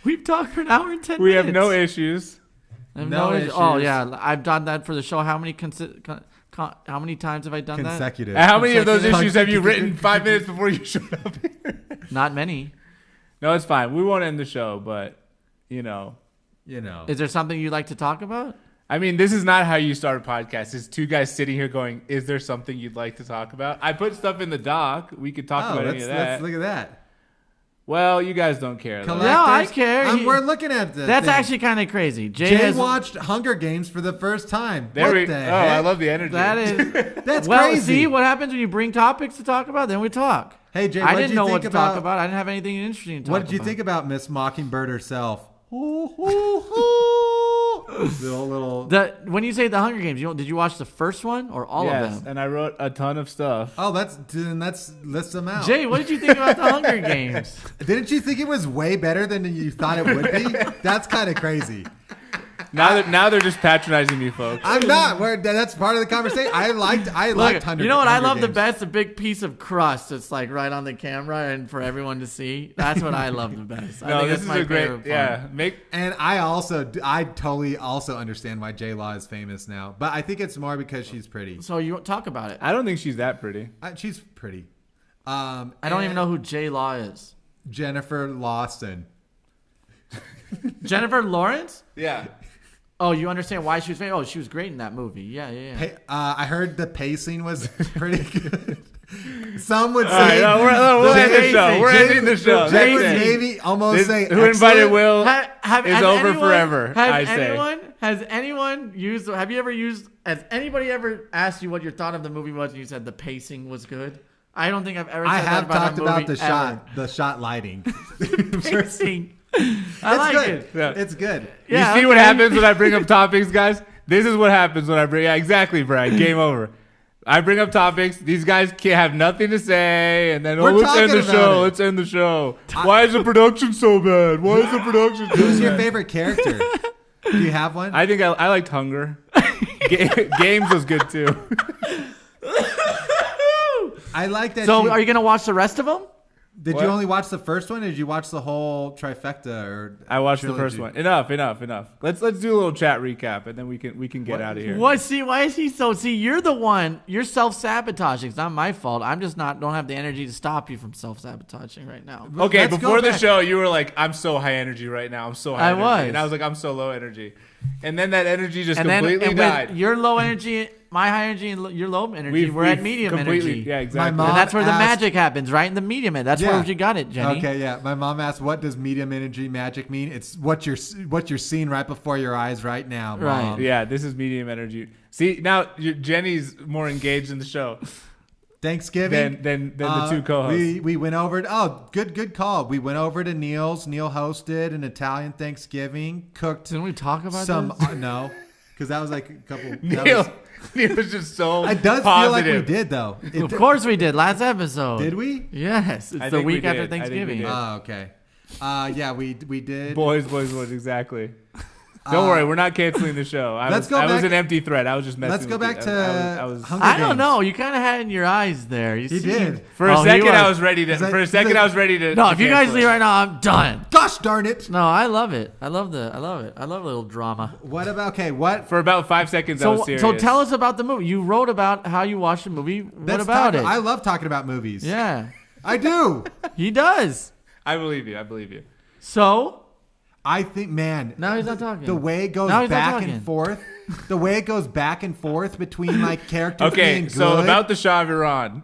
Speaker 2: We've talked for an hour and 10
Speaker 1: We
Speaker 2: minutes.
Speaker 1: have no issues.
Speaker 2: I have
Speaker 3: no
Speaker 2: Oh
Speaker 3: issues.
Speaker 2: yeah, I've done that for the show. How many how many times have I done
Speaker 3: Consecutive.
Speaker 1: How many of those
Speaker 3: Consecutive.
Speaker 1: issues have you written 5 minutes before you showed up here?
Speaker 2: that? Not many.
Speaker 1: No, it's fine. We won't end the show, but
Speaker 3: You know.
Speaker 2: Is there something you'd like to talk about?
Speaker 1: I mean, this is not how you start a podcast. It's 2 guys sitting here going, "Is there something you'd like to talk about?" I put stuff in the doc. We could talk about any of that.
Speaker 3: Let's look at that.
Speaker 1: Well, you guys don't care. Though.
Speaker 2: No, I
Speaker 3: Collectors.
Speaker 2: care.
Speaker 3: We're looking at this.
Speaker 2: That's actually kind of crazy.
Speaker 3: Jay
Speaker 2: has
Speaker 3: watched Hunger Games for the first time.
Speaker 1: There
Speaker 3: what
Speaker 1: we.
Speaker 3: the
Speaker 1: Oh,
Speaker 3: heck?
Speaker 1: I love the energy.
Speaker 2: that is.
Speaker 3: That's
Speaker 2: well,
Speaker 3: crazy.
Speaker 2: see what happens when you bring topics to talk about. Then we talk.
Speaker 3: Hey Jay,
Speaker 2: I
Speaker 3: what
Speaker 2: didn't
Speaker 3: did
Speaker 2: know
Speaker 3: you
Speaker 2: what
Speaker 3: think
Speaker 2: to talk about. I didn't have anything interesting to talk about.
Speaker 3: What did you think about Miss Mockingbird herself? little.
Speaker 2: When you say the Hunger Games, did you watch the first one or all of
Speaker 1: Yes,
Speaker 2: them?
Speaker 1: and I wrote a ton of stuff.
Speaker 3: Oh, let's list them out.
Speaker 2: Jay, what did you think about the Hunger Games?
Speaker 3: Didn't you think it was way better than you thought it would be? That's kind of crazy.
Speaker 1: Now they're just patronizing me, folks.
Speaker 3: I'm not. That's part of the conversation. I liked
Speaker 2: Look,
Speaker 3: Hunger.
Speaker 2: you know what I
Speaker 3: Hunger
Speaker 2: love the
Speaker 3: Games.
Speaker 2: best? A big piece of crust that's like right on the camera and for everyone to see. That's what I love the best. I
Speaker 1: No,
Speaker 2: think
Speaker 1: this
Speaker 2: that's
Speaker 1: is
Speaker 2: my
Speaker 1: a great.
Speaker 2: favorite part.
Speaker 1: Yeah,
Speaker 3: And I totally also understand why J Law is famous now, but I think it's more because she's pretty.
Speaker 2: So you talk about it.
Speaker 1: I don't think she's that pretty.
Speaker 3: She's pretty.
Speaker 2: I don't even know who J Law is.
Speaker 3: Jennifer Lawson.
Speaker 2: Jennifer Lawrence?
Speaker 1: Yeah.
Speaker 2: Oh, you understand why she was famous? Oh, she was great in that movie. Yeah.
Speaker 3: Hey, I heard the pacing was pretty good. Some would
Speaker 1: All right,
Speaker 3: say
Speaker 1: no, we'll end the show. We're
Speaker 3: Jay-
Speaker 1: ending the show.
Speaker 3: Jay
Speaker 1: That's it.
Speaker 3: Navy almost
Speaker 1: This-
Speaker 3: say
Speaker 1: who invited
Speaker 3: excellent.
Speaker 1: Will
Speaker 2: Has
Speaker 1: is over
Speaker 2: anyone-
Speaker 1: forever.
Speaker 2: Has
Speaker 1: I say.
Speaker 2: anyone used? Have you ever used? Has anybody ever asked you what your thought of the movie was, and you said the pacing was good? I don't think I've ever.
Speaker 3: I
Speaker 2: said
Speaker 3: have
Speaker 2: that
Speaker 3: talked
Speaker 2: a
Speaker 3: about
Speaker 2: movie
Speaker 3: the shot lighting.
Speaker 2: ever. Pacing. I
Speaker 3: It's
Speaker 2: like
Speaker 3: good.
Speaker 2: it.
Speaker 1: Yeah.
Speaker 3: It's good.
Speaker 2: Yeah,
Speaker 1: you see what
Speaker 2: okay.
Speaker 1: happens when I bring up topics, guys? This is what happens when I bring. Yeah, exactly, Brian. Game over. I bring up topics. These guys can't have nothing to say, and then
Speaker 3: We're
Speaker 1: let's end
Speaker 3: talking
Speaker 1: the
Speaker 3: about
Speaker 1: show.
Speaker 3: it.
Speaker 1: Let's end the show. Why is the production so bad? Why is the production so
Speaker 3: Who's
Speaker 1: bad?
Speaker 3: your favorite character? Do you have one?
Speaker 1: I think I liked Hunger. Games was good too.
Speaker 3: I like that.
Speaker 2: So, are you gonna watch the rest of them?
Speaker 3: Did
Speaker 1: What?
Speaker 3: you only watch the first one, or did you watch the whole trifecta? Or
Speaker 1: I watched the
Speaker 3: trilogy?
Speaker 1: first one. Enough. Let's do a little chat recap, and then we can get out of here.
Speaker 2: What? See, why is he so? See, you're the one. You're self-sabotaging. It's not my fault. I'm just don't have the energy to stop you from self-sabotaging right now.
Speaker 1: Okay,
Speaker 3: Let's go
Speaker 1: before the
Speaker 3: back.
Speaker 1: show, you were like, "I'm so high energy right now. I'm so high."
Speaker 2: I
Speaker 1: energy.
Speaker 2: was.
Speaker 1: and I was like, "I'm so low energy," and then that energy just
Speaker 2: And
Speaker 1: completely
Speaker 2: with
Speaker 1: died.
Speaker 2: your low energy, my high energy, and your low energy, we're at medium
Speaker 1: completely,
Speaker 2: energy.
Speaker 1: Yeah, exactly.
Speaker 3: mom-
Speaker 2: And that's where the
Speaker 3: asked-
Speaker 2: magic happens, right? In the medium. That's
Speaker 3: Yeah.
Speaker 2: where you got it, Jenny.
Speaker 3: Okay, yeah. My mom asked, "What does medium energy magic mean?" It's what you're seeing right before your eyes right now, Mom.
Speaker 2: Right.
Speaker 1: Yeah, this is medium energy. See, now Jenny's more engaged in the show
Speaker 3: Thanksgiving
Speaker 1: than the two co-hosts.
Speaker 3: We went over. Oh, good call. We went over to Neil's. Neil hosted an Italian Thanksgiving. Cooked
Speaker 2: Didn't we talk about
Speaker 3: some.
Speaker 2: this?
Speaker 3: No, because that was like a couple. that
Speaker 1: Neil,
Speaker 3: was-
Speaker 1: Neil was just so
Speaker 3: It does
Speaker 1: positive.
Speaker 3: feel like we did though. It
Speaker 2: Of course we did. Last episode.
Speaker 3: Did we?
Speaker 2: Yes. It's
Speaker 1: I
Speaker 2: the
Speaker 1: think we
Speaker 2: week after
Speaker 1: did. I think we
Speaker 2: Thanksgiving.
Speaker 1: did.
Speaker 3: Oh, okay. Yeah, we did.
Speaker 1: Boys, exactly. Don't worry, we're not canceling the show. I was an empty threat. I was just messing.
Speaker 3: Let's go back
Speaker 1: with
Speaker 3: to.
Speaker 1: I was
Speaker 3: Hunger
Speaker 2: I don't
Speaker 3: Games.
Speaker 2: know. You kind of had it in your eyes there. You
Speaker 3: He
Speaker 2: see-
Speaker 3: did.
Speaker 1: For a second, I was
Speaker 2: was.
Speaker 1: ready to.
Speaker 3: Is that-
Speaker 1: For a second, I was ready to.
Speaker 2: No,
Speaker 1: to
Speaker 2: if you guys
Speaker 1: cancel
Speaker 2: leave
Speaker 1: it.
Speaker 2: right now, I'm done.
Speaker 3: Gosh darn it!
Speaker 2: No, I love it. I love it. I love a little drama.
Speaker 3: What about what?
Speaker 1: For about 5 seconds, I was
Speaker 2: So,
Speaker 1: serious.
Speaker 2: so tell us about the movie. You wrote about how you watched the movie. What
Speaker 3: Let's
Speaker 2: about
Speaker 3: talk-
Speaker 2: it?
Speaker 3: I love talking about movies.
Speaker 2: Yeah,
Speaker 3: I do.
Speaker 2: he does.
Speaker 1: I believe you. I believe you.
Speaker 2: So
Speaker 3: I think, man.
Speaker 2: Now he's not talking.
Speaker 3: The way it goes
Speaker 2: Now he's not
Speaker 3: back
Speaker 2: talking.
Speaker 3: and forth. The way it goes back and forth between like characters
Speaker 1: Okay,
Speaker 3: being good.
Speaker 1: so about the Shah of Iran.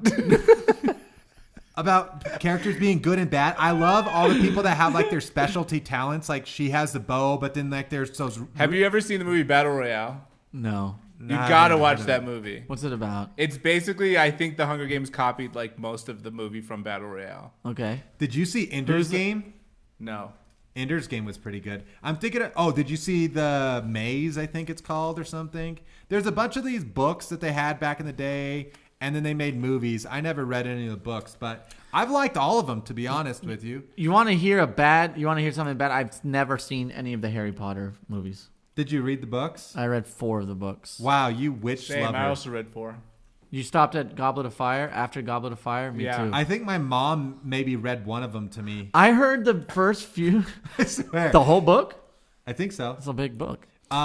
Speaker 3: About characters being good and bad. I love all the people that have like their specialty talents. Like she has the bow, but then like there's those.
Speaker 1: Have you ever seen the movie Battle Royale?
Speaker 2: no.
Speaker 1: You gotta watch that movie.
Speaker 2: What's it about?
Speaker 1: It's basically, I think the Hunger Games copied like most of the movie from Battle Royale.
Speaker 2: Okay.
Speaker 3: Did you see Ender's Game?
Speaker 1: No.
Speaker 3: Ender's Game was pretty good. I'm thinking oh, did you see The Maze, I think it's called, or something? There's a bunch of these books that they had back in the day, and then they made movies. I never read any of the books, but I've liked all of them, to be honest with you.
Speaker 2: You want to hear something bad? I've never seen any of the Harry Potter movies.
Speaker 3: Did you read the books?
Speaker 2: I read 4 of the books.
Speaker 3: Wow, you witch
Speaker 1: Same.
Speaker 3: lover.
Speaker 1: I also read 4.
Speaker 2: You stopped at Goblet of Fire after Goblet of Fire? Me
Speaker 1: Yeah.
Speaker 2: too.
Speaker 3: I think my mom maybe read one of them to me.
Speaker 2: I heard the first few,
Speaker 3: I swear.
Speaker 2: the whole book.
Speaker 3: I think so.
Speaker 2: It's a big book.
Speaker 3: But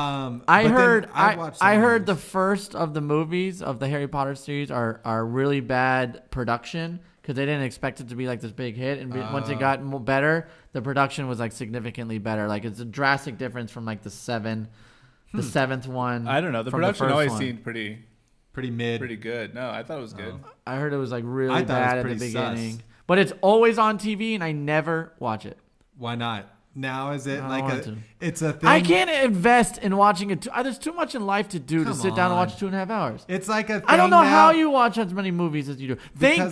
Speaker 2: I
Speaker 3: then
Speaker 2: heard
Speaker 3: watched some
Speaker 2: I
Speaker 3: of
Speaker 2: heard the
Speaker 3: those.
Speaker 2: first of the movies of the Harry Potter series are really bad production because they didn't expect it to be like this big hit, and once it got better, the production was like significantly better. Like it's a drastic difference from like the seventh one.
Speaker 1: I don't know. The
Speaker 2: from
Speaker 1: production
Speaker 2: first
Speaker 1: always
Speaker 2: one.
Speaker 1: seemed pretty
Speaker 3: mid.
Speaker 1: good. No, I thought it was good.
Speaker 2: I heard it was like
Speaker 3: I
Speaker 2: really
Speaker 3: thought it was
Speaker 2: bad at the
Speaker 3: pretty sus.
Speaker 2: beginning, but it's always on TV, and I never watch it.
Speaker 3: Why not? Now is it
Speaker 2: I don't
Speaker 3: like
Speaker 2: want to.
Speaker 3: it's a thing?
Speaker 2: I can't invest in watching it. There's too much in life to do to
Speaker 3: Come
Speaker 2: sit down and
Speaker 3: on.
Speaker 2: watch 2.5 hours.
Speaker 3: It's like a thing
Speaker 2: I don't know
Speaker 3: now.
Speaker 2: how you watch as many movies as you do. Thank
Speaker 3: Because-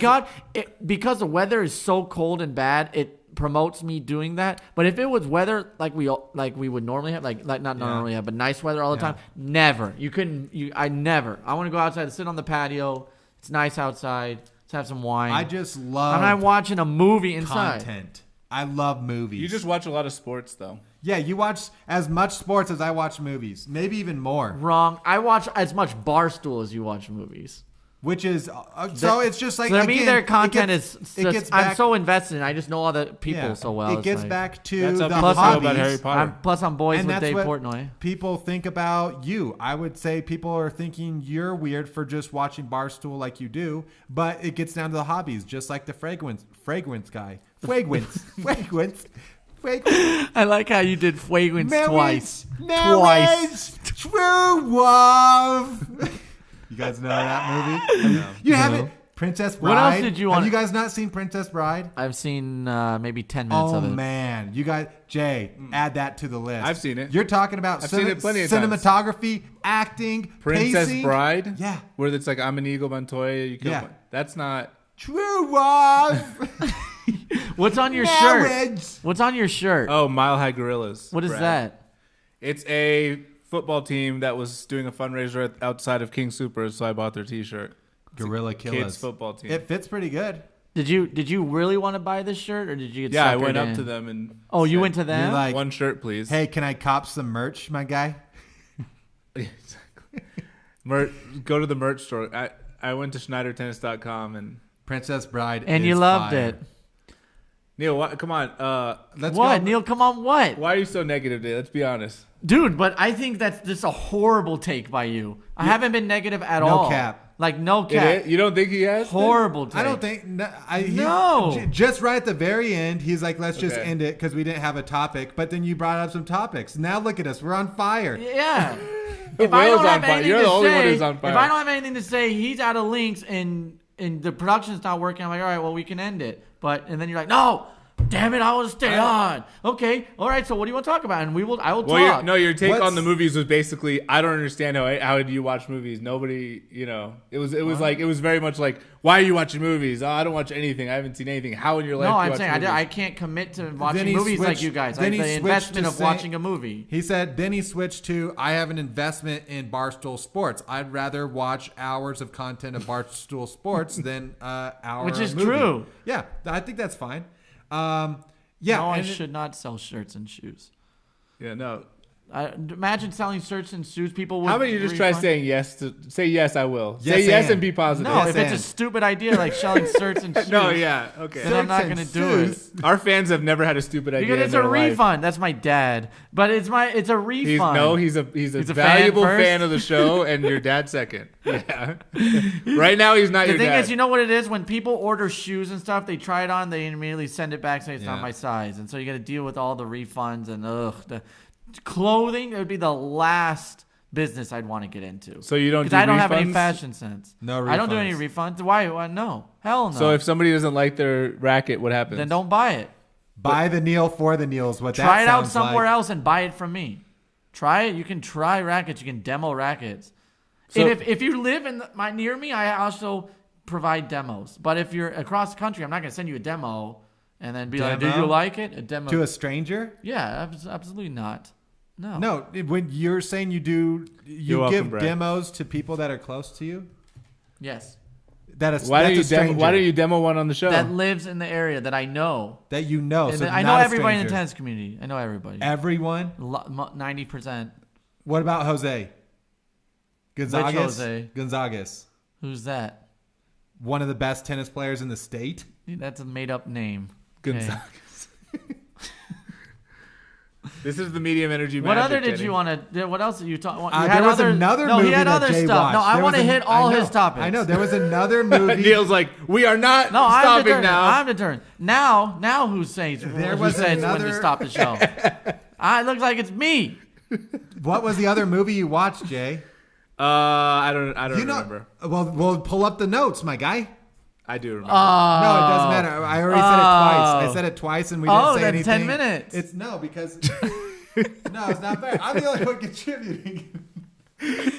Speaker 2: God, because the weather is so cold and bad, it promotes me doing that. But if it was weather like we would normally have, like not normally have, but nice weather all the time, never. You couldn't. I never. I want to go outside and sit on the patio. It's nice outside. Let's have some wine.
Speaker 3: I just love
Speaker 2: I'm not watching a movie inside.
Speaker 3: content. I love movies.
Speaker 1: You just watch a lot of sports, though.
Speaker 3: Yeah, you watch as much sports as I watch movies, maybe even more.
Speaker 2: Wrong. I watch as much Barstool as you watch movies.
Speaker 3: Which is so it's just like
Speaker 2: So to me,
Speaker 3: again,
Speaker 2: their content
Speaker 3: it gets,
Speaker 2: is.
Speaker 3: it
Speaker 2: Just,
Speaker 3: gets
Speaker 2: I'm
Speaker 3: back,
Speaker 2: so invested in it. I just know all the people
Speaker 3: yeah,
Speaker 2: so well.
Speaker 3: It
Speaker 2: It's
Speaker 3: gets
Speaker 2: like-
Speaker 3: back to
Speaker 1: That's how
Speaker 3: the
Speaker 1: people feel
Speaker 3: hobbies.
Speaker 1: about Harry Potter.
Speaker 2: Plus, I'm boys
Speaker 3: and
Speaker 2: with
Speaker 3: that's
Speaker 2: Dave
Speaker 3: what
Speaker 2: Portnoy.
Speaker 3: people think about you. I would say people are thinking you're weird for just watching Barstool like you do, but it gets down to the hobbies, just like the fragrance guy. Fragrance.
Speaker 2: I like how you did fragrance twice.
Speaker 3: Marriage, true love. You guys know that movie? You haven't? Princess Bride.
Speaker 2: What else did you want-
Speaker 3: Have you guys not seen Princess Bride?
Speaker 2: I've seen maybe 10 minutes
Speaker 3: Oh
Speaker 2: of it.
Speaker 3: man, you guys, Jay, add that to the list.
Speaker 1: I've seen it.
Speaker 3: You're talking about
Speaker 1: I've seen it plenty of times.
Speaker 3: cinematography, acting,
Speaker 1: Princess
Speaker 3: pacing.
Speaker 1: Bride?
Speaker 3: Yeah.
Speaker 1: Where it's like, I'm Inigo Montoya. You kill
Speaker 3: Yeah.
Speaker 1: my- That's not...
Speaker 3: True love.
Speaker 2: What's on your shirt?
Speaker 3: Marriage.
Speaker 2: What's on your shirt?
Speaker 1: Oh, Mile High Gorillas.
Speaker 2: What is
Speaker 1: Brad.
Speaker 2: that?
Speaker 1: It's a football team that was doing a fundraiser outside of King Soopers, so I bought their T-shirt.
Speaker 3: Gorilla Killers.
Speaker 1: Kids football team.
Speaker 3: It fits pretty good.
Speaker 2: Did you really want to buy this shirt, or did you get?
Speaker 1: Yeah, I
Speaker 2: suckered
Speaker 1: went up
Speaker 2: in?
Speaker 1: to them and...
Speaker 2: Oh, you
Speaker 1: said,
Speaker 2: went to them?
Speaker 3: You're like,
Speaker 1: One shirt, please.
Speaker 3: hey, can I cop some merch, my guy?
Speaker 1: Go to the merch store. I went to SchneiderTennis.com and...
Speaker 3: Princess Bride.
Speaker 2: and
Speaker 3: is
Speaker 2: you loved
Speaker 3: fire.
Speaker 2: it.
Speaker 1: Neil, come on.
Speaker 3: Let's
Speaker 2: What,
Speaker 3: go.
Speaker 2: Neil? Come on, what?
Speaker 1: Why are you so negative today? Let's be honest.
Speaker 2: Dude, but I think that's just a horrible take by you. I haven't been negative at
Speaker 3: No
Speaker 2: all.
Speaker 3: cap.
Speaker 2: Like no
Speaker 1: It
Speaker 2: cap.
Speaker 1: is? You don't think he has?
Speaker 2: Horrible take.
Speaker 3: I don't think.
Speaker 2: No.
Speaker 3: Just right at the very end, he's like, let's just
Speaker 1: Okay.
Speaker 3: end it because we didn't have a topic. But then you brought up some topics. Now look at us. We're on fire.
Speaker 2: Yeah.
Speaker 1: Will's
Speaker 2: if I don't
Speaker 1: on
Speaker 2: have
Speaker 1: fire.
Speaker 2: anything
Speaker 1: You're
Speaker 2: to
Speaker 1: the only one
Speaker 2: say,
Speaker 1: who's on fire.
Speaker 2: if I don't have anything to say, he's out of links and the production's not working. I'm like, all right, well, we can end it. And then you're like, no, damn it, I want to stay on. Okay, all right. So what do you want to talk about? And I will
Speaker 1: Well,
Speaker 2: talk.
Speaker 1: your take
Speaker 3: What's-
Speaker 1: on the movies was basically, I don't understand how do you watch movies? Nobody, it was very much like, why are you watching movies? Oh, I don't watch anything. I haven't seen anything. How in your life?
Speaker 2: No,
Speaker 1: do you
Speaker 2: I'm
Speaker 1: watch
Speaker 2: saying
Speaker 1: movies?
Speaker 2: I can't commit to watching
Speaker 3: he
Speaker 2: movies like
Speaker 3: switched-
Speaker 2: you guys.
Speaker 3: then
Speaker 2: Like
Speaker 3: he
Speaker 2: the
Speaker 3: switched
Speaker 2: investment
Speaker 3: to
Speaker 2: of
Speaker 3: say-
Speaker 2: watching a movie.
Speaker 3: He said, then he switched to, I have an investment in Barstool Sports. I'd rather watch hours of content of Barstool Sports than hour
Speaker 2: Which
Speaker 3: of
Speaker 2: is
Speaker 3: movie.
Speaker 2: true.
Speaker 3: Yeah, I think that's fine. Yeah,
Speaker 2: no, I
Speaker 3: and
Speaker 2: should not sell shirts and shoes.
Speaker 1: Yeah, no.
Speaker 2: Imagine selling shirts and suits. People would.
Speaker 1: How about you just try saying yes to say yes? I will.
Speaker 3: Yes,
Speaker 1: say yes
Speaker 3: and.
Speaker 1: and be positive.
Speaker 2: No,
Speaker 3: Yes,
Speaker 2: if it's a
Speaker 3: and.
Speaker 2: stupid idea like selling shirts and suits.
Speaker 1: No, yeah, okay.
Speaker 2: Then I'm not gonna do it.
Speaker 1: Our fans have never had a stupid idea.
Speaker 2: Because it's
Speaker 1: in
Speaker 2: a
Speaker 1: their life.
Speaker 2: refund. That's my dad. But it's a refund.
Speaker 1: He's a
Speaker 2: He's a
Speaker 1: valuable
Speaker 2: fan
Speaker 1: fan
Speaker 2: first.
Speaker 1: of the show, and your dad second. Yeah. Right now, he's not
Speaker 2: The
Speaker 1: your
Speaker 2: thing
Speaker 1: dad.
Speaker 2: is, you know what it is? When people order shoes and stuff, they try it on, they immediately send it back, say it's not
Speaker 3: Yeah.
Speaker 2: my size, and so you got to deal with all the refunds and the clothing. It would be the last business I'd want to get into.
Speaker 1: So you don't do
Speaker 2: because I don't have any
Speaker 1: refunds?
Speaker 2: fashion sense.
Speaker 3: No
Speaker 2: I don't do any
Speaker 3: refunds.
Speaker 2: refunds. Why? No, hell no.
Speaker 1: So if somebody doesn't like their racket, what happens?
Speaker 2: then don't buy it.
Speaker 3: Buy the Neil for the Neils. What
Speaker 2: Try
Speaker 3: that
Speaker 2: it out
Speaker 3: sounds
Speaker 2: somewhere
Speaker 3: like.
Speaker 2: else and buy it from me. Try it. You can try rackets. You can demo rackets.
Speaker 1: So-
Speaker 2: and if you live near me, I also provide demos. But if you're across the country, I'm not going to send you a demo and then be like, "Do
Speaker 3: Demo?
Speaker 2: you like it?" A demo
Speaker 3: To a stranger?
Speaker 2: Yeah, absolutely not. No.
Speaker 3: No, when you're saying you
Speaker 1: You're welcome,
Speaker 3: give
Speaker 1: Brad.
Speaker 3: demos to people that are close to you.
Speaker 2: Yes.
Speaker 3: That is
Speaker 1: why
Speaker 3: that's
Speaker 1: don't you
Speaker 3: a stranger
Speaker 1: why don't you demo one on the show?
Speaker 2: That lives in the area that I know.
Speaker 3: that you know?
Speaker 2: And
Speaker 3: So
Speaker 2: I know
Speaker 3: not a
Speaker 2: everybody in the
Speaker 3: stranger.
Speaker 2: tennis community. I know everybody.
Speaker 3: Everyone.
Speaker 2: 90%.
Speaker 3: What about Jose? Gonzagas.
Speaker 2: Jose?
Speaker 3: Gonzagas,
Speaker 2: Who's that?
Speaker 3: one of the best tennis players in the state.
Speaker 2: That's a made-up name. Okay.
Speaker 1: Gonzaga. This is the medium energy.
Speaker 2: What
Speaker 1: magic,
Speaker 2: other did
Speaker 1: Jenny.
Speaker 2: you want to? What else did you talk?
Speaker 3: There was another
Speaker 2: No,
Speaker 3: movie
Speaker 2: he had
Speaker 3: that
Speaker 2: other
Speaker 3: Jay
Speaker 2: stuff.
Speaker 3: watched.
Speaker 2: No, I
Speaker 3: There
Speaker 2: want to
Speaker 3: was
Speaker 2: hit
Speaker 3: I
Speaker 2: all
Speaker 3: know,
Speaker 2: his topics.
Speaker 3: I know there was another movie.
Speaker 1: Neil's like, we are not
Speaker 2: No, I'm
Speaker 1: stopping
Speaker 2: determined.
Speaker 1: now.
Speaker 2: I'm determined. Now who says
Speaker 3: There
Speaker 2: who
Speaker 3: was
Speaker 2: says when to
Speaker 3: another-
Speaker 2: stop the show? It looks like it's me.
Speaker 3: What was the other movie you watched, Jay?
Speaker 1: I don't remember.
Speaker 3: Well, pull up the notes, my guy.
Speaker 1: I do remember.
Speaker 3: No, it doesn't matter. I already said it twice. I said it twice, and we didn't
Speaker 2: Oh,
Speaker 3: say
Speaker 2: that's
Speaker 3: anything.
Speaker 2: 10 minutes.
Speaker 3: It's no because no, it's not fair. I'm the only one contributing.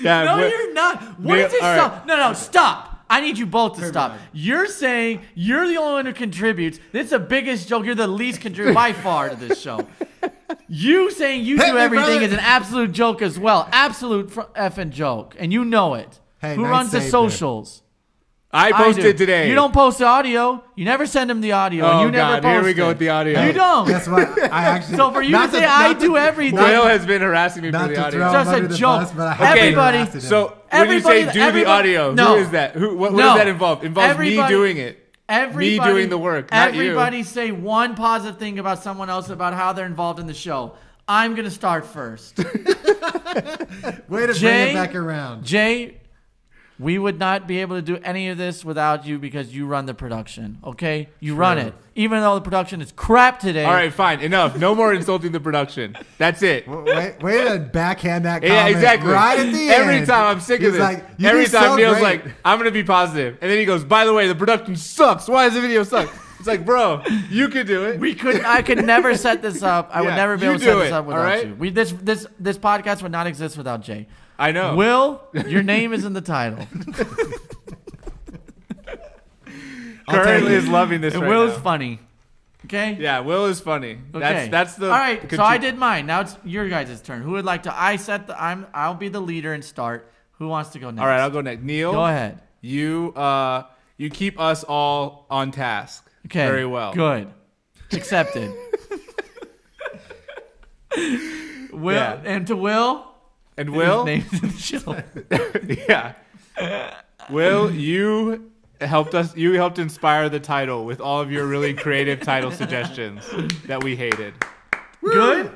Speaker 1: yeah,
Speaker 2: No,
Speaker 1: but-
Speaker 2: you're not. What
Speaker 1: Neil-
Speaker 2: is this
Speaker 1: all
Speaker 2: stuff? No, stop. I need you both to
Speaker 3: Turn
Speaker 2: stop.
Speaker 3: around.
Speaker 2: You're saying you're the only one who contributes. This is the biggest joke. You're the least contributor by far to this show. You saying you
Speaker 3: Hit
Speaker 2: do
Speaker 3: me,
Speaker 2: everything
Speaker 3: brother.
Speaker 2: is an absolute joke as well. Absolute effing joke. And you know it.
Speaker 3: Hey,
Speaker 2: Who
Speaker 3: nice
Speaker 2: runs the
Speaker 3: save
Speaker 2: socials?
Speaker 1: I
Speaker 2: do.
Speaker 1: posted today.
Speaker 2: You don't post the audio. You never send him the audio. and
Speaker 1: Oh
Speaker 2: you never
Speaker 1: God! Here we
Speaker 2: post
Speaker 1: go
Speaker 2: it.
Speaker 1: with the audio.
Speaker 2: You don't.
Speaker 3: Guess what? I actually.
Speaker 2: So for you
Speaker 3: not
Speaker 2: to say I
Speaker 3: not
Speaker 2: do everything,
Speaker 1: Will has been harassing me for
Speaker 3: Not
Speaker 1: the
Speaker 3: to
Speaker 1: audio.
Speaker 3: throw
Speaker 2: Just
Speaker 3: him
Speaker 2: a
Speaker 3: under the
Speaker 2: joke.
Speaker 3: bus, but I have
Speaker 2: Everybody-
Speaker 3: harassed him.
Speaker 1: So when you say do the audio,
Speaker 2: no.
Speaker 1: who is that? What
Speaker 2: No.
Speaker 1: does that involve? Involves me
Speaker 2: Everybody-
Speaker 1: doing it.
Speaker 2: Everybody,
Speaker 1: Me doing the work, not you.
Speaker 2: everybody say one positive thing about someone else about how they're involved in the show. I'm gonna start first.
Speaker 3: way to bring
Speaker 2: Jay-
Speaker 3: it back around.
Speaker 2: Jay, we would not be able to do any of this without you because you run the production. Okay, you run it, even though the production is crap today.
Speaker 1: All right, fine, enough. No more insulting the production. That's it.
Speaker 3: Way to backhand that comment
Speaker 1: Yeah, exactly.
Speaker 3: right at the
Speaker 1: Every
Speaker 3: end.
Speaker 1: time I'm sick of
Speaker 3: He's
Speaker 1: this.
Speaker 3: like, you
Speaker 1: Every
Speaker 3: do
Speaker 1: time
Speaker 3: so
Speaker 1: Neil's
Speaker 3: great.
Speaker 1: like, I'm gonna be positive, and then he goes, by the way, the production sucks. Why does the video suck? It's like, bro, you could do it.
Speaker 2: I could never set this up. I would
Speaker 1: Yeah,
Speaker 2: never be
Speaker 1: you
Speaker 2: able to set
Speaker 1: do
Speaker 2: this
Speaker 1: it,
Speaker 2: up without
Speaker 1: all right?
Speaker 2: you. This podcast would not exist without Jay.
Speaker 1: I know.
Speaker 2: Will, your name is in the title.
Speaker 1: Kurt is loving this
Speaker 2: And
Speaker 1: right
Speaker 2: Will's
Speaker 1: now.
Speaker 2: funny. Okay?
Speaker 1: Yeah, Will is funny.
Speaker 2: Okay.
Speaker 1: That's the.
Speaker 2: All right, so I did mine. Now it's your guys' turn. Who would like to I'll be the leader and start. Who wants to go next?
Speaker 1: All right, I'll go next. Neil,
Speaker 2: Go ahead.
Speaker 1: You keep us all on task.
Speaker 2: Okay.
Speaker 1: Very well.
Speaker 2: Good. Accepted. Will
Speaker 1: Yeah.
Speaker 2: and to Will.
Speaker 1: And Will,
Speaker 2: His name's in the show.
Speaker 1: yeah. Will, you helped us. You helped inspire the title with all of your really creative title suggestions that we hated.
Speaker 2: Good.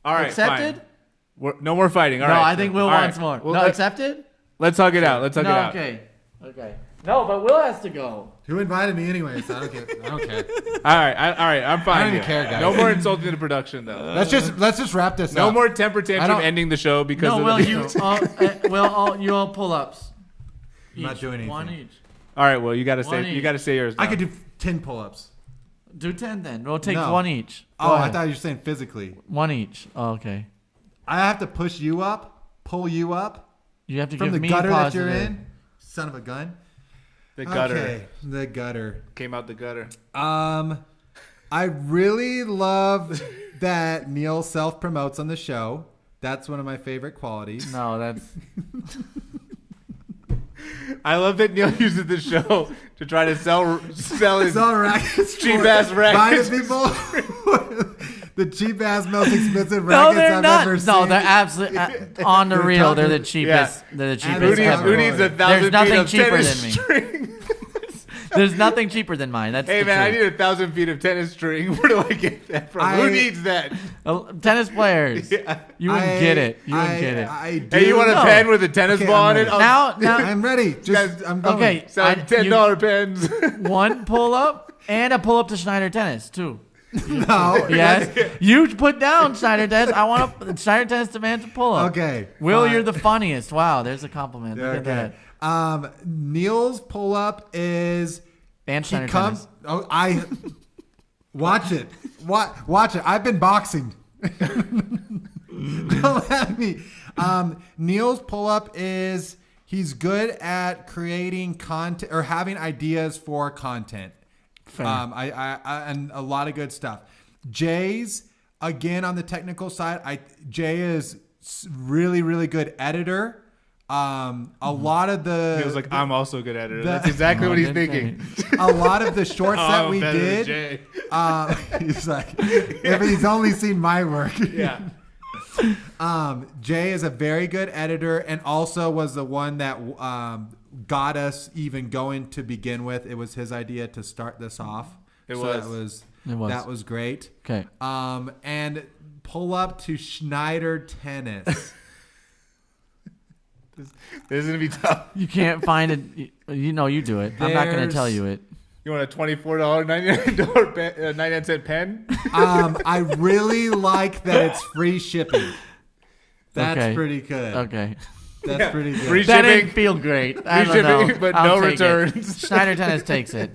Speaker 1: All right,
Speaker 2: Accepted.
Speaker 1: fine. No more fighting. All
Speaker 2: No,
Speaker 1: right.
Speaker 2: I think Will
Speaker 1: All
Speaker 2: wants
Speaker 1: right.
Speaker 2: more.
Speaker 1: Well,
Speaker 2: No, accepted.
Speaker 1: let's hug it out. Let's hug it
Speaker 2: No,
Speaker 1: out.
Speaker 2: okay. Okay. No, but Will has to go.
Speaker 3: Who invited me anyway? So I don't care. I don't care.
Speaker 1: All right. All right. I'm fine.
Speaker 3: I don't even
Speaker 1: here.
Speaker 3: care, guys.
Speaker 1: No more insulting the production, though.
Speaker 3: Let's just wrap this
Speaker 1: No
Speaker 3: up.
Speaker 1: more temper
Speaker 3: I
Speaker 1: tantrum
Speaker 3: don't-
Speaker 1: ending the show because
Speaker 2: No,
Speaker 1: of
Speaker 2: Will,
Speaker 1: the
Speaker 2: you all pull ups.
Speaker 3: I'm not doing
Speaker 2: One
Speaker 3: anything.
Speaker 2: each.
Speaker 1: All right. Well, you got to
Speaker 2: One
Speaker 1: say. You
Speaker 2: each.
Speaker 1: got to say yours.
Speaker 3: I
Speaker 1: now.
Speaker 3: could do 10 pull-ups.
Speaker 2: Do 10 then. We'll take
Speaker 3: No.
Speaker 2: one each. Go
Speaker 3: Oh, I
Speaker 2: ahead.
Speaker 3: thought you were saying physically.
Speaker 2: One each. Oh, okay.
Speaker 3: I have to push you up, pull you up
Speaker 2: You have to
Speaker 3: from
Speaker 2: give
Speaker 3: the
Speaker 2: me
Speaker 3: gutter
Speaker 2: positive.
Speaker 3: that you're in. Son of a gun.
Speaker 1: The gutter
Speaker 3: Okay, the gutter.
Speaker 1: came out the gutter.
Speaker 3: I really love that Neil self-promotes on the show. That's one of my favorite qualities.
Speaker 2: No, that's
Speaker 1: I love that Neil uses the show to try to sell his
Speaker 3: It's all rackets.
Speaker 1: cheap ass
Speaker 3: Buy
Speaker 1: rackets.
Speaker 3: the people. the cheap ass most expensive
Speaker 2: No,
Speaker 3: rackets
Speaker 2: they're
Speaker 3: I've
Speaker 2: not.
Speaker 3: ever seen.
Speaker 2: No, they're absolutely on the real. They're the cheapest.
Speaker 1: Yeah.
Speaker 2: They're the
Speaker 3: And
Speaker 2: cheapest.
Speaker 3: who
Speaker 1: Who needs
Speaker 2: ever.
Speaker 1: 1,000
Speaker 2: There's
Speaker 1: feet
Speaker 2: nothing
Speaker 1: of
Speaker 2: cheaper
Speaker 1: tennis
Speaker 2: than me.
Speaker 1: string?
Speaker 2: There's nothing cheaper than mine. That's
Speaker 1: Hey
Speaker 2: the
Speaker 1: man, I
Speaker 2: truth.
Speaker 1: need 1,000 feet of tennis string. Where do I get that from? Who needs that?
Speaker 2: Tennis players.
Speaker 1: Yeah.
Speaker 2: You wouldn't get it. You wouldn't get it.
Speaker 3: I do.
Speaker 1: Hey, you want a
Speaker 2: No.
Speaker 1: pen with a tennis
Speaker 3: Okay,
Speaker 1: ball
Speaker 3: I'm
Speaker 1: on it?
Speaker 3: ready.
Speaker 1: I'll
Speaker 2: Now,
Speaker 3: I'm ready.
Speaker 1: Guys,
Speaker 3: I'm going.
Speaker 2: okay.
Speaker 1: sell $10 pens.
Speaker 2: One pull up and a pull up to Schneider Tennis too.
Speaker 3: No.
Speaker 2: Yes, you put down Schneider Tennis. I want a Schneider Tennis demands a pull up.
Speaker 3: Okay.
Speaker 2: Will,
Speaker 3: fine.
Speaker 2: you're the funniest. Wow, there's a compliment. Look at
Speaker 3: Okay.
Speaker 2: that.
Speaker 3: Neil's pull up is
Speaker 2: And
Speaker 3: he
Speaker 2: Schneider
Speaker 3: comes.
Speaker 2: Tennis.
Speaker 3: Oh, I watch it. Watch it. I've been boxing. Don't let me. Neil's pull up is he's good at creating content or having ideas for content.
Speaker 2: Fair.
Speaker 3: I and a lot of good stuff. Jay's again on the technical side. Jay is really really good editor. A lot of the
Speaker 1: He was like, I'm also a good editor.
Speaker 3: the-
Speaker 1: That's exactly what he's
Speaker 2: Oh, good
Speaker 1: thinking.
Speaker 3: a lot of the shorts
Speaker 1: Oh,
Speaker 3: that
Speaker 1: I'm
Speaker 3: we
Speaker 1: better than
Speaker 3: did.
Speaker 1: Jay.
Speaker 3: He's like, if he's only seen my work.
Speaker 1: Yeah.
Speaker 3: Jay is a very good editor and also was the one that got us even going to begin with. It was his idea to start this off.
Speaker 1: It
Speaker 3: was.
Speaker 2: It was.
Speaker 3: That was great.
Speaker 2: Okay.
Speaker 3: And pull up to Schneider Tennis.
Speaker 1: This is going to be tough.
Speaker 2: You can't find it. You know you do it. I'm not going to
Speaker 3: There's-
Speaker 2: tell you it.
Speaker 1: You want a $24, $99 pen?
Speaker 3: I really like that it's free shipping. That's
Speaker 2: Okay.
Speaker 3: pretty good.
Speaker 2: Okay.
Speaker 3: That's pretty good.
Speaker 1: Free
Speaker 2: That
Speaker 1: shipping.
Speaker 2: didn't feel great. I
Speaker 1: Free
Speaker 2: don't know.
Speaker 1: shipping, but
Speaker 2: I'll
Speaker 1: no
Speaker 2: take it.
Speaker 1: returns.
Speaker 2: Schneider Tennis takes it.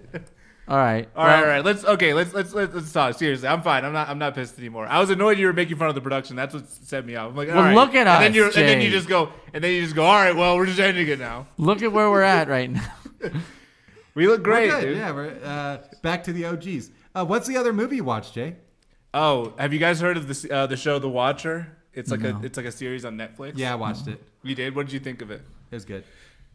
Speaker 2: All right.
Speaker 1: All right. Let's talk seriously. I'm fine. I'm not pissed anymore. I was annoyed you were making fun of the production. That's what set me off. I'm like,
Speaker 2: Well,
Speaker 1: all right.
Speaker 2: look at
Speaker 1: and then
Speaker 2: us,
Speaker 1: and then
Speaker 2: Jay.
Speaker 1: you just go, all right. Well, we're just ending it now.
Speaker 2: Look at where we're at right now.
Speaker 1: We look great,
Speaker 3: We're good.
Speaker 1: dude.
Speaker 3: Yeah, we're back to the OGs. What's the other movie you watched, Jay?
Speaker 1: Oh, have you guys heard of the show The Watcher? It's like a series on Netflix.
Speaker 3: Yeah, I watched it.
Speaker 1: You did. What did you think of it?
Speaker 3: It was good.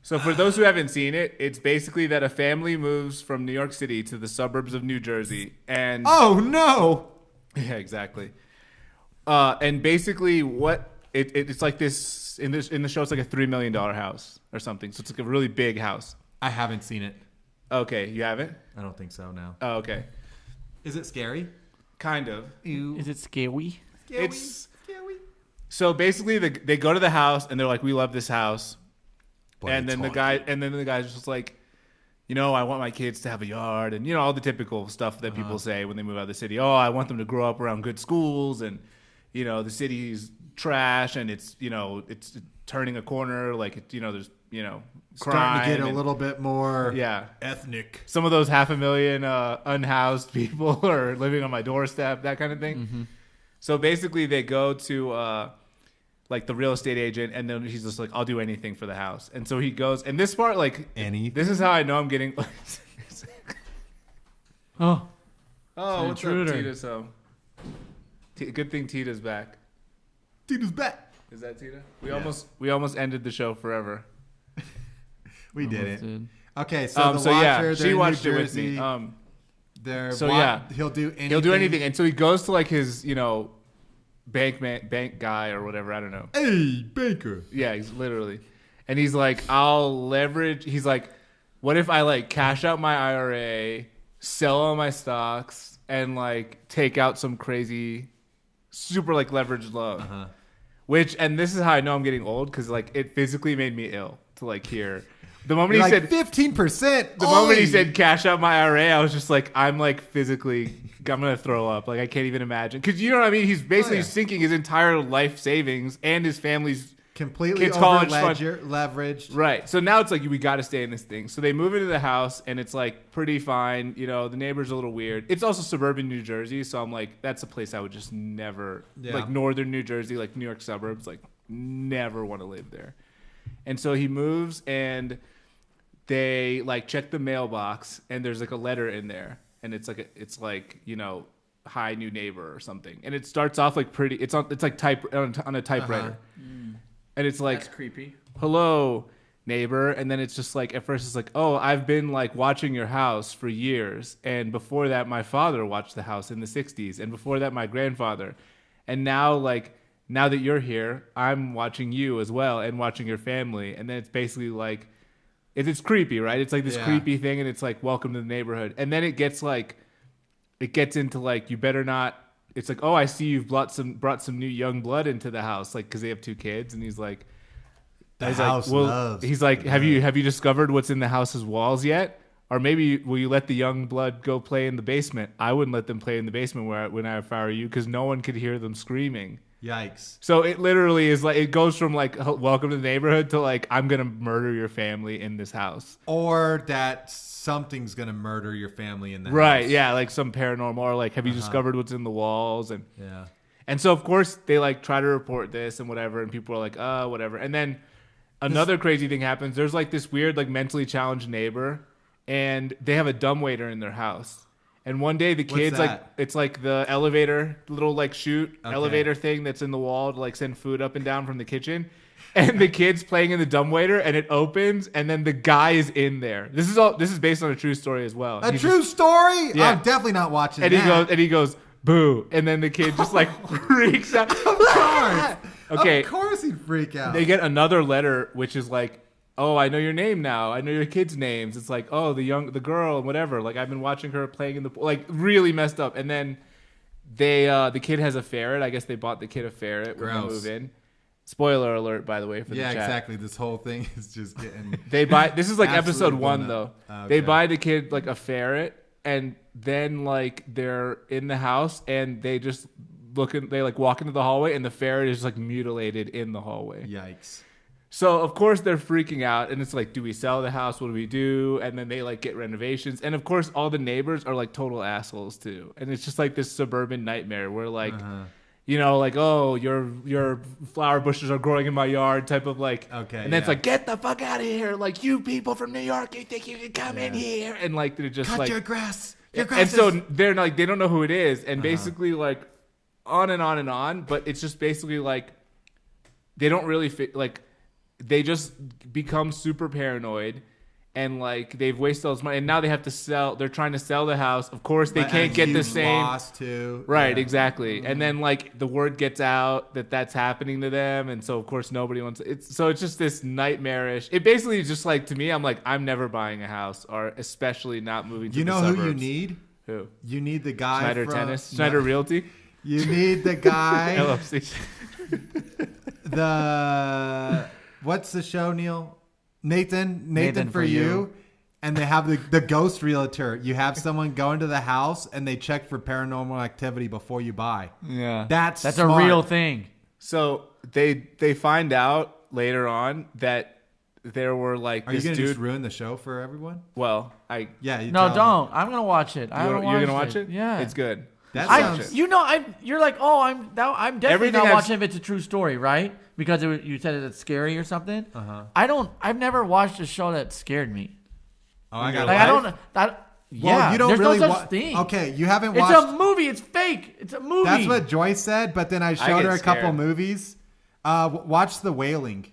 Speaker 1: So for those who haven't seen it, it's basically that a family moves from New York City to the suburbs of New Jersey, and
Speaker 3: Oh no!
Speaker 1: yeah, exactly. And basically, what it's like this in the show, it's like a $3 million house or something. So it's like a really big house.
Speaker 3: I haven't seen it.
Speaker 1: Okay, you haven't?
Speaker 3: I don't think so. No.
Speaker 1: Oh, okay,
Speaker 3: Is it scary?
Speaker 1: kind of.
Speaker 2: Is it scary?
Speaker 1: It's
Speaker 3: scary.
Speaker 1: so basically they go to the house and they're like, we love this house. And then the guy's just like, I want my kids to have a yard and all the typical stuff that people say when they move out of the city. Oh, I want them to grow up around good schools and the city's trash and it's it's turning a corner, like there's crime
Speaker 3: Starting to get a
Speaker 1: and-
Speaker 3: little bit more
Speaker 1: yeah.
Speaker 3: ethnic.
Speaker 1: Some of those 500,000 unhoused people are living on my doorstep, that kind of thing.
Speaker 2: Mm-hmm.
Speaker 1: So basically they go to like the real estate agent, and then he's just like, I'll do anything for the house. And so he goes, and this part, like,
Speaker 3: Anything?
Speaker 1: this is how I know I'm getting.
Speaker 2: Oh,
Speaker 1: Oh, what's
Speaker 2: intruder.
Speaker 1: up, Tita? So, good thing Tita's back.
Speaker 3: Tita's back.
Speaker 1: Is that Tita?
Speaker 3: Yeah.
Speaker 1: We almost ended the show forever.
Speaker 3: We did
Speaker 2: almost
Speaker 3: it.
Speaker 2: did.
Speaker 3: Okay, so the
Speaker 1: So
Speaker 3: Watcher,
Speaker 1: yeah,
Speaker 3: they're
Speaker 1: she
Speaker 3: in
Speaker 1: watched
Speaker 3: New
Speaker 1: it with
Speaker 3: Jersey.
Speaker 1: me.
Speaker 3: They're
Speaker 1: so yeah.
Speaker 3: he'll do anything.
Speaker 1: He'll do anything, and so he goes to like his bank guy or whatever. I don't know.
Speaker 3: Hey, Baker.
Speaker 1: Yeah, he's literally. And he's like, I'll leverage. He's like, what if I like cash out my IRA, sell all my stocks, and like take out some crazy, super like leveraged loan? Which, and this is how I know I'm getting old, because like it physically made me ill to like hear. The moment
Speaker 3: You're
Speaker 1: he
Speaker 3: like
Speaker 1: said
Speaker 3: 15%.
Speaker 1: the moment he said cash out my IRA, I was just like, I'm like physically, I'm gonna throw up. Like I can't even imagine, because you know what I mean. He's basically
Speaker 3: yeah.
Speaker 1: sinking his entire life savings and his family's
Speaker 3: completely
Speaker 1: kids'
Speaker 3: over
Speaker 1: college fund.
Speaker 3: leveraged.
Speaker 1: Right. So now it's like we got to stay in this thing. So they move into the house and it's like pretty fine. The neighbor's a little weird. It's also suburban New Jersey, so I'm like, that's a place I would just never like northern New Jersey, like New York suburbs, like never want to live there. And so he moves and they like check the mailbox and there's like a letter in there and it's like hi new neighbor or something. And it starts off like pretty it's like type on a typewriter. And it's like,
Speaker 2: That's creepy.
Speaker 1: hello, neighbor, and then it's just like at first it's like, oh, I've been like watching your house for years, and before that my father watched the house in the 60s, and before that my grandfather, and now that you're here, I'm watching you as well and watching your family. And then it's basically like it's creepy, right? It's like this creepy thing, and it's like, welcome to the neighborhood. And then it gets into like, you better not. It's like, oh, I see you've brought some new young blood into the house, like, because they have 2 kids, and he's like, he's like, have you discovered what's in the house's walls yet? Or maybe will you let the young blood go play in the basement? I wouldn't let them play in the basement if I were you, because no one could hear them screaming.
Speaker 3: Yikes.
Speaker 1: So it literally is like, it goes from like, welcome to the neighborhood to like, I'm going to murder your family in this house.
Speaker 3: Or that something's going to murder your family in the house.
Speaker 1: Right. Yeah. Like some paranormal, or like, have you discovered what's in the walls? And so of course they like try to report this and whatever. And people are like, whatever. And then another crazy thing happens. There's like this weird, like mentally challenged neighbor, and they have a dumbwaiter in their house. And one day the kids it's like the elevator, little like elevator thing that's in the wall to like send food up and down from the kitchen. And the kid's playing in the dumbwaiter, and it opens, and then the guy is in there. This is based on a true story as well.
Speaker 3: True story?
Speaker 1: Yeah.
Speaker 3: I'm definitely not watching
Speaker 1: and
Speaker 3: that.
Speaker 1: He goes, boo. And then the kid just like freaks out.
Speaker 3: Of course.
Speaker 1: Okay.
Speaker 3: Of course he'd freak out.
Speaker 1: They get another letter, which is like, oh, I know your name now. I know your kids' names. It's like, oh, the girl and whatever. Like, I've been watching her playing in the pool. Like, really messed up. And then the kid has a ferret. I guess they bought the kid a ferret when they move in. Spoiler alert, by the way, for the chat. Yeah,
Speaker 3: exactly. This whole thing is just getting...
Speaker 1: This is like episode 1, though. Okay. They buy the kid like a ferret, and then like they're in the house, and they just they like walk into the hallway, and the ferret is like mutilated in the hallway.
Speaker 3: Yikes.
Speaker 1: So, of course, they're freaking out, and it's like, do we sell the house? What do we do? And then they, like, get renovations. And, of course, all the neighbors are, like, total assholes, too. And it's just, like, this suburban nightmare where, like, you know, like, oh, your flower bushes are growing in my yard type of, like.
Speaker 3: Okay,
Speaker 1: and then it's like, get the fuck out of here. Like, you people from New York, you think you can come in here? And, like, they're just,
Speaker 3: Cut
Speaker 1: like.
Speaker 3: your grass.
Speaker 1: And so they're, like, they don't know who it is. And basically, like, on and on and on. But it's just basically, like, they don't really fit, like. They just become super paranoid, and like they've wasted all this money, and now they have to sell. They're trying to sell the house. Of course, they can't get the same.
Speaker 3: Loss too.
Speaker 1: Right, exactly. And then like the word gets out that that's happening to them, and so of course nobody wants it. So it's just this nightmarish. It basically is just like, to me, I'm like, I'm never buying a house, or especially not moving to the suburbs.
Speaker 3: Who you need?
Speaker 1: Who?
Speaker 3: You need the guy
Speaker 1: Schneider
Speaker 3: from
Speaker 1: Tennis, Schneider Realty.
Speaker 3: You need the guy.
Speaker 1: LLC.
Speaker 3: What's the show, Neil? Nathan for you. And they have the ghost realtor. You have someone go into the house and they check for paranormal activity before you buy.
Speaker 1: Yeah.
Speaker 3: That's
Speaker 2: a
Speaker 3: smart.
Speaker 2: real thing.
Speaker 1: So they find out later on that there were like
Speaker 3: Are
Speaker 1: this
Speaker 3: you gonna
Speaker 1: dude.
Speaker 3: just ruin the show for everyone?
Speaker 1: Well,
Speaker 3: You
Speaker 2: no, don't. I'm gonna watch it.
Speaker 1: You're gonna watch it?
Speaker 2: Yeah,
Speaker 1: it's good.
Speaker 3: That sounds.
Speaker 2: You're like, oh, I'm definitely
Speaker 1: Everything
Speaker 2: not watching if it's a true story, right? Because you said it's scary or something. I've never watched a show that scared me.
Speaker 3: Oh, I got.
Speaker 2: Like, I don't. Yeah,
Speaker 3: you don't
Speaker 2: there's
Speaker 3: really
Speaker 2: no such thing.
Speaker 3: Okay, you haven't watched.
Speaker 2: It's a movie. It's fake. It's a movie.
Speaker 3: That's what Joyce said, but then I showed her a couple movies. Watch The Wailing.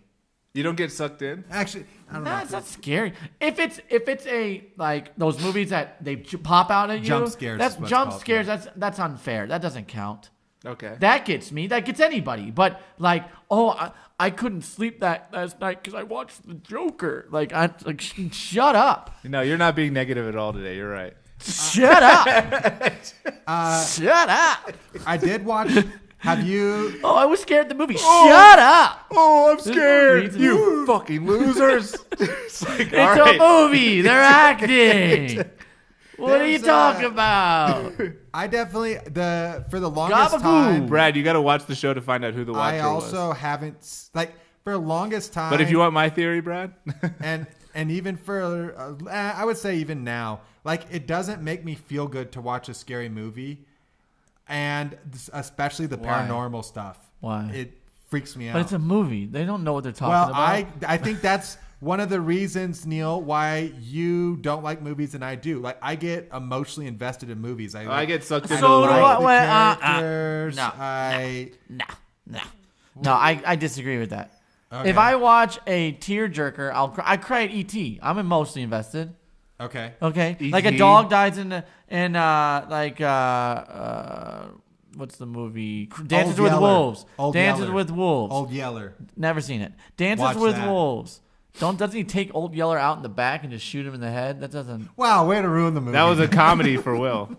Speaker 1: You don't get sucked in?
Speaker 3: Actually, I don't know.
Speaker 2: That's not scary. If it's a like those movies that they pop out at you,
Speaker 3: Jump scares.
Speaker 2: That's jump
Speaker 3: called,
Speaker 2: scares.
Speaker 3: yeah.
Speaker 2: That's unfair. That doesn't count.
Speaker 1: Okay.
Speaker 2: That gets me. That gets anybody. But like, oh, I couldn't sleep that last night because I watched The Joker. Like, shut up.
Speaker 1: No, you're not being negative at all today. You're right.
Speaker 2: Shut up. Shut up.
Speaker 3: I did watch. Have you?
Speaker 2: Oh, I was scared of the movie. Shut up.
Speaker 1: Oh, I'm scared. You fucking losers. It's
Speaker 2: a movie. They're acting. What are you talking about?
Speaker 3: I definitely for the longest time.
Speaker 1: Brad, you got to watch the show to find out who the watcher was.
Speaker 3: I also haven't for the longest time.
Speaker 1: But if you want my theory, Brad,
Speaker 3: and even for I would say even now, like it doesn't make me feel good to watch a scary movie, and especially the paranormal stuff.
Speaker 2: Why?
Speaker 3: It freaks me out.
Speaker 2: But it's a movie. They don't know what they're talking about.
Speaker 3: I think that's one of the reasons, Neil, why you don't like movies and I do. Like, I get emotionally invested in movies.
Speaker 1: I get sucked into
Speaker 2: so
Speaker 1: the
Speaker 2: do
Speaker 1: world.
Speaker 2: I.
Speaker 3: Characters.
Speaker 2: No, I disagree with that.
Speaker 3: Okay.
Speaker 2: If I watch a tearjerker, I cry at E.T. I'm emotionally invested.
Speaker 3: Okay.
Speaker 2: Okay,
Speaker 1: E.T.
Speaker 2: like a dog dies in what's the movie? Dances with
Speaker 3: Yeller.
Speaker 2: Wolves.
Speaker 3: Old
Speaker 2: Dances
Speaker 3: Yeller.
Speaker 2: with Wolves.
Speaker 3: Old Yeller.
Speaker 2: Never seen it. Dances
Speaker 3: Watch
Speaker 2: with
Speaker 3: that.
Speaker 2: Wolves. Doesn't he take Old Yeller out in the back and just shoot him in the head? That doesn't.
Speaker 3: Wow, way to ruin the movie.
Speaker 1: That was a comedy for Will.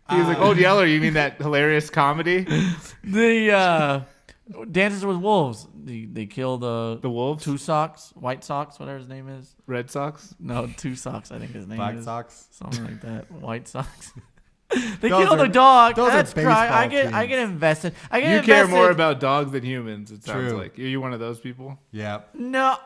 Speaker 1: He was like, Old Yeller, you mean that hilarious comedy?
Speaker 2: The Dances with Wolves. They kill the
Speaker 1: Wolves?
Speaker 2: White Sox, whatever his name is.
Speaker 1: Red Sox?
Speaker 2: No, Two Sox, I think his name
Speaker 3: Black
Speaker 2: is.
Speaker 3: Sox.
Speaker 2: Something like that. White Sox. They
Speaker 3: Those
Speaker 2: kill the
Speaker 3: are-
Speaker 2: dog.
Speaker 3: those are
Speaker 2: That's cry. I
Speaker 3: baseball
Speaker 2: get invested. I get
Speaker 1: You
Speaker 2: invested.
Speaker 1: care more about dogs than humans, it sounds
Speaker 3: True.
Speaker 1: like. Are you one of those people?
Speaker 3: Yeah.
Speaker 2: No.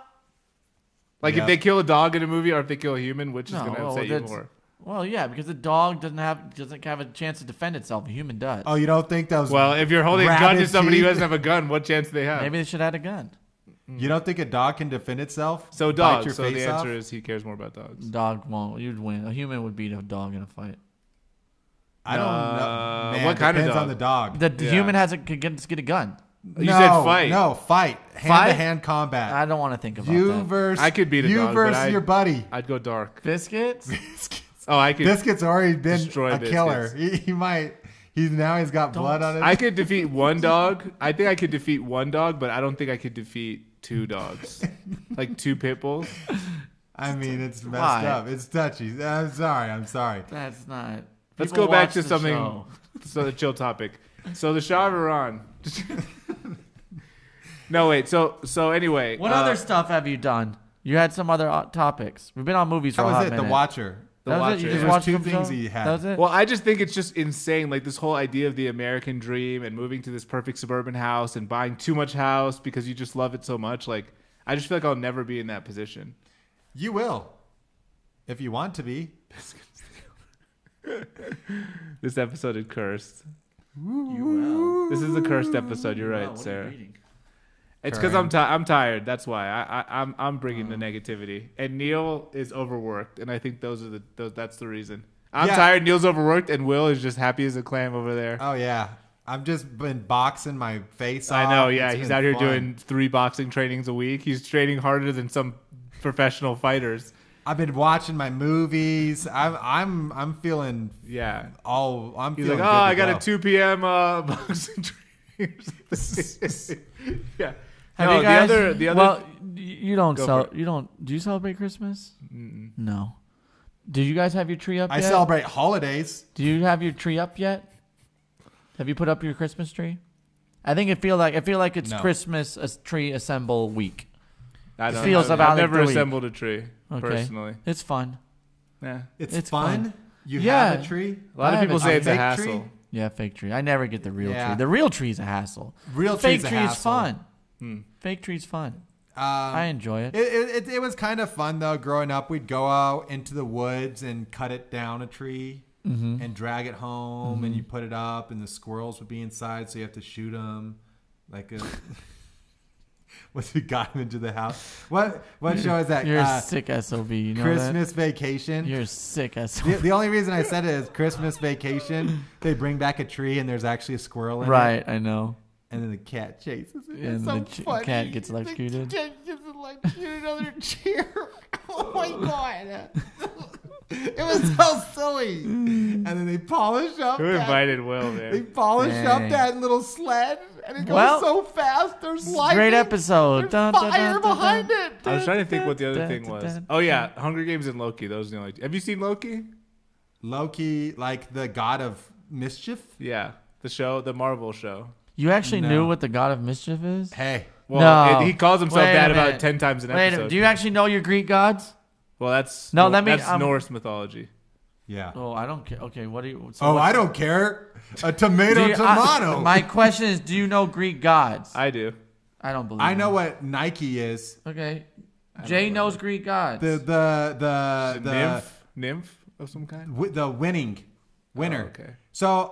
Speaker 1: Like,
Speaker 3: Yeah.
Speaker 1: if they kill a dog in a movie or if they kill a human, which is
Speaker 2: No,
Speaker 1: going to
Speaker 2: well,
Speaker 1: upset you
Speaker 2: that's-
Speaker 1: more?
Speaker 2: Well, yeah, because the dog doesn't have a chance to defend itself. A human does.
Speaker 3: Oh, you don't think those?
Speaker 1: Well, if you're holding a gun to
Speaker 3: rabid
Speaker 1: somebody who
Speaker 3: teeth?
Speaker 1: doesn't have a gun, what chance do they have?
Speaker 2: Maybe they should have had a gun.
Speaker 3: You don't think a dog can defend itself?
Speaker 1: So
Speaker 3: Bite
Speaker 1: dogs.
Speaker 3: your
Speaker 1: So the
Speaker 3: face
Speaker 1: answer
Speaker 3: off?
Speaker 1: is he cares more about dogs.
Speaker 2: Dog won't. You'd win. A human would beat a dog in a fight.
Speaker 3: I don't know. Man,
Speaker 1: what kind of
Speaker 3: depends
Speaker 1: dog?
Speaker 3: on the dog.
Speaker 2: The
Speaker 1: Yeah.
Speaker 2: human could get a gun.
Speaker 1: You said fight.
Speaker 3: No, fight. Hand-to-hand combat.
Speaker 2: I don't want to think about
Speaker 3: You
Speaker 2: that.
Speaker 3: versus
Speaker 1: I could beat a
Speaker 3: you
Speaker 1: dog, but
Speaker 3: versus your buddy.
Speaker 1: I'd go dark.
Speaker 2: Biscuits?
Speaker 1: Oh, I could.
Speaker 3: Biscuit's already been
Speaker 1: Destroy
Speaker 3: a killer.
Speaker 1: Biscuits.
Speaker 3: He might. He's got blood on it.
Speaker 1: I could defeat one dog. I think I could defeat one dog, but I don't think I could defeat two dogs, like two pit bulls.
Speaker 3: I mean, it's messed
Speaker 2: Why?
Speaker 3: up. It's touchy. I'm sorry.
Speaker 2: That's not.
Speaker 1: Let's
Speaker 2: People
Speaker 1: go back
Speaker 2: watch
Speaker 1: to
Speaker 2: the
Speaker 1: something.
Speaker 2: show.
Speaker 1: So the chill topic. So the Shah of Iran. No, wait. So anyway.
Speaker 2: What other stuff have you done? You had some other topics. We've been on movies for
Speaker 3: That
Speaker 2: a hot
Speaker 3: was it.
Speaker 2: minute.
Speaker 3: The Watcher.
Speaker 2: That was it? You
Speaker 1: Watcher,
Speaker 2: just
Speaker 1: yeah.
Speaker 2: watched
Speaker 3: There's
Speaker 2: the
Speaker 3: two things
Speaker 2: show?
Speaker 3: he had.
Speaker 2: That was it?
Speaker 1: Well, I just think it's just insane. Like this whole idea of the American dream and moving to this perfect suburban house and buying too much house because you just love it so much. Like, I just feel like I'll never be in that position.
Speaker 3: You will, if you want to be.
Speaker 1: This episode is cursed.
Speaker 2: You will.
Speaker 1: This is a cursed episode. You're
Speaker 2: Wow,
Speaker 1: right,
Speaker 2: what are you
Speaker 1: Sarah.
Speaker 2: reading?
Speaker 1: It's because I'm tired. That's why I'm bringing the negativity. And Neil is overworked, and I think that's the reason. I'm
Speaker 3: Yeah.
Speaker 1: tired. Neil's overworked, and Will is just happy as a clam over there.
Speaker 3: Oh yeah, I've just been boxing my face off.
Speaker 1: I know. Yeah,
Speaker 3: It's
Speaker 1: he's
Speaker 3: been
Speaker 1: out here
Speaker 3: fun.
Speaker 1: doing 3 boxing trainings a week. He's training harder than some professional fighters.
Speaker 3: I've been watching my movies. I'm feeling
Speaker 1: Yeah.
Speaker 3: I'm
Speaker 1: He's
Speaker 3: feeling
Speaker 1: like,
Speaker 3: good
Speaker 1: oh,
Speaker 3: to
Speaker 1: I got
Speaker 3: go.
Speaker 1: a 2 p.m. Boxing training. Yeah.
Speaker 2: Have
Speaker 1: No,
Speaker 2: you guys?
Speaker 1: the other.
Speaker 2: Well, you don't
Speaker 1: Go
Speaker 2: cel-
Speaker 1: for it.
Speaker 2: You don't. Do you celebrate Christmas? No. Did you guys have your tree up
Speaker 3: I
Speaker 2: yet?
Speaker 3: celebrate holidays.
Speaker 2: Do you have your tree up yet? Have you put up your Christmas tree? I feel like it's
Speaker 3: No.
Speaker 2: Christmas tree assemble week.
Speaker 1: I don't
Speaker 2: feels
Speaker 1: know.
Speaker 2: about
Speaker 1: I've
Speaker 2: like
Speaker 1: never
Speaker 2: the week.
Speaker 1: assembled a tree
Speaker 2: Okay.
Speaker 1: personally.
Speaker 2: It's fun.
Speaker 1: Yeah.
Speaker 3: It's
Speaker 2: fun.
Speaker 3: fun. You
Speaker 2: Yeah.
Speaker 3: have a tree.
Speaker 1: A lot
Speaker 2: I
Speaker 1: of people
Speaker 2: have
Speaker 1: say
Speaker 2: a
Speaker 1: it's a
Speaker 3: fake
Speaker 1: hassle.
Speaker 3: tree?
Speaker 2: Yeah, fake tree. I never get the real
Speaker 3: Yeah.
Speaker 2: tree. The real tree's a hassle.
Speaker 3: Real
Speaker 2: The fake
Speaker 3: tree's a
Speaker 2: tree is
Speaker 3: hassle.
Speaker 2: fun. Fake tree's fun. I enjoy it.
Speaker 3: It was kind of fun though. Growing up, we'd go out into the woods and cut it down a tree and drag it home, and you put it up, and the squirrels would be inside, so you have to shoot them. Like a once we got him into the house. What show is that?
Speaker 2: You're a sick SOB. You know
Speaker 3: Christmas Vacation.
Speaker 2: that? You're a sick SOB.
Speaker 3: The only reason I said it is Christmas Vacation. They bring back a tree and there's actually a squirrel in it.
Speaker 2: Right, I know.
Speaker 3: And then the cat chases it.
Speaker 2: And
Speaker 3: It's so
Speaker 2: the
Speaker 3: funny.
Speaker 2: cat gets electrocuted.
Speaker 3: The cat gets electrocuted another chair. Oh my god. It was so silly. And then they polish up
Speaker 1: Who
Speaker 3: that.
Speaker 1: invited Will,
Speaker 3: They
Speaker 1: man?
Speaker 3: polish up
Speaker 2: Dang.
Speaker 3: that little sled and it goes
Speaker 2: Well,
Speaker 3: so fast. There's lightning.
Speaker 2: Great episode.
Speaker 3: There's
Speaker 2: Dun, dun,
Speaker 3: fire
Speaker 2: dun, dun,
Speaker 3: behind
Speaker 2: dun.
Speaker 3: it.
Speaker 1: I was trying to think what the other
Speaker 2: Dun,
Speaker 1: thing
Speaker 2: dun,
Speaker 1: was.
Speaker 2: dun,
Speaker 1: Oh yeah, Hunger Games and Loki. Those are the only. Have you seen Loki?
Speaker 3: Loki, like the god of mischief.
Speaker 1: Yeah, the show, the Marvel show.
Speaker 2: You actually
Speaker 3: No.
Speaker 2: knew what the god of mischief is?
Speaker 3: Hey.
Speaker 1: Well,
Speaker 2: No.
Speaker 1: he calls himself
Speaker 2: Wait a
Speaker 1: that
Speaker 2: minute.
Speaker 1: about 10 times an
Speaker 2: Wait a
Speaker 1: episode.
Speaker 2: minute. Do you actually know your Greek gods?
Speaker 1: Well, that's
Speaker 2: No, let me-
Speaker 1: That's Norse mythology.
Speaker 3: Yeah.
Speaker 2: Oh, I don't care. Okay, what do you? So
Speaker 3: Oh,
Speaker 2: what-
Speaker 3: I don't care. A
Speaker 2: do
Speaker 3: tomato,
Speaker 2: you-
Speaker 3: tomato.
Speaker 2: my question is, do you know Greek gods?
Speaker 1: I do.
Speaker 2: I don't believe.
Speaker 3: I know
Speaker 2: you.
Speaker 3: what Nike is.
Speaker 2: Okay, Jay knows Greek gods.
Speaker 3: The
Speaker 1: Nymph of some kind.
Speaker 3: the winner.
Speaker 1: Oh, okay.
Speaker 3: So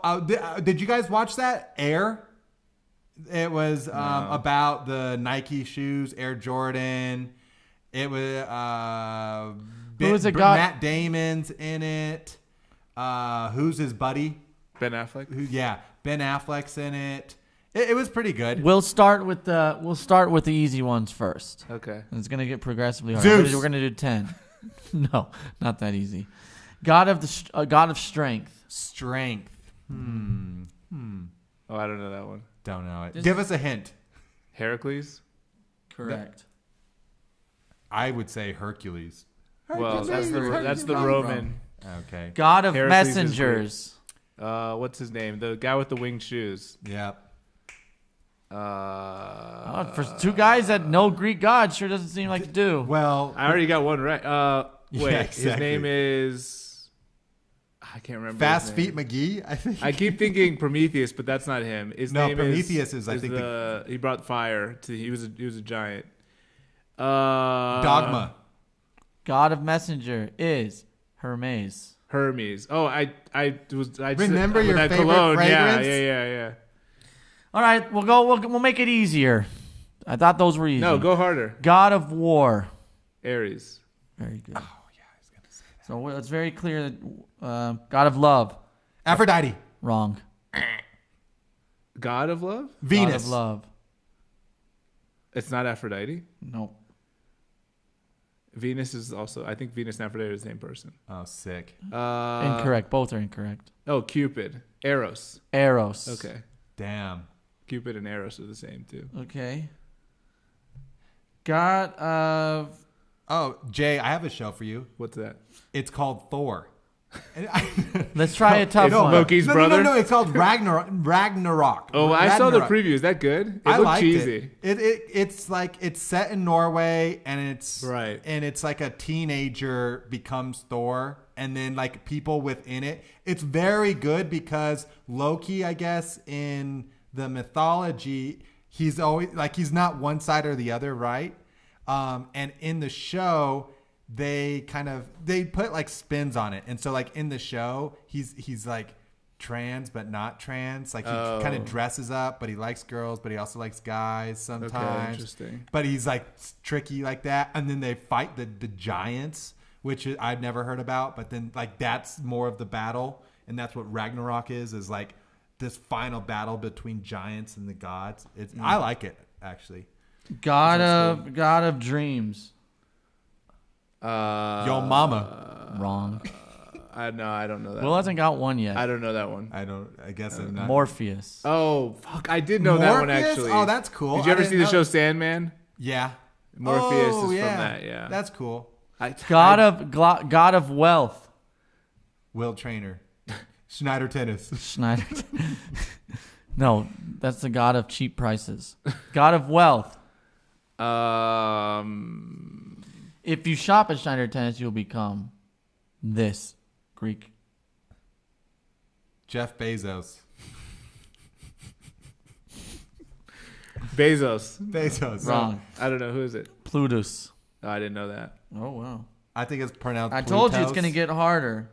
Speaker 3: did you guys watch that Air? It was about the Nike shoes, Air Jordan. It was
Speaker 2: Who was the guy-
Speaker 3: Matt Damon's in it. Who's his buddy?
Speaker 1: Ben Affleck.
Speaker 3: Ben Affleck's in it. It was pretty good.
Speaker 2: We'll start with the easy ones first.
Speaker 1: Okay.
Speaker 2: And it's gonna get progressively harder.
Speaker 3: Zeus.
Speaker 2: We're gonna do 10. No, not that easy. God of strength.
Speaker 3: Strength.
Speaker 1: Oh, I don't know that one.
Speaker 3: Don't know it. Give us a hint.
Speaker 1: Heracles.
Speaker 2: Correct.
Speaker 3: I would say Hercules.
Speaker 1: Well, that's the Roman.
Speaker 3: Okay.
Speaker 2: God of
Speaker 1: Heracles is
Speaker 2: messengers.
Speaker 1: What's his name? The guy with the winged shoes.
Speaker 3: Yep.
Speaker 2: For two guys that know Greek gods, sure doesn't seem like to do.
Speaker 3: Well,
Speaker 1: I already got one right. Wait,
Speaker 3: Yeah,
Speaker 1: his
Speaker 3: exactly.
Speaker 1: name is. I can't remember.
Speaker 3: Fast
Speaker 1: his
Speaker 3: Feet
Speaker 1: name.
Speaker 3: McGee, I think.
Speaker 1: I keep thinking Prometheus, but that's not him. His
Speaker 3: No,
Speaker 1: name
Speaker 3: Prometheus is, I think,
Speaker 1: he brought fire to. He was a giant.
Speaker 3: Dogma.
Speaker 2: God of messenger is Hermes.
Speaker 1: Hermes. Oh, I
Speaker 3: Remember
Speaker 1: with
Speaker 3: your
Speaker 1: that
Speaker 3: favorite
Speaker 1: cologne.
Speaker 3: fragrance?
Speaker 1: Yeah.
Speaker 2: All right, we'll make it easier. I thought those were easy.
Speaker 1: No, go harder.
Speaker 2: God of war.
Speaker 1: Ares.
Speaker 2: Very good. Oh yeah, I was gonna say that. So it's very clear that God of love.
Speaker 3: Aphrodite.
Speaker 2: Wrong.
Speaker 1: God of love?
Speaker 3: Venus.
Speaker 2: God of love.
Speaker 1: It's not Aphrodite.
Speaker 2: Nope.
Speaker 1: Venus is also. I think Venus and Aphrodite are the same person.
Speaker 3: Oh, sick.
Speaker 2: Incorrect. Both are incorrect.
Speaker 1: Oh, Cupid. Eros.
Speaker 2: Eros.
Speaker 1: Okay.
Speaker 3: Damn.
Speaker 1: Cupid and Eros are the same too.
Speaker 2: Okay. God of.
Speaker 3: Oh, Jay, I have a show for you.
Speaker 1: What's that?
Speaker 3: It's called Thor.
Speaker 2: Let's try a tough
Speaker 1: It's
Speaker 2: one.
Speaker 1: Loki's brother?
Speaker 3: No, it's called Ragnarok.
Speaker 1: Oh, I saw the
Speaker 3: Ragnarok.
Speaker 1: preview. Is that good? It
Speaker 3: I
Speaker 1: looked
Speaker 3: liked
Speaker 1: cheesy.
Speaker 3: It's like it's set in Norway and it's
Speaker 1: Right.
Speaker 3: and it's like a teenager becomes Thor and then like people within it. It's very good because Loki, I guess, in the mythology, he's always like he's not one side or the other, right? And in the show, they put like spins on it, and so like in the show, he's like trans but not trans. Like he kind of dresses up, but he likes girls, but he also likes guys sometimes.
Speaker 1: interesting.
Speaker 3: But he's like tricky like that, and then they fight the giants, which I've never heard about. But then like that's more of the battle, and that's what Ragnarok is like this final battle between giants and the gods. I like it actually.
Speaker 2: God of dreams.
Speaker 3: Yo mama.
Speaker 2: Wrong.
Speaker 1: I don't know that.
Speaker 2: Will hasn't got one yet.
Speaker 1: I don't know that one.
Speaker 3: I guess I'm not.
Speaker 2: Morpheus.
Speaker 1: Oh fuck! I did know that one
Speaker 3: Morpheus?
Speaker 1: actually.
Speaker 3: Oh, that's cool.
Speaker 1: Did you
Speaker 3: I
Speaker 1: ever
Speaker 3: didn't
Speaker 1: see the
Speaker 3: know-
Speaker 1: show Sandman?
Speaker 3: Yeah.
Speaker 1: Morpheus
Speaker 3: Oh,
Speaker 1: is
Speaker 3: yeah.
Speaker 1: from that. Yeah.
Speaker 3: That's cool.
Speaker 2: God of wealth.
Speaker 3: Will Trainer. Schneider Tennis.
Speaker 2: Schneider. No, that's the god of cheap prices. God of wealth. If you shop at Schneider Tennis, you'll become this Greek.
Speaker 3: Jeff Bezos.
Speaker 1: Bezos.
Speaker 2: Wrong.
Speaker 1: I don't know who is it.
Speaker 2: Plutus.
Speaker 1: Oh, I didn't know that.
Speaker 2: Oh wow.
Speaker 3: I think it's pronounced
Speaker 2: I told you it's
Speaker 3: Plutos.
Speaker 2: gonna get harder.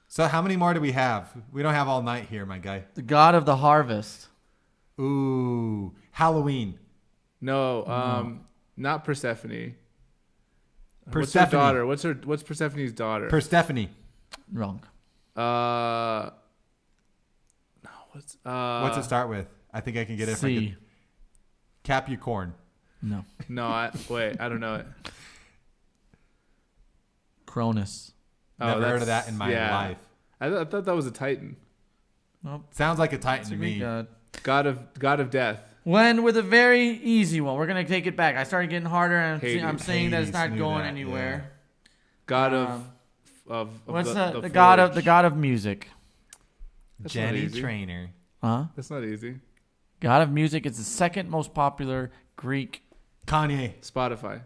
Speaker 3: So how many more do we have? We don't have all night here, my guy.
Speaker 2: The god of the harvest.
Speaker 3: Ooh. Halloween.
Speaker 1: No, not Persephone. What's
Speaker 3: Persephone.
Speaker 1: her daughter? What's Persephone's daughter?
Speaker 3: Persephone.
Speaker 2: Wrong.
Speaker 1: No, what's
Speaker 3: What's it start with? I think I can get it. If I
Speaker 2: C.
Speaker 3: could- Capricorn.
Speaker 2: No.
Speaker 1: No, wait, I don't know it.
Speaker 2: Cronus.
Speaker 3: Never heard of
Speaker 1: that's-
Speaker 3: that in my
Speaker 1: yeah.
Speaker 3: life.
Speaker 1: I thought that was a Titan.
Speaker 2: Nope.
Speaker 3: Sounds like a Titan
Speaker 2: It's
Speaker 3: to
Speaker 2: a
Speaker 3: me.
Speaker 2: Greek
Speaker 1: God of death.
Speaker 2: When with a very easy one, we're gonna take it back. I started getting harder, and
Speaker 1: Hades.
Speaker 2: I'm saying that it's
Speaker 3: Hades,
Speaker 2: not
Speaker 3: knew
Speaker 2: going
Speaker 3: that,
Speaker 2: anywhere.
Speaker 1: God
Speaker 2: Um,
Speaker 1: of
Speaker 2: What's
Speaker 1: the
Speaker 2: the god of
Speaker 1: forge.
Speaker 2: the god of music?
Speaker 1: That's not
Speaker 3: Jenny
Speaker 1: easy.
Speaker 3: Trainer.
Speaker 2: Huh?
Speaker 1: That's not easy.
Speaker 2: God of music is the second most popular Greek.
Speaker 3: Kanye.
Speaker 1: Spotify.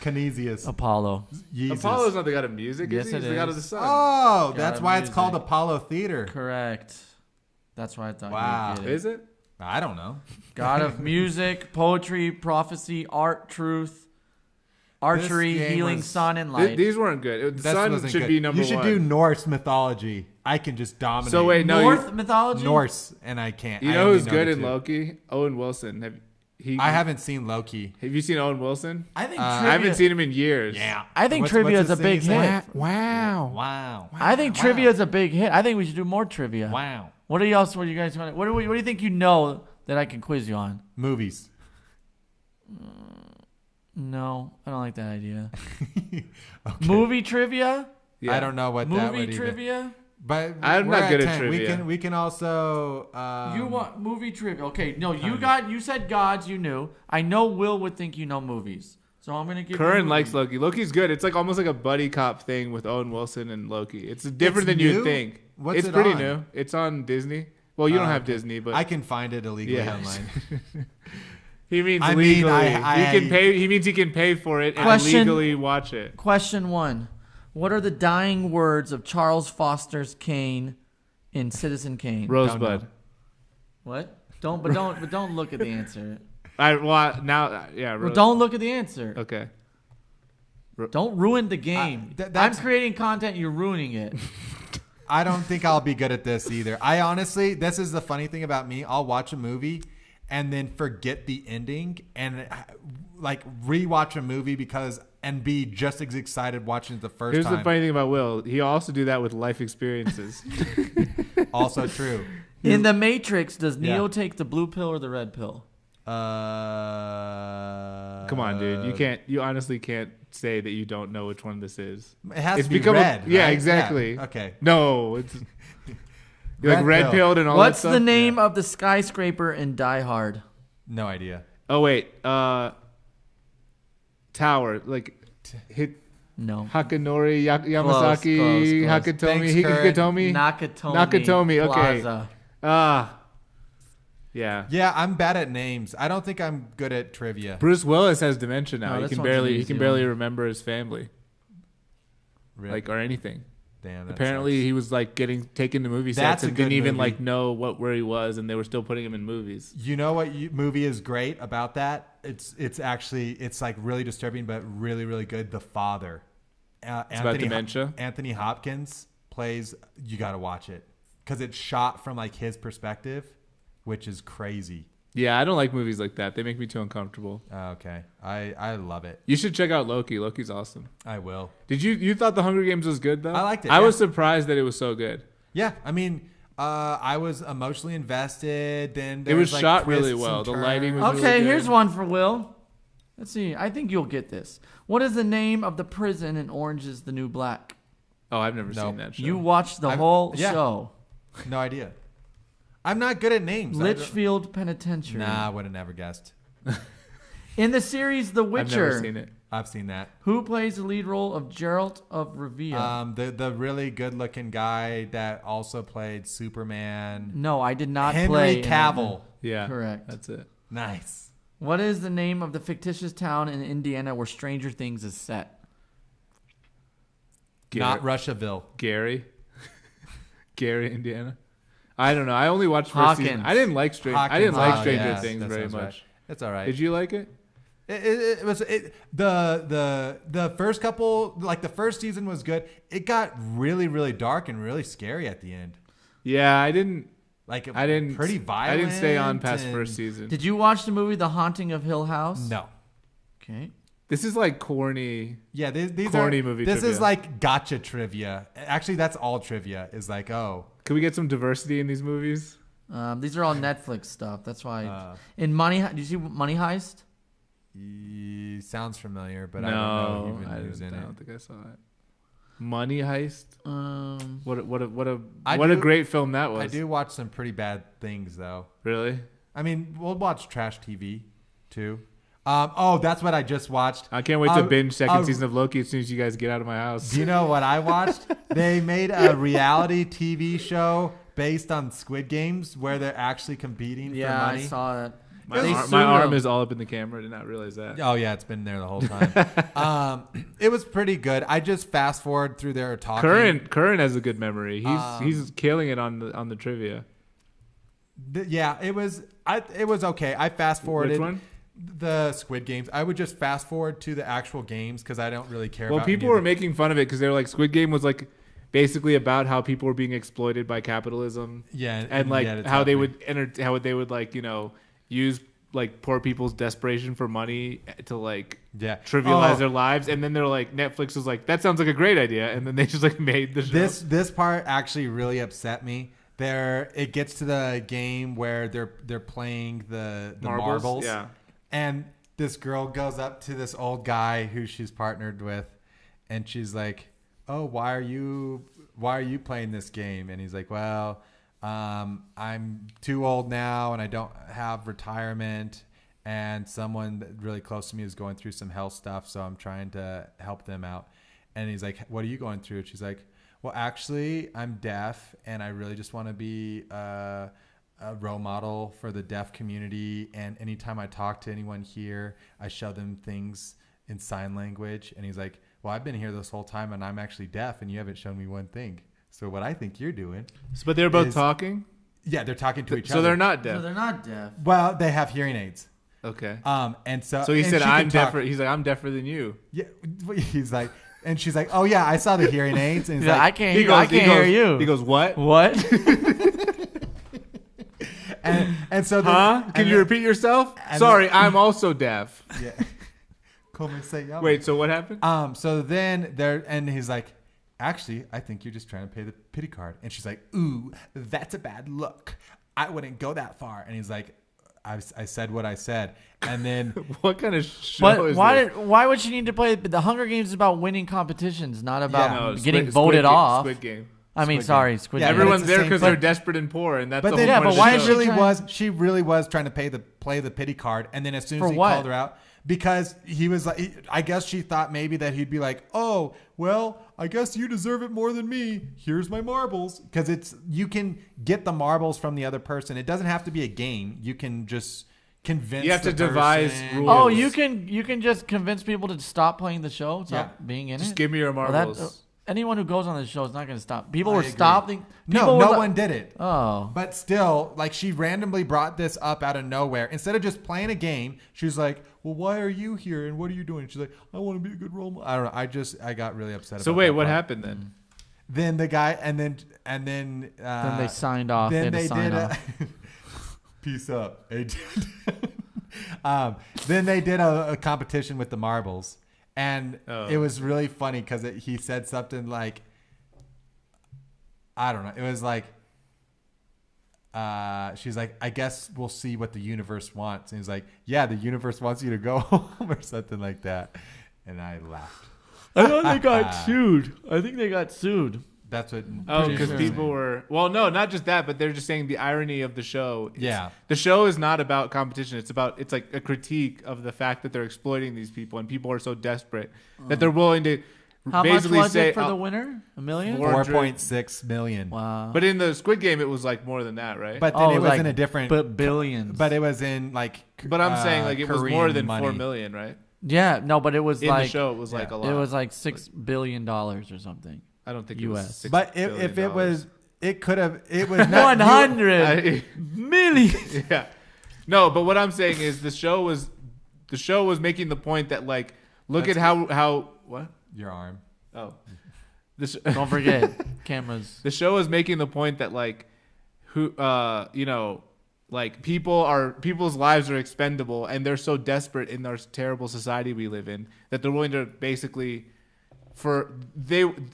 Speaker 3: Canisius.
Speaker 2: Apollo.
Speaker 3: Jesus.
Speaker 1: Apollo's not the god of music.
Speaker 2: Yes,
Speaker 1: is he?
Speaker 2: it
Speaker 1: He's the god of
Speaker 2: is.
Speaker 1: the sun.
Speaker 3: Oh,
Speaker 2: God
Speaker 3: that's
Speaker 2: of
Speaker 3: why it's
Speaker 2: music.
Speaker 3: called Apollo Theater.
Speaker 2: Correct. That's why I thought
Speaker 3: Wow.
Speaker 2: you would get it.
Speaker 1: Is it?
Speaker 3: I don't know.
Speaker 2: God of music, poetry, prophecy, art, truth, archery,
Speaker 3: This game
Speaker 2: healing,
Speaker 3: was-
Speaker 2: sun, and light.
Speaker 1: These weren't good. The
Speaker 3: That
Speaker 1: sun
Speaker 3: wasn't
Speaker 1: should
Speaker 3: good.
Speaker 1: be number
Speaker 3: You should
Speaker 1: one.
Speaker 3: do Norse mythology. I can just dominate.
Speaker 1: So wait, no,
Speaker 2: North mythology?
Speaker 3: Norse, and I can't.
Speaker 1: you
Speaker 3: I
Speaker 1: know
Speaker 3: only
Speaker 1: who's good
Speaker 3: the
Speaker 1: in
Speaker 3: two.
Speaker 1: Loki? Owen Wilson.
Speaker 3: I haven't seen Loki.
Speaker 1: Have you seen Owen Wilson?
Speaker 2: I think
Speaker 1: I
Speaker 2: trivia,
Speaker 1: haven't seen him in years.
Speaker 2: I think
Speaker 3: What's-
Speaker 2: trivia
Speaker 3: what's
Speaker 2: is a
Speaker 3: the
Speaker 2: big
Speaker 3: thing he
Speaker 2: hit.
Speaker 3: said?
Speaker 1: Wow.
Speaker 3: Wow.
Speaker 2: I think trivia is a big hit. I think we should do more trivia.
Speaker 3: Wow.
Speaker 2: What are else? What are you guys want? What do you think you know that I can quiz you on?
Speaker 3: Movies.
Speaker 2: No, I don't like that idea.
Speaker 3: Okay.
Speaker 2: Movie trivia?
Speaker 3: I don't know what that would
Speaker 2: Movie
Speaker 3: even.
Speaker 2: trivia?
Speaker 3: But
Speaker 1: I'm
Speaker 3: we're
Speaker 1: not good at
Speaker 3: 10.
Speaker 1: trivia.
Speaker 3: We can also.
Speaker 2: You want movie trivia? Okay, no, you said gods. You knew. I know Will would think you know movies, so I'm gonna give.
Speaker 1: Curran
Speaker 2: you
Speaker 1: likes Loki. Loki's good. It's like almost like a buddy cop thing with Owen Wilson and Loki. It's different
Speaker 3: It's
Speaker 1: than
Speaker 3: new?
Speaker 1: you'd think.
Speaker 3: What's
Speaker 1: it's
Speaker 3: it
Speaker 1: pretty
Speaker 3: on?
Speaker 1: new. It's on Disney. Well, you don't have
Speaker 3: Okay.
Speaker 1: Disney, but
Speaker 3: I can find it illegally
Speaker 1: Yeah.
Speaker 3: online.
Speaker 1: he means
Speaker 3: I mean,
Speaker 1: legally.
Speaker 3: I-
Speaker 1: he can pay. He means he can pay for it and
Speaker 2: Question-
Speaker 1: legally watch it.
Speaker 2: Question 1: What are the dying words of Charles Foster's Kane in Citizen Kane?
Speaker 1: Rosebud.
Speaker 2: What? Don't look at the answer.
Speaker 1: Well,
Speaker 2: Don't look at the answer.
Speaker 1: Okay.
Speaker 2: Don't ruin the game. I'm
Speaker 3: that's-
Speaker 2: creating content. You're ruining it.
Speaker 3: I don't think I'll be good at this either. I honestly, this is the funny thing about me. I'll watch a movie and then forget the ending and like rewatch a movie and be just as excited watching it the first
Speaker 1: Here's
Speaker 3: time.
Speaker 1: the funny thing about Will. He also do that with life experiences.
Speaker 3: Also true.
Speaker 2: In The Matrix, does Neo
Speaker 3: Yeah.
Speaker 2: take the blue pill or the red pill?
Speaker 1: Come on, dude. You honestly can't say that you don't know which one this is.
Speaker 3: It has
Speaker 1: It's
Speaker 3: to be
Speaker 1: become
Speaker 3: red.
Speaker 1: yeah,
Speaker 3: right?
Speaker 1: exactly.
Speaker 3: Yeah, okay.
Speaker 1: No, it's you're like
Speaker 3: Red
Speaker 1: red
Speaker 3: pill.
Speaker 1: pilled and all
Speaker 2: What's
Speaker 1: that stuff.
Speaker 2: the name of the skyscraper in Die Hard?
Speaker 3: No idea.
Speaker 1: Oh wait, tower like hit
Speaker 2: No.
Speaker 1: Hakanori Yamasaki
Speaker 2: Close, close.
Speaker 1: Hakatomi
Speaker 3: Thanks,
Speaker 1: Hikatomi
Speaker 2: Nakatomi.
Speaker 1: Okay.
Speaker 2: Plaza.
Speaker 1: Yeah.
Speaker 3: Yeah, I'm bad at names. I don't think I'm good at trivia.
Speaker 1: Bruce Willis has dementia
Speaker 2: No,
Speaker 1: now.
Speaker 2: this
Speaker 1: he
Speaker 2: one's an
Speaker 1: can
Speaker 2: easy
Speaker 1: barely
Speaker 2: one.
Speaker 1: remember his family,
Speaker 3: Really?
Speaker 1: like or anything.
Speaker 3: Damn. That
Speaker 1: Apparently,
Speaker 3: sucks.
Speaker 1: he was like getting taken to movie
Speaker 3: That's
Speaker 1: sets
Speaker 3: a
Speaker 1: and
Speaker 3: good
Speaker 1: didn't even
Speaker 3: movie.
Speaker 1: like know where he was, and they were still putting him in movies.
Speaker 3: You know what movie is great about that? It's actually it's like really disturbing, but really really good. The Father. It's
Speaker 1: about dementia?
Speaker 3: Anthony Hopkins plays. You got to watch it because it's shot from like his perspective, which is crazy.
Speaker 1: Yeah, I don't like movies like that. They make me too uncomfortable.
Speaker 3: Okay, I love it.
Speaker 1: You should check out Loki. Loki's awesome.
Speaker 3: I will.
Speaker 1: Did you thought The Hunger Games was good though?
Speaker 3: I liked it,
Speaker 1: I
Speaker 3: yeah.
Speaker 1: was surprised that it was so good.
Speaker 3: Yeah, I mean, I was emotionally invested. Then
Speaker 1: It
Speaker 3: there
Speaker 1: was
Speaker 3: like,
Speaker 1: shot really
Speaker 3: twists
Speaker 1: well.
Speaker 3: and
Speaker 1: The lighting was
Speaker 3: turns.
Speaker 1: really
Speaker 2: Okay,
Speaker 1: good.
Speaker 2: here's one for Will. Let's see. I think you'll get this. What is the name of the prison in Orange is the New Black?
Speaker 1: Oh, I've never
Speaker 3: No.
Speaker 1: seen that show.
Speaker 2: You watched the
Speaker 3: I've-
Speaker 2: whole
Speaker 3: yeah.
Speaker 2: show.
Speaker 3: No idea. I'm not good at names. I don't-
Speaker 2: Litchfield Penitentiary.
Speaker 3: Nah, I would have never guessed.
Speaker 2: In the series The
Speaker 1: I've
Speaker 2: Witcher,
Speaker 1: never seen it.
Speaker 3: I've seen that.
Speaker 2: who plays the lead role of Geralt of Rivia?
Speaker 3: The really good looking guy that also played Superman.
Speaker 2: No, I did not
Speaker 3: Henry
Speaker 2: play. in
Speaker 3: Cavill.
Speaker 1: Yeah,
Speaker 2: Correct.
Speaker 1: That's it.
Speaker 3: Nice.
Speaker 2: What is the name of the fictitious town in Indiana where Stranger Things is set?
Speaker 3: Not Russiaville.
Speaker 1: Gary, Indiana. I don't know. I only watched first season.
Speaker 2: Hawkins.
Speaker 1: I didn't like
Speaker 3: Hawkins.
Speaker 1: Stranger
Speaker 3: Yeah,
Speaker 1: Things
Speaker 3: that
Speaker 1: very
Speaker 3: sounds
Speaker 1: much.
Speaker 3: right. That's all right.
Speaker 1: Did you like it?
Speaker 3: It was the first couple, like the first season was good. It got really really dark and really scary at the end.
Speaker 1: Yeah, I didn't.
Speaker 3: Like
Speaker 1: I didn't.
Speaker 3: pretty violent.
Speaker 1: I didn't stay on past
Speaker 3: and-
Speaker 1: first season.
Speaker 2: Did you watch the movie The Haunting of Hill House?
Speaker 3: No.
Speaker 2: Okay.
Speaker 1: This is like corny.
Speaker 3: Yeah, these
Speaker 1: Corny
Speaker 3: are
Speaker 1: movie
Speaker 3: This
Speaker 1: trivia.
Speaker 3: is like gotcha trivia. Actually, that's all trivia. Is like, oh,
Speaker 1: Can we get some diversity in these movies?
Speaker 2: These are all Netflix stuff. That's why. In Money, did you see Money Heist?
Speaker 3: sounds familiar, but
Speaker 1: no,
Speaker 3: I don't know even who's in
Speaker 1: I
Speaker 3: it.
Speaker 1: don't think I saw it. Money Heist. What
Speaker 3: I
Speaker 1: a
Speaker 3: do-
Speaker 1: great film that was.
Speaker 3: I do watch some pretty bad things though.
Speaker 1: Really.
Speaker 3: I mean, we'll watch trash TV too. Oh, that's what I just watched.
Speaker 1: I can't wait to binge second season of Loki as soon as you guys get out of my house.
Speaker 3: Do you know what I watched? They made a reality TV show based on Squid Games where they're actually competing for
Speaker 2: Yeah,
Speaker 3: money.
Speaker 2: I saw that.
Speaker 1: My,
Speaker 2: They
Speaker 1: my
Speaker 2: sued
Speaker 1: arm
Speaker 2: him.
Speaker 1: is all up in the camera. I did not realize that.
Speaker 3: Oh yeah, it's been there the whole time. It was pretty good. I just fast forward through their talking.
Speaker 1: Curran has a good memory. He's killing it on the trivia.
Speaker 3: Yeah, it was. It was okay. I fast forwarded.
Speaker 1: Which one?
Speaker 3: The Squid Games. I would just fast forward to the actual games because I don't really care.
Speaker 1: Well,
Speaker 3: about
Speaker 1: people
Speaker 3: any
Speaker 1: were
Speaker 3: of the-
Speaker 1: making fun of it because they were like, Squid Game was like basically about how people were being exploited by capitalism.
Speaker 3: Yeah,
Speaker 1: and like
Speaker 3: yeah, it's
Speaker 1: how they
Speaker 3: happening.
Speaker 1: would how they would like use like poor people's desperation for money to like trivialize their lives, and then they're like, Netflix was like, that sounds like a great idea, and then they just like made the show.
Speaker 3: This part actually really upset me. it gets to the game where they're playing the marbles.
Speaker 1: Yeah.
Speaker 3: And this girl goes up to this old guy who she's partnered with, and she's like, "Oh, why are you playing this game?" And he's like, "Well, I'm too old now, and I don't have retirement, and someone that really close to me is going through some health stuff, so I'm trying to help them out." And he's like, "What are you going through?" And she's like, "Well, actually, I'm deaf, and I really just want to be a role model for the deaf community. And anytime I talk to anyone here, I show them things in sign language." And he's like, "Well, I've been here this whole time, and I'm actually deaf, and you haven't shown me one thing. So what I think you're doing."
Speaker 1: But they're both talking?
Speaker 3: Yeah, they're talking to each other.
Speaker 1: So they're not deaf.
Speaker 2: No, they're not deaf.
Speaker 3: Well, they have hearing aids.
Speaker 1: Okay.
Speaker 3: And so
Speaker 1: he
Speaker 3: and
Speaker 1: said,
Speaker 3: she
Speaker 1: "I'm
Speaker 3: can talk.
Speaker 1: deafer." He's like, "I'm deafer than you."
Speaker 3: Yeah, he's like, and she's like, "Oh yeah, I saw the hearing aids." And he's
Speaker 2: Yeah,
Speaker 3: like,
Speaker 2: I can't hear you.
Speaker 1: He goes, "What?
Speaker 2: What?
Speaker 3: and so
Speaker 1: Huh? Can you repeat yourself? Sorry, I'm also deaf."
Speaker 3: Yeah. Come and say,
Speaker 1: Wait, so what happened?
Speaker 3: So then and he's like, "Actually, I think you're just trying to pay the pity card." And she's like, "Ooh, that's a bad look. I wouldn't go that far." And he's like, I said what I said. And then
Speaker 1: What kind of show
Speaker 2: But
Speaker 1: is
Speaker 2: why
Speaker 1: this?
Speaker 2: why would she need to play? The Hunger Games is about winning competitions, not about
Speaker 1: No,
Speaker 2: getting
Speaker 1: Squid
Speaker 2: voted
Speaker 1: Game-
Speaker 2: off.
Speaker 1: Squid Game.
Speaker 2: I mean,
Speaker 3: Squid
Speaker 2: sorry,
Speaker 3: Game.
Speaker 2: Squid
Speaker 3: Yeah,
Speaker 2: Game.
Speaker 3: but
Speaker 1: Everyone's
Speaker 3: it's the
Speaker 1: there
Speaker 3: same
Speaker 1: because
Speaker 3: thing.
Speaker 1: they're desperate and poor, and that's
Speaker 3: But
Speaker 1: the
Speaker 3: then,
Speaker 1: whole
Speaker 2: Yeah,
Speaker 1: point
Speaker 2: but
Speaker 1: of
Speaker 2: why
Speaker 1: the
Speaker 2: is
Speaker 1: show.
Speaker 3: she really was trying to play the pity card, and then as soon as
Speaker 2: For
Speaker 3: he
Speaker 2: what?
Speaker 3: called her out, because he was like, I guess she thought maybe that he'd be like, "Oh, well, I guess you deserve it more than me. Here's my marbles," because you can get the marbles from the other person. It doesn't have to be a game. You can just convince.
Speaker 1: You have to
Speaker 3: the
Speaker 1: devise
Speaker 3: person.
Speaker 1: rules.
Speaker 2: Oh, you can just convince people to stop playing the show, stop being in
Speaker 1: Just
Speaker 2: it.
Speaker 1: give me your
Speaker 2: Well,
Speaker 1: marbles.
Speaker 2: anyone who goes on the show is not going to stop. People
Speaker 3: I
Speaker 2: were
Speaker 3: agree.
Speaker 2: stopping.
Speaker 3: No one did it.
Speaker 2: Oh,
Speaker 3: But still, like, she randomly brought this up out of nowhere. Instead of just playing a game, she was like, "Well, why are you here? And what are you doing?" She's like, "I want to be a good role model." I don't know. I got really upset
Speaker 1: So
Speaker 3: about
Speaker 1: wait,
Speaker 3: that
Speaker 1: what
Speaker 3: part.
Speaker 1: happened then?
Speaker 3: Then the guy, and then
Speaker 2: then they signed off.
Speaker 3: Then
Speaker 2: they
Speaker 3: they
Speaker 2: had to sign
Speaker 3: did
Speaker 2: off.
Speaker 3: peace up. Then they did a competition with the marbles, and it was really funny because he said something like, I don't know. It was like, she's like, "I guess we'll see what the universe wants." And he's like, "Yeah, the universe wants you to go home," or something like that. And I laughed.
Speaker 2: I thought they got sued. I think they got sued.
Speaker 3: That's what.
Speaker 1: Oh,
Speaker 2: Pretty
Speaker 1: because
Speaker 2: sure.
Speaker 1: people were. Well, no, not just that, but they're just saying the irony of the show.
Speaker 3: Yeah.
Speaker 1: The show is not about competition. It's like a critique of the fact that they're exploiting these people, and people are so desperate that they're willing to
Speaker 2: How much
Speaker 1: basically
Speaker 2: was
Speaker 1: say.
Speaker 2: it for the winner? $1 million?
Speaker 3: 4.6 million.
Speaker 2: Wow.
Speaker 1: But in the Squid Game, it was like more than that, right?
Speaker 3: But then it was
Speaker 2: like,
Speaker 3: in a different.
Speaker 2: but billions.
Speaker 3: But it was in like.
Speaker 1: But I'm saying like it was more
Speaker 3: Korean
Speaker 1: than
Speaker 3: money.
Speaker 1: 4 million, right?
Speaker 2: yeah, no, but it was
Speaker 1: In
Speaker 2: like
Speaker 1: the show, it was like a lot.
Speaker 2: it was like $6 billion or something.
Speaker 1: I don't think
Speaker 2: US.
Speaker 1: it was. $6
Speaker 3: But if
Speaker 1: billion.
Speaker 3: it was, it could have. It was not
Speaker 2: 100 million.
Speaker 1: Yeah. No, but what I'm saying is the show was making the point that like look
Speaker 3: That's
Speaker 1: at how what?
Speaker 3: Your arm.
Speaker 1: Oh. This
Speaker 2: Don't forget cameras.
Speaker 1: the show is making the point that like like people's lives are expendable, and they're so desperate in our terrible society we live in that they're willing to basically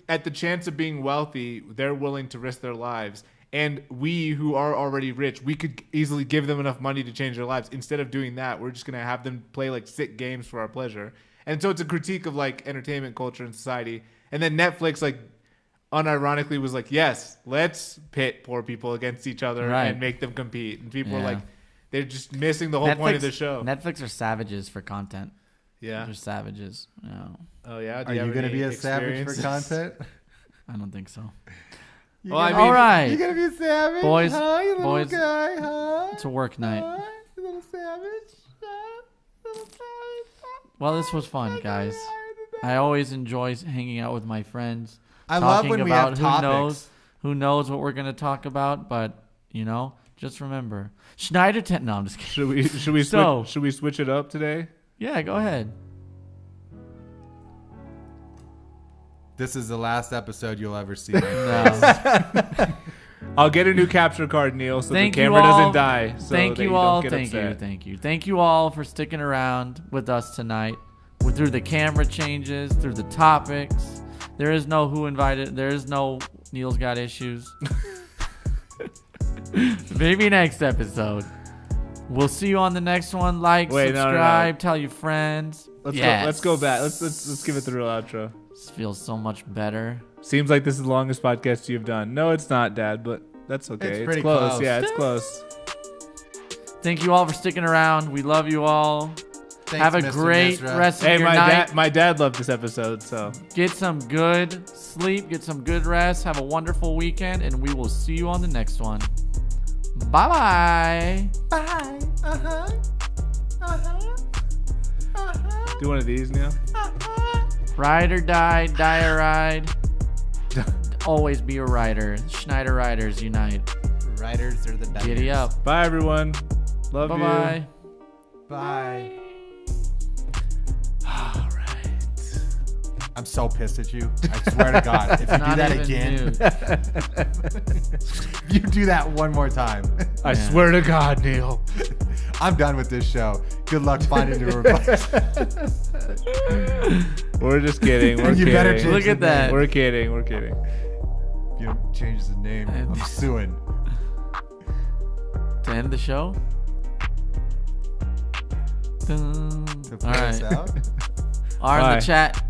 Speaker 1: at the chance of being wealthy, they're willing to risk their lives. And we who are already rich, we could easily give them enough money to change their lives. Instead of doing that, we're just going to have them play like sick games for our pleasure. And so it's a critique of like entertainment culture and society. And then Netflix like unironically was like, yes, let's pit poor people against each other
Speaker 2: Right.
Speaker 1: and make them compete. And people are
Speaker 2: Yeah.
Speaker 1: like, they're just missing the whole point of the show.
Speaker 2: Netflix are savages for content.
Speaker 1: Yeah.
Speaker 2: They're savages. No,
Speaker 1: Oh yeah. Do
Speaker 3: Are you
Speaker 1: have
Speaker 3: going to
Speaker 1: any
Speaker 3: be a savage for
Speaker 1: experiences?
Speaker 3: content?
Speaker 2: I don't think so.
Speaker 3: You
Speaker 1: Well, I
Speaker 3: gonna-
Speaker 1: mean,
Speaker 2: All right,
Speaker 3: You gonna be a savage,
Speaker 2: Boys-
Speaker 3: Huh, you little
Speaker 2: boys,
Speaker 3: guy, huh?
Speaker 2: it's a work night.
Speaker 3: Huh? You little savage, huh? Little savage, huh?
Speaker 2: Well, this was fun, guys. I always enjoy hanging out with my friends.
Speaker 3: I love
Speaker 2: talking
Speaker 3: when we have
Speaker 2: about
Speaker 3: topics.
Speaker 2: who knows what we're going to talk about, but just remember Schneider. No, I'm just kidding.
Speaker 1: Should we
Speaker 2: So-
Speaker 1: should we switch it up today?
Speaker 2: Yeah, go ahead.
Speaker 3: This is the last episode you'll ever see.
Speaker 2: No.
Speaker 1: I'll get a new capture card, Neil, so
Speaker 2: Thank
Speaker 1: the
Speaker 2: you
Speaker 1: camera
Speaker 2: all.
Speaker 1: doesn't die. So
Speaker 2: Thank
Speaker 1: that
Speaker 2: you
Speaker 1: don't
Speaker 2: all.
Speaker 1: get
Speaker 2: Thank you.
Speaker 1: upset.
Speaker 2: Thank you. Thank you all for sticking around with us tonight. Through the camera changes, through the topics. There is no who invited. There is no Neil's got issues. Maybe next episode. We'll see you on the next one. Like, subscribe, tell your friends.
Speaker 1: Let's go back. Let's give it the real outro.
Speaker 2: This feels so much better.
Speaker 1: Seems like this is the longest podcast you've done. No, it's not, Dad, but that's okay.
Speaker 3: It's
Speaker 1: close.
Speaker 3: close.
Speaker 1: Yeah, it's close.
Speaker 2: Thank you all for sticking around. We love you all.
Speaker 3: Thanks,
Speaker 2: Have a
Speaker 3: Mr.
Speaker 2: great
Speaker 3: Mizra.
Speaker 2: rest of your night.
Speaker 1: My dad loved this episode, so
Speaker 2: Get some good sleep. Get some good rest. Have a wonderful weekend, and we will see you on the next one. Bye-bye.
Speaker 3: Bye.
Speaker 1: do one of these, Neil.
Speaker 2: Ride or die, die or ride. Always be a rider. Schneider Riders unite.
Speaker 3: Riders are the best.
Speaker 2: Giddy up.
Speaker 1: Bye, everyone. Love you.
Speaker 2: Bye-bye.
Speaker 3: Bye.
Speaker 1: All right.
Speaker 3: I'm so pissed at you. I swear to God. If you do
Speaker 2: Not
Speaker 3: that
Speaker 2: even
Speaker 3: again,
Speaker 2: new.
Speaker 3: if you do that one more time,
Speaker 1: I swear to God, Neil.
Speaker 3: I'm done with this show. Good luck finding a replacement.
Speaker 1: We're just kidding. We're
Speaker 3: And you
Speaker 1: kidding.
Speaker 3: better change
Speaker 2: Look at
Speaker 3: the
Speaker 2: that.
Speaker 3: name.
Speaker 1: We're kidding. We're kidding.
Speaker 3: You don't change the name. I'm suing.
Speaker 2: To end the show? Dun.
Speaker 3: To
Speaker 2: All
Speaker 3: play us
Speaker 2: right.
Speaker 3: out.
Speaker 2: Are in
Speaker 1: Bye.
Speaker 2: the chat.